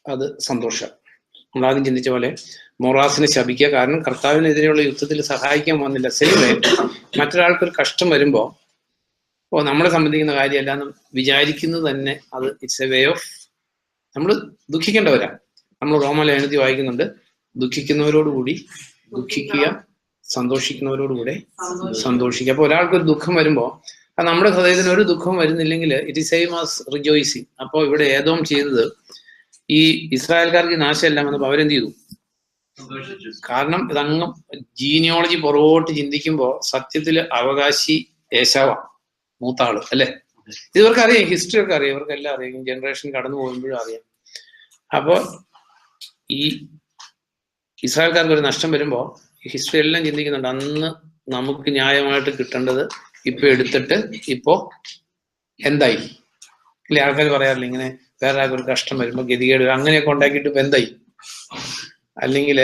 അത് സന്തോഷം. നമ്മളാദ്യം ചിന്തിച്ച പോലെ മൊറാസിനെ ശപിക്കുക, കാരണം കർത്താവിനെതിരെയുള്ള യുദ്ധത്തിൽ സഹായിക്കാൻ വന്നില്ല. സെയിമേ മറ്റൊരാൾക്കൊരു കഷ്ടം വരുമ്പോ നമ്മളെ സംബന്ധിക്കുന്ന കാര്യമല്ല എന്ന് വിചാരിക്കുന്നത് തന്നെ അത് ഇറ്റ്സ് എ വേ ഓഫ്, നമ്മൾ ദുഃഖിക്കേണ്ടവരാ. നമ്മൾ റോമാലേഖനത്തിൽ വായിക്കുന്നുണ്ട്, ദുഃഖിക്കുന്നവരോടുകൂടി ദുഃഖിക്കുക, സന്തോഷിക്കുന്നവരോടുകൂടെ സന്തോഷിക്കുക. അപ്പൊ ഒരാൾക്കൊരു ദുഃഖം വരുമ്പോ നമ്മുടെ ഹൃദയത്തിന് ഒരു ദുഃഖം വരുന്നില്ലെങ്കിൽ it is same as rejoicing. അപ്പോൾ ഇവിടെ ഏതോം ചെയ്തത് ഈ ഇസ്രായേൽക്കാർക്ക് നാശമെല്ലാം വന്നപ്പോൾ അവരെന്ത് ചെയ്തു? കാരണം ഇതങ്ങ് ജീനിയോളജി പുറകോട്ട് ചിന്തിക്കുമ്പോൾ സത്യത്തില് അവകാശി ഏശാവാണ്, മൂത്ത ആള് അല്ലെ. ഇവർക്ക് അറിയാം, ഹിസ്റ്ററി ഒക്കെ അറിയാം, ഇവർക്കെല്ലാം അറിയാം, ജനറേഷൻ കടന്നു പോകുമ്പോഴും അറിയാം. അപ്പോ ഈ ഇസ്രായേൽക്കാർക്ക് ഒരു നഷ്ടം വരുമ്പോൾ ഹിസ്റ്ററി എല്ലാം ചിന്തിക്കുന്നുണ്ട്, അന്ന് നമുക്ക് ന്യായമായിട്ട് കിട്ടേണ്ടത് ഇപ്പൊ എടുത്തിട്ട് ഇപ്പോ എന്തായി ഇല്ലേ. ആൾക്കാർ പറയാറില്ല ഇങ്ങനെ വേറെ ആൾക്ക് ഒരു കഷ്ടം വരുമ്പോൾ ഗതികേട് അങ്ങനെയൊക്കെ ഉണ്ടാക്കിയിട്ട് ഇപ്പൊ എന്തായി, അല്ലെങ്കിൽ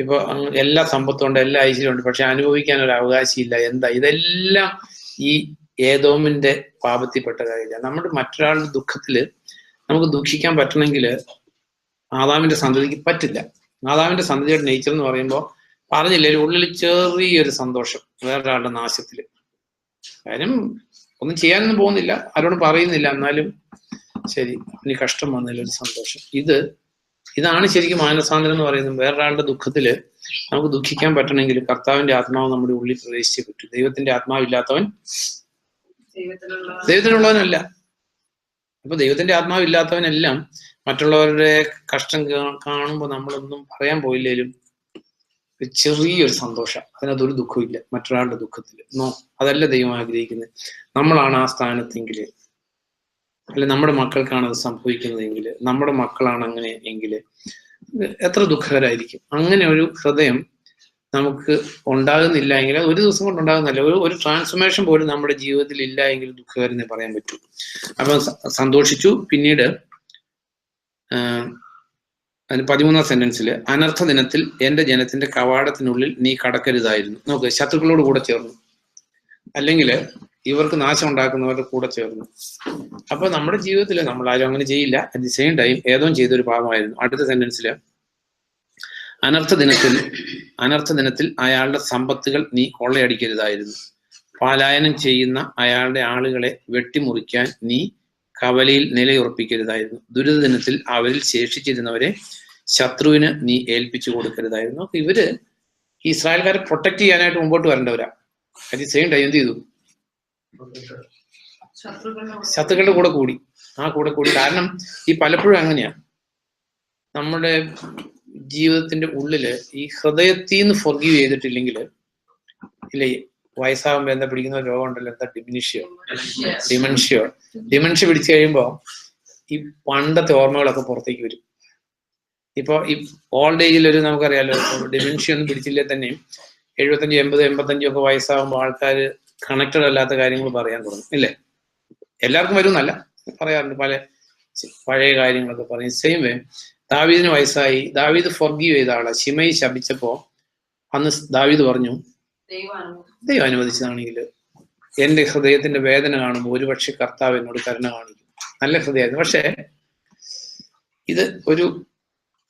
ഇപ്പൊ എല്ലാ സമ്പത്തുണ്ട്, എല്ലാ ഐശ്വര്യമുണ്ട്, പക്ഷെ അനുഭവിക്കാൻ ഒരു അവകാശമില്ല, എന്താ? ഇതെല്ലാം ഈ ഏദോമിന്റെ പാപത്തിൽപ്പെട്ട കാര്യമില്ല. നമ്മുടെ മറ്റൊരാളുടെ ദുഃഖത്തില് നമുക്ക് ദുഃഖിക്കാൻ പറ്റണമെങ്കിൽ ആദാമിന്റെ സന്തതിക്ക് പറ്റില്ല. ആദാമിന്റെ സന്തതിയുടെ നേച്ചർ എന്ന് പറയുമ്പോൾ പറഞ്ഞില്ലേ, ഉള്ളിൽ ചെറിയൊരു സന്തോഷം വേറൊരാളുടെ നാശത്തില്. കാര്യം ഒന്നും ചെയ്യാനൊന്നും പോകുന്നില്ല, ആരോടും പറയുന്നില്ല, എന്നാലും ശരി ഇനി കഷ്ടം വന്നതിലൊരു സന്തോഷം. ഇതാണ് ശരിക്കും മാനസാന്തരം എന്ന് പറയുന്നത്. വേറൊരാളുടെ ദുഃഖത്തില് നമുക്ക് ദുഃഖിക്കാൻ പറ്റണമെങ്കിൽ കർത്താവിന്റെ ആത്മാവ് നമ്മുടെ ഉള്ളിൽ പ്രവേശിച്ചേ പറ്റൂ. ദൈവത്തിന്റെ ആത്മാവില്ലാത്തവൻ ദൈവത്തിനുള്ളവനല്ല. അപ്പൊ ദൈവത്തിന്റെ ആത്മാവില്ലാത്തവനെല്ലാം മറ്റുള്ളവരുടെ കഷ്ടം കാണുമ്പോൾ നമ്മളൊന്നും പറയാൻ പോയില്ലേലും ചെറിയൊരു സന്തോഷം, അതിനകത്തൊരു ദുഃഖമില്ല മറ്റൊരാളുടെ ദുഃഖത്തിൽ. അതല്ല ദൈവം ആഗ്രഹിക്കുന്നത്. നമ്മളാണ് ആ സ്ഥാനത്തെങ്കിൽ, അല്ലെ നമ്മുടെ മക്കൾക്കാണ് അത് സംഭവിക്കുന്നതെങ്കിൽ, നമ്മുടെ മക്കളാണ് അങ്ങനെ എങ്കിൽ എത്ര ദുഃഖകരായിരിക്കും. അങ്ങനെ ഒരു ഹൃദയം നമുക്ക് ഉണ്ടാകുന്നില്ല എങ്കിൽ, ഒരു ദിവസം കൊണ്ട് ഉണ്ടാകുന്നില്ല, ഒരു ട്രാൻസ്ഫോർമേഷൻ പോലും നമ്മുടെ ജീവിതത്തിൽ ഇല്ല എങ്കിൽ ദുഃഖകരെന്നേ പറയാൻ പറ്റൂ. അപ്പം സന്തോഷിച്ചു. പിന്നീട് 13ാം സെന്റൻസിൽ അനർത്ഥ ദിനത്തിൽ എന്റെ ജനത്തിന്റെ കവാടത്തിനുള്ളിൽ നീ കടക്കരുതായിരുന്നു. നോക്ക്, ശത്രുക്കളോട് കൂടെ ചേർന്നു, അല്ലെങ്കിൽ ഇവർക്ക് നാശം ഉണ്ടാക്കുന്നവരുടെ കൂടെ ചേർന്നു. അപ്പൊ നമ്മുടെ ജീവിതത്തിൽ നമ്മൾ ആരും അങ്ങനെ ചെയ്യില്ല. അറ്റ് ദി സെയിം ടൈം ഏതോ ചെയ്തൊരു പാപമായിരുന്നു. അടുത്ത സെന്റൻസിൽ അനർത്ഥ ദിനത്തിൽ അയാളുടെ സമ്പത്തുകൾ നീ കൊള്ളയടിക്കരുതായിരുന്നു. പലായനം ചെയ്യുന്ന അയാളുടെ ആളുകളെ വെട്ടിമുറിക്കാൻ നീ കവലയിൽ നിലയുറപ്പിക്കരുതായിരുന്നു. ദുരിത ദിനത്തിൽ അവരിൽ ശേഷിച്ചിരുന്നവരെ ശത്രുവിന് നീ ഏൽപ്പിച്ചു കൊടുക്കരുതായിരുന്നു. ഇവര് ഈ ഇസ്രായേൽക്കാരെ പ്രൊട്ടക്ട് ചെയ്യാനായിട്ട് മുമ്പോട്ട് വരേണ്ടവരാ. അറ്റ് ദി സെയിം ടൈം എന്ത് ചെയ്തു? ശത്രുക്കളുടെ കൂടെ കൂടി. കാരണം ഈ പലപ്പോഴും അങ്ങനെയാ നമ്മുടെ ജീവിതത്തിന്റെ ഉള്ളില് ഈ ഹൃദയത്തിൽ നിന്ന് ഫൊർഗീവ് ചെയ്തിട്ടില്ലെങ്കിൽ ഇല്ലേ, വയസ്സാകുമ്പോ എന്താ പിടിക്കുന്ന രോഗം ഉണ്ടല്ലോ, എന്താ ഡിമെൻഷ്യ പിടിച്ചു കഴിയുമ്പോ ഈ പണ്ടത്തെ ഓർമ്മകളൊക്കെ പുറത്തേക്ക് വരും. ഇപ്പൊ ഈ ഓൾഡ് ഏജിൽ ഒരു നമുക്കറിയാലോ, ഡിമെൻഷ്യ ഒന്നും പിടിച്ചില്ലേ തന്നെയും 75, 80, 85 ഒക്കെ വയസ്സാകുമ്പോൾ ആൾക്കാർ കണക്റ്റഡ് അല്ലാത്ത കാര്യങ്ങൾ പറയാൻ തുടങ്ങും ഇല്ലേ. എല്ലാവർക്കും വരുന്നല്ല, പറയാറുണ്ട്, പഴയ കാര്യങ്ങളൊക്കെ പറയും. സെയിം വേ ദാവീദിന് വയസ്സായി, ദാവീദ് ഫൊർഗീവ് ചെയ്ത ആളാ. ശിമയി ശപിച്ചപ്പോ അന്ന് ദാവീദ് പറഞ്ഞു, ദൈവം അനുവദിച്ചതാണെങ്കിൽ എന്റെ ഹൃദയത്തിന്റെ വേദന കാണുമ്പോൾ ഒരുപക്ഷെ കർത്താവ് എന്നോട് കരുണ കാണിക്കും. നല്ല ഹൃദയമായിരുന്നു. പക്ഷെ ഇത് ഒരു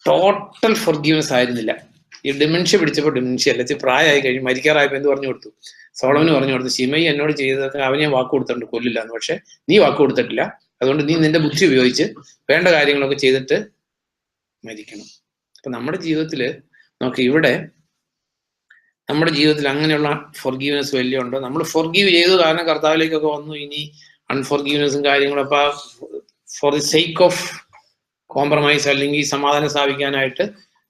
ടോട്ടൽ ഫൊർഗീവ്നെസ് ആയിരുന്നില്ല. ഈ ഡിമെൻഷ്യ പിടിച്ചപ്പോൾ ഡിമെൻഷ്യ അല്ല, പ്രായമായി കഴിഞ്ഞ് മരിക്കാറായപ്പോ എന്ത് പറഞ്ഞു കൊടുത്തു? സോളമന് പറഞ്ഞു കൊടുത്തു, ശിമയി എന്നോട് ചെയ്തതൊക്കെ അവനെ വാക്ക് കൊടുത്തിട്ടുണ്ട്, കൊല്ലില്ല എന്ന്. പക്ഷെ നീ വാക്ക് കൊടുത്തിട്ടില്ല, അതുകൊണ്ട് നീ നിന്റെ ബുദ്ധി ഉപയോഗിച്ച് വേണ്ട കാര്യങ്ങളൊക്കെ ചെയ്തിട്ട് മരിക്കണം. അപ്പൊ നമ്മുടെ ജീവിതത്തില് നമുക്ക് ഇവിടെ നമ്മുടെ ജീവിതത്തിൽ അങ്ങനെയുള്ള ഫൊർഗീവ്നെസ് വലിയ ഉണ്ടോ? നമ്മൾ ഫൊർഗീവ് ചെയ്തു കാരണം കർത്താവിലേക്കൊക്കെ വന്നു. ഇനി അൺഫൊർഗീവ്നെസ്സും കാര്യങ്ങളും അപ്പൊ for the sake of compromise അല്ലെങ്കിൽ സമാധാനം സ്ഥാപിക്കാനായിട്ട്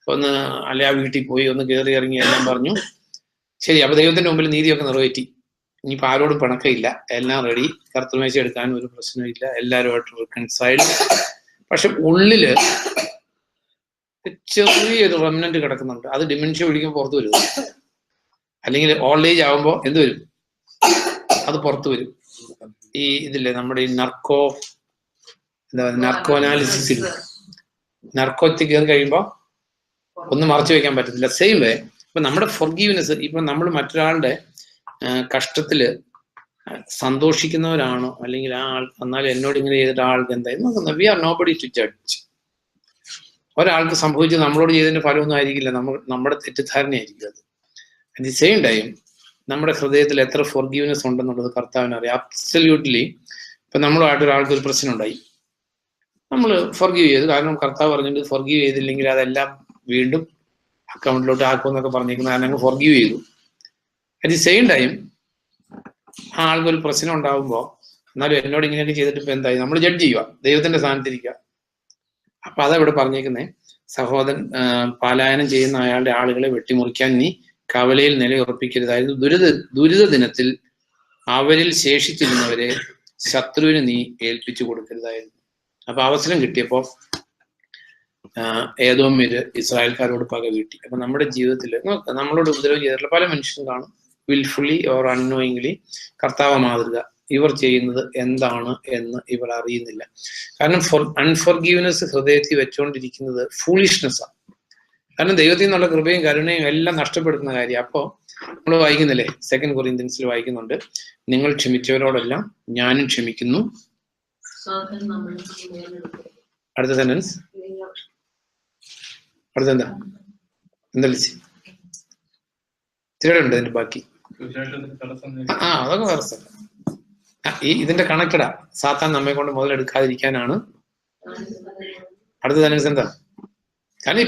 ഒന്ന് അല്ലെ ആ വീട്ടിൽ പോയി ഒന്ന് കയറി ഇറങ്ങി എല്ലാം പറഞ്ഞു. ശരി, അപ്പൊ ദൈവത്തിന്റെ മുമ്പിൽ നീതിയൊക്കെ നിറവേറ്റി. ഇനിയിപ്പോ ആരോടും പിണക്കമില്ല, എല്ലാം റെഡി, കർത്തൃമേശ എടുക്കാനും ഒരു പ്രശ്നമില്ല, എല്ലാവരുമായിട്ട് റിക്കൺസൈൽഡ്. പക്ഷെ ഉള്ളില് ചെറിയൊരു റെമനന്റ് കിടക്കുന്നുണ്ട്. അത് ഡിമെൻഷ്യ പിടിക്കുമ്പോൾ പുറത്തു വരും, അല്ലെങ്കിൽ ഓൾഡ് ഏജ് ആകുമ്പോ എന്ത് വരും? അത് പുറത്തു വരും. ഈ ഇതില്ലേ നമ്മുടെ ഈ നർക്കോനാലിസിസിൽ നർക്കോത്തിൽ കയറി കഴിയുമ്പോ ഒന്നും മറച്ചു വെക്കാൻ പറ്റത്തില്ല. സെയിം വേ ഇപ്പൊ നമ്മുടെ ഫൊർഗീവ്നെസ്, ഇപ്പൊ നമ്മൾ മറ്റൊരാളുടെ കഷ്ടത്തില് സന്തോഷിക്കുന്നവരാണോ, അല്ലെങ്കിൽ ആ ആൾ എന്നാലും എന്നോട് ഇങ്ങനെ ചെയ്തിട്ട് ആൾക്ക് എന്തായാലും നോക്കുന്നത്. We are nobody to judge. ഒരാൾക്ക് സംഭവിച്ചത് നമ്മളോട് ചെയ്തതിന്റെ ഫലമൊന്നും ആയിരിക്കില്ല, നമ്മുടെ തെറ്റിദ്ധാരണയായിരിക്കും അത്. അറ്റ് ദി സെയിം ടൈം നമ്മുടെ ഹൃദയത്തിൽ എത്ര ഫൊർഗീവ്നെസ് ഉണ്ടെന്നുള്ളത് കർത്താവിന് അറിയാം. അബ്സല്യൂട്ട്ലി. ഇപ്പൊ നമ്മളുമായിട്ട് ഒരാൾക്ക് ഒരു പ്രശ്നം ഉണ്ടായി, നമ്മൾ ഫൊർഗീവ് ചെയ്തു. കാരണം കർത്താവ് പറഞ്ഞിട്ട് ഫൊർഗീവ് ചെയ്തില്ലെങ്കിൽ അതെല്ലാം വീണ്ടും അക്കൗണ്ടിലോട്ട് ആക്കുമെന്നൊക്കെ പറഞ്ഞിരിക്കുന്നത്. കാരണം ഞങ്ങൾ ഫൊർഗീവ് ചെയ്തു. അറ്റ് ദി സെയിം ടൈം ആ ആൾക്ക് ഒരു പ്രശ്നം ഉണ്ടാകുമ്പോൾ എന്നാലും എന്നോട് ഇങ്ങനെയൊക്കെ ചെയ്തിട്ട് ഇപ്പൊ എന്തായി, നമ്മൾ ജഡ്ജ് ചെയ്യുക, ദൈവത്തിന്റെ സ്ഥാനത്തിരിക്കുക. അപ്പൊ അതവിടെ പറഞ്ഞേക്കുന്നേ, സഹോദരൻ പലായനം ചെയ്യുന്ന അയാളുടെ ആളുകളെ വെട്ടിമുറിക്കാൻ നീ കവലയിൽ നിലയുറപ്പിക്കരുതായിരുന്നു. ദുരിത ദിനത്തിൽ അവരിൽ ശേഷിച്ചിരുന്നവരെ ശത്രുവിന് നീ ഏൽപ്പിച്ചു കൊടുക്കരുതായിരുന്നു. അപ്പൊ അവസരം കിട്ടിയപ്പോ ഏദോമ്യര് ഇസ്രായേൽക്കാരോട് പക വീട്ടി. അപ്പൊ നമ്മുടെ ജീവിതത്തിൽ നമ്മളോട് ഉപദ്രവം ചെയ്തിട്ടുള്ള പല മനുഷ്യരും കാണും, വിൽഫുള്ളി ഓർ അൺനോയിങ്ലി. കർത്താവ് മാതൃക, ഇവർ ചെയ്യുന്നത് എന്താണ് എന്ന് ഇവർ അറിയുന്നില്ല. കാരണം അൺഫോർഗീവ്നെസ് ഹൃദയത്തിൽ വെച്ചുകൊണ്ടിരിക്കുന്നത് ഫൂളിഷ്നെസ് ആണ്. കാരണം ദൈവത്തിൽ നിന്നുള്ള കൃപയും കരുണയും എല്ലാം നഷ്ടപ്പെടുത്തുന്ന കാര്യം. അപ്പോ നമ്മൾ വായിക്കുന്നില്ലേ, 2 കൊറിന്ത്യൻസിൽ വായിക്കുന്നുണ്ട്, നിങ്ങൾ ക്ഷമിച്ചവരോടെല്ലാം ഞാനും ക്ഷമിക്കുന്നു. അടുത്ത സെന്റൻസ് അടുത്തെന്താ ഇത്തിരി ഉണ്ട് ഇതിന്റെ ബാക്കി. അതൊക്കെ വേറെ സ്ഥലം. ഇതിന്റെ കണക്റ്റഡാ. സാത്താൻ നമ്മെ കൊണ്ട് മുതലെടുക്കാതിരിക്കാനാണ്. അടുത്ത സെന്റൻസ് എന്താ? കാരണം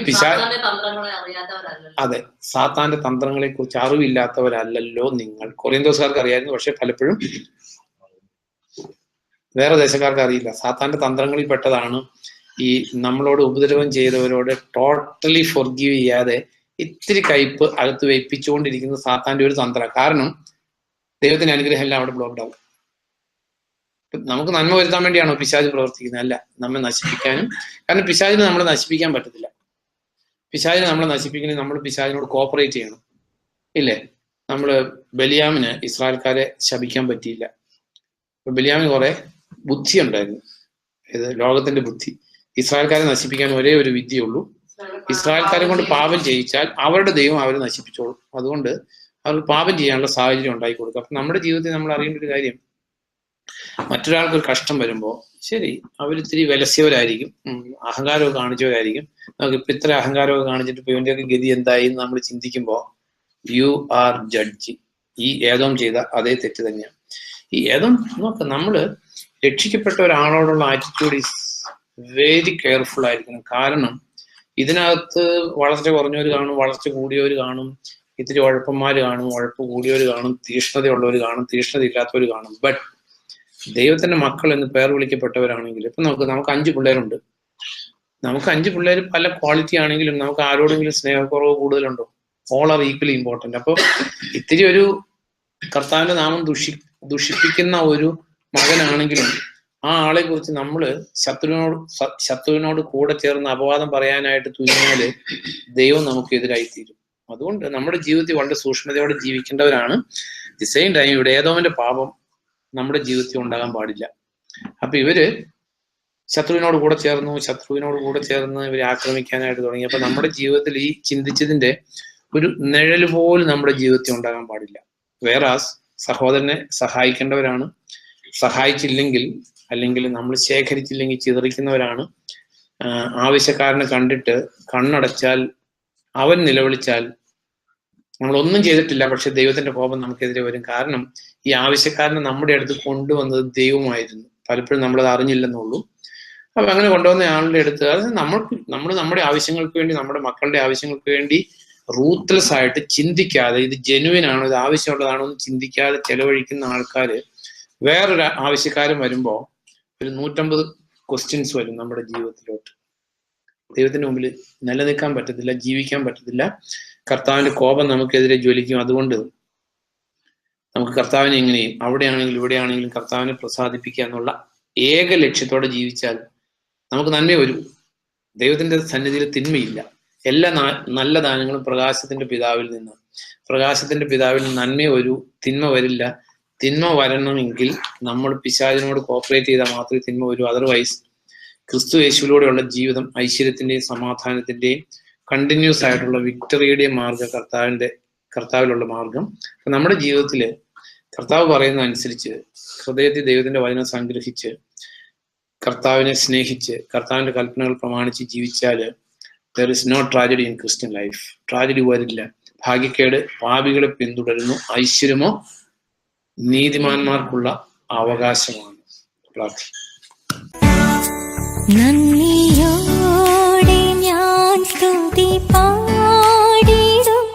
അതെ, സാത്താന്റെ തന്ത്രങ്ങളെ കുറിച്ച് അറിവില്ലാത്തവരല്ലല്ലോ നിങ്ങൾ. കൊറിന്തോസുകാർക്ക് അറിയായിരുന്നു, പക്ഷെ പലപ്പോഴും വേറെ ദേശക്കാർക്ക് അറിയില്ല. സാത്താന്റെ തന്ത്രങ്ങളിൽ പെട്ടതാണ് ഈ നമ്മളോട് ഉപദ്രവം ചെയ്തവരോട് ടോട്ടലി ഫോർഗീവ് ചെയ്യാതെ ഇത്തിരി കയ്പ് അകത്ത് വെപ്പിച്ചുകൊണ്ടിരിക്കുന്നത് സാത്താന്റെ ഒരു തന്ത്രം. കാരണം ദൈവത്തിന്റെ അനുഗ്രഹം എല്ലാം അവിടെ ബ്ലോക്ക്ഡ് ആവും. നമുക്ക് നന്മ വരുത്താൻ വേണ്ടിയാണോ പിശാച് പ്രവർത്തിക്കുന്നത്? അല്ല, നമ്മെ നശിപ്പിക്കാനും. കാരണം പിശാചിനെ നമ്മളെ നശിപ്പിക്കാൻ പറ്റത്തില്ല. പിശാചിനെ നമ്മളെ നശിപ്പിക്കണമെങ്കിൽ നമ്മൾ പിശാചിനോട് കോപ്പറേറ്റ് ചെയ്യണം, ഇല്ലേ? നമ്മള് ബലിയാമിന് ഇസ്രായേൽക്കാരെ ശപിക്കാൻ പറ്റിയില്ല. ബലിയാമിന് കുറെ ബുദ്ധി ഉണ്ടായിരുന്നു, ഇത് ലോകത്തിന്റെ ബുദ്ധി. ഇസ്രായേൽക്കാരെ നശിപ്പിക്കാൻ ഒരേ ഒരു വിദ്യയുള്ളൂ, ഇസ്രായേൽക്കാരെ കൊണ്ട് പാപം ചെയ്യിച്ചാൽ അവരുടെ ദൈവം അവരെ നശിപ്പിച്ചോളും. അതുകൊണ്ട് അവർക്ക് പാപം ചെയ്യാനുള്ള സാഹചര്യം ഉണ്ടാക്കി കൊടുക്കും. അപ്പൊ നമ്മുടെ ജീവിതത്തിൽ നമ്മൾ അറിയേണ്ട ഒരു കാര്യം, മറ്റൊരാൾക്കൊരു കഷ്ടം വരുമ്പോൾ ശരി, അവരിത്തിരി വിലസിയവരായിരിക്കും, അഹങ്കാരമൊക്കെ കാണിച്ചവരായിരിക്കും. നമുക്ക് ഇപ്പൊ ഇത്ര അഹങ്കാരമൊക്കെ കാണിച്ചിട്ട് ഇപ്പൊ ഇവന്റെയൊക്കെ ഗതി എന്തായി എന്ന് നമ്മൾ ചിന്തിക്കുമ്പോൾ യു ആർ ജഡ്ജി. ഈ ഏദോം ചെയ്ത അതേ തെറ്റ് തന്നെയാണ്. ഈ ഏദോം നമ്മള് രക്ഷിക്കപ്പെട്ട ഒരാളോടുള്ള ആറ്റിറ്റ്യൂഡ് ഈസ് വെരി കെയർഫുൾ ആയിരിക്കണം. കാരണം ഇതിനകത്ത് വളർച്ച കുറഞ്ഞവർ കാണും, വളർച്ച കൂടിയവർ കാണും, ഇത്തിരി ഉഴപ്പന്മാര് കാണും, ഉഴപ്പ് കൂടിയവർ കാണും, തീഷ്ണതയുള്ളവർ കാണും, തീഷ്ണത ഇല്ലാത്തവർ കാണും. ബട്ട് ദൈവത്തിന്റെ മക്കൾ എന്ന് പേർ വിളിക്കപ്പെട്ടവരാണെങ്കിൽ, ഇപ്പൊ നമുക്ക് 5 പിള്ളേരുണ്ട്. നമുക്ക് 5 പിള്ളേർ പല ക്വാളിറ്റി ആണെങ്കിലും നമുക്ക് ആരോടെങ്കിലും സ്നേഹക്കുറവ് കൂടുതലുണ്ടോ? All are equally important. അപ്പൊ ഇത്തിരി ഒരു കർത്താവിന്റെ നാമം ദുഷിപ്പിക്കുന്ന ഒരു മകനാണെങ്കിലും ആ ആളെ കുറിച്ച് നമ്മള് ശത്രുവിനോട് കൂടെ ചേർന്ന് അപവാദം പറയാനായിട്ട് തുനിഞ്ഞാല് ദൈവം നമുക്ക് എതിരായി തീരും. അതുകൊണ്ട് നമ്മുടെ ജീവിതത്തിൽ വളരെ സൂക്ഷ്മതയോടെ ജീവിക്കേണ്ടവരാണ്. ദി സെയിം ടൈം ഇവിടെ ഏദോമിന്റെ പാപം നമ്മുടെ ജീവിതത്തിൽ ഉണ്ടാകാൻ പാടില്ല. അപ്പൊ ഇവര് ശത്രുവിനോട് കൂടെ ചേർന്ന് ഇവരെ ആക്രമിക്കാനായിട്ട് തുടങ്ങി. അപ്പൊ നമ്മുടെ ജീവിതത്തിൽ ഈ ചിന്തിച്ചതിന്റെ ഒരു നിഴല് പോലും നമ്മുടെ ജീവിതത്തിൽ ഉണ്ടാകാൻ പാടില്ല. വേറെ സഹോദരനെ സഹായിക്കേണ്ടവരാണ്. സഹായിച്ചില്ലെങ്കിൽ അല്ലെങ്കിൽ നമ്മൾ ശേഖരിച്ചില്ലെങ്കിൽ ചിതറിക്കുന്നവരാണ്. ആവശ്യക്കാരനെ കണ്ടിട്ട് കണ്ണടച്ചാൽ, അവൻ നിലവിളിച്ചാൽ നമ്മളൊന്നും ചെയ്തിട്ടില്ല, പക്ഷെ ദൈവത്തിന്റെ കോപം നമുക്കെതിരെ വരും. കാരണം ഈ ആവശ്യക്കാരനെ നമ്മുടെ അടുത്ത് കൊണ്ടുവന്നത് ദൈവമായിരുന്നു. പലപ്പോഴും നമ്മളത് അറിഞ്ഞില്ലെന്നുള്ളൂ. അപ്പൊ അങ്ങനെ കൊണ്ടുവന്ന ആളുടെ അടുത്ത്, അതായത് നമ്മൾ നമ്മുടെ ആവശ്യങ്ങൾക്ക് വേണ്ടി, നമ്മുടെ മക്കളുടെ ആവശ്യങ്ങൾക്ക് വേണ്ടി റൂത്ത്ലെസ് ആയിട്ട് ചിന്തിക്കാതെ, ഇത് ജെനുവിൻ ആണോ, ഇത് ആവശ്യമുള്ളതാണോ എന്ന് ചിന്തിക്കാതെ ചെലവഴിക്കുന്ന ആൾക്കാര് വേറൊരു ആവശ്യക്കാരൻ വരുമ്പോ ഒരു 150 ക്വസ്റ്റ്യൻസ് വരും നമ്മുടെ ജീവിതത്തിലോട്ട്. ദൈവത്തിന്റെ മുമ്പിൽ നിലനിൽക്കാൻ പറ്റത്തില്ല, ജീവിക്കാൻ പറ്റത്തില്ല. കർത്താവിന്റെ കോപം നമുക്കെതിരെ ജ്വലിക്കും. അതുകൊണ്ട് നമുക്ക് കർത്താവിനെ എങ്ങനെയും അവിടെയാണെങ്കിലും ഇവിടെയാണെങ്കിലും കർത്താവിനെ പ്രസാദിപ്പിക്കുക എന്നുള്ള ഏക ലക്ഷ്യത്തോടെ ജീവിച്ചാൽ നമുക്ക് നന്മ വരും. ദൈവത്തിന്റെ സന്നിധിയിൽ തിന്മയില്ല. എല്ലാ നല്ല ദാനങ്ങളും പ്രകാശത്തിന്റെ പിതാവിൽ നിന്നാണ്. പ്രകാശത്തിന്റെ പിതാവിൽ നന്മ വരൂ, തിന്മ വരില്ല. തിന്മ വരണമെങ്കിൽ നമ്മൾ പിശാചിനോട് കോപ്പറേറ്റ് ചെയ്താൽ മാത്രമേ തിന്മ വരൂ. അതർവൈസ് ക്രിസ്തു യേശുവിലൂടെയുള്ള ജീവിതം ഐശ്വര്യത്തിന്റെയും സമാധാനത്തിന്റെയും കണ്ടിന്യൂസ് ആയിട്ടുള്ള വിക്ടറിയുടെയും മാർഗം, കർത്താവിലുള്ള മാർഗം. നമ്മുടെ ജീവിതത്തില് കർത്താവ് പറയുന്ന അനുസരിച്ച് ഹൃദയത്തിൽ ദൈവത്തിന്റെ വചനം സംഗ്രഹിച്ച് കർത്താവിനെ സ്നേഹിച്ച് കർത്താവിന്റെ കൽപ്പനകൾ പ്രമാണിച്ച് ജീവിച്ചാല് there is no tragedy in Christian life. Tragedy വരില്ല. ഭാഗ്യക്കേട് പാപികളെ പിന്തുടരുന്നു. ഐശ്വര്യമോ നീതിമാന്മാർക്കുള്ള അവകാശമാണ്. പ്രാർത്ഥിക്കും. നന്ദിയോടെ ഞാൻ സ്തുതി പാടിടും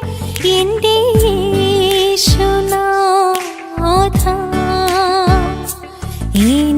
എൻ്റെ യേശുനാഥ. ഏ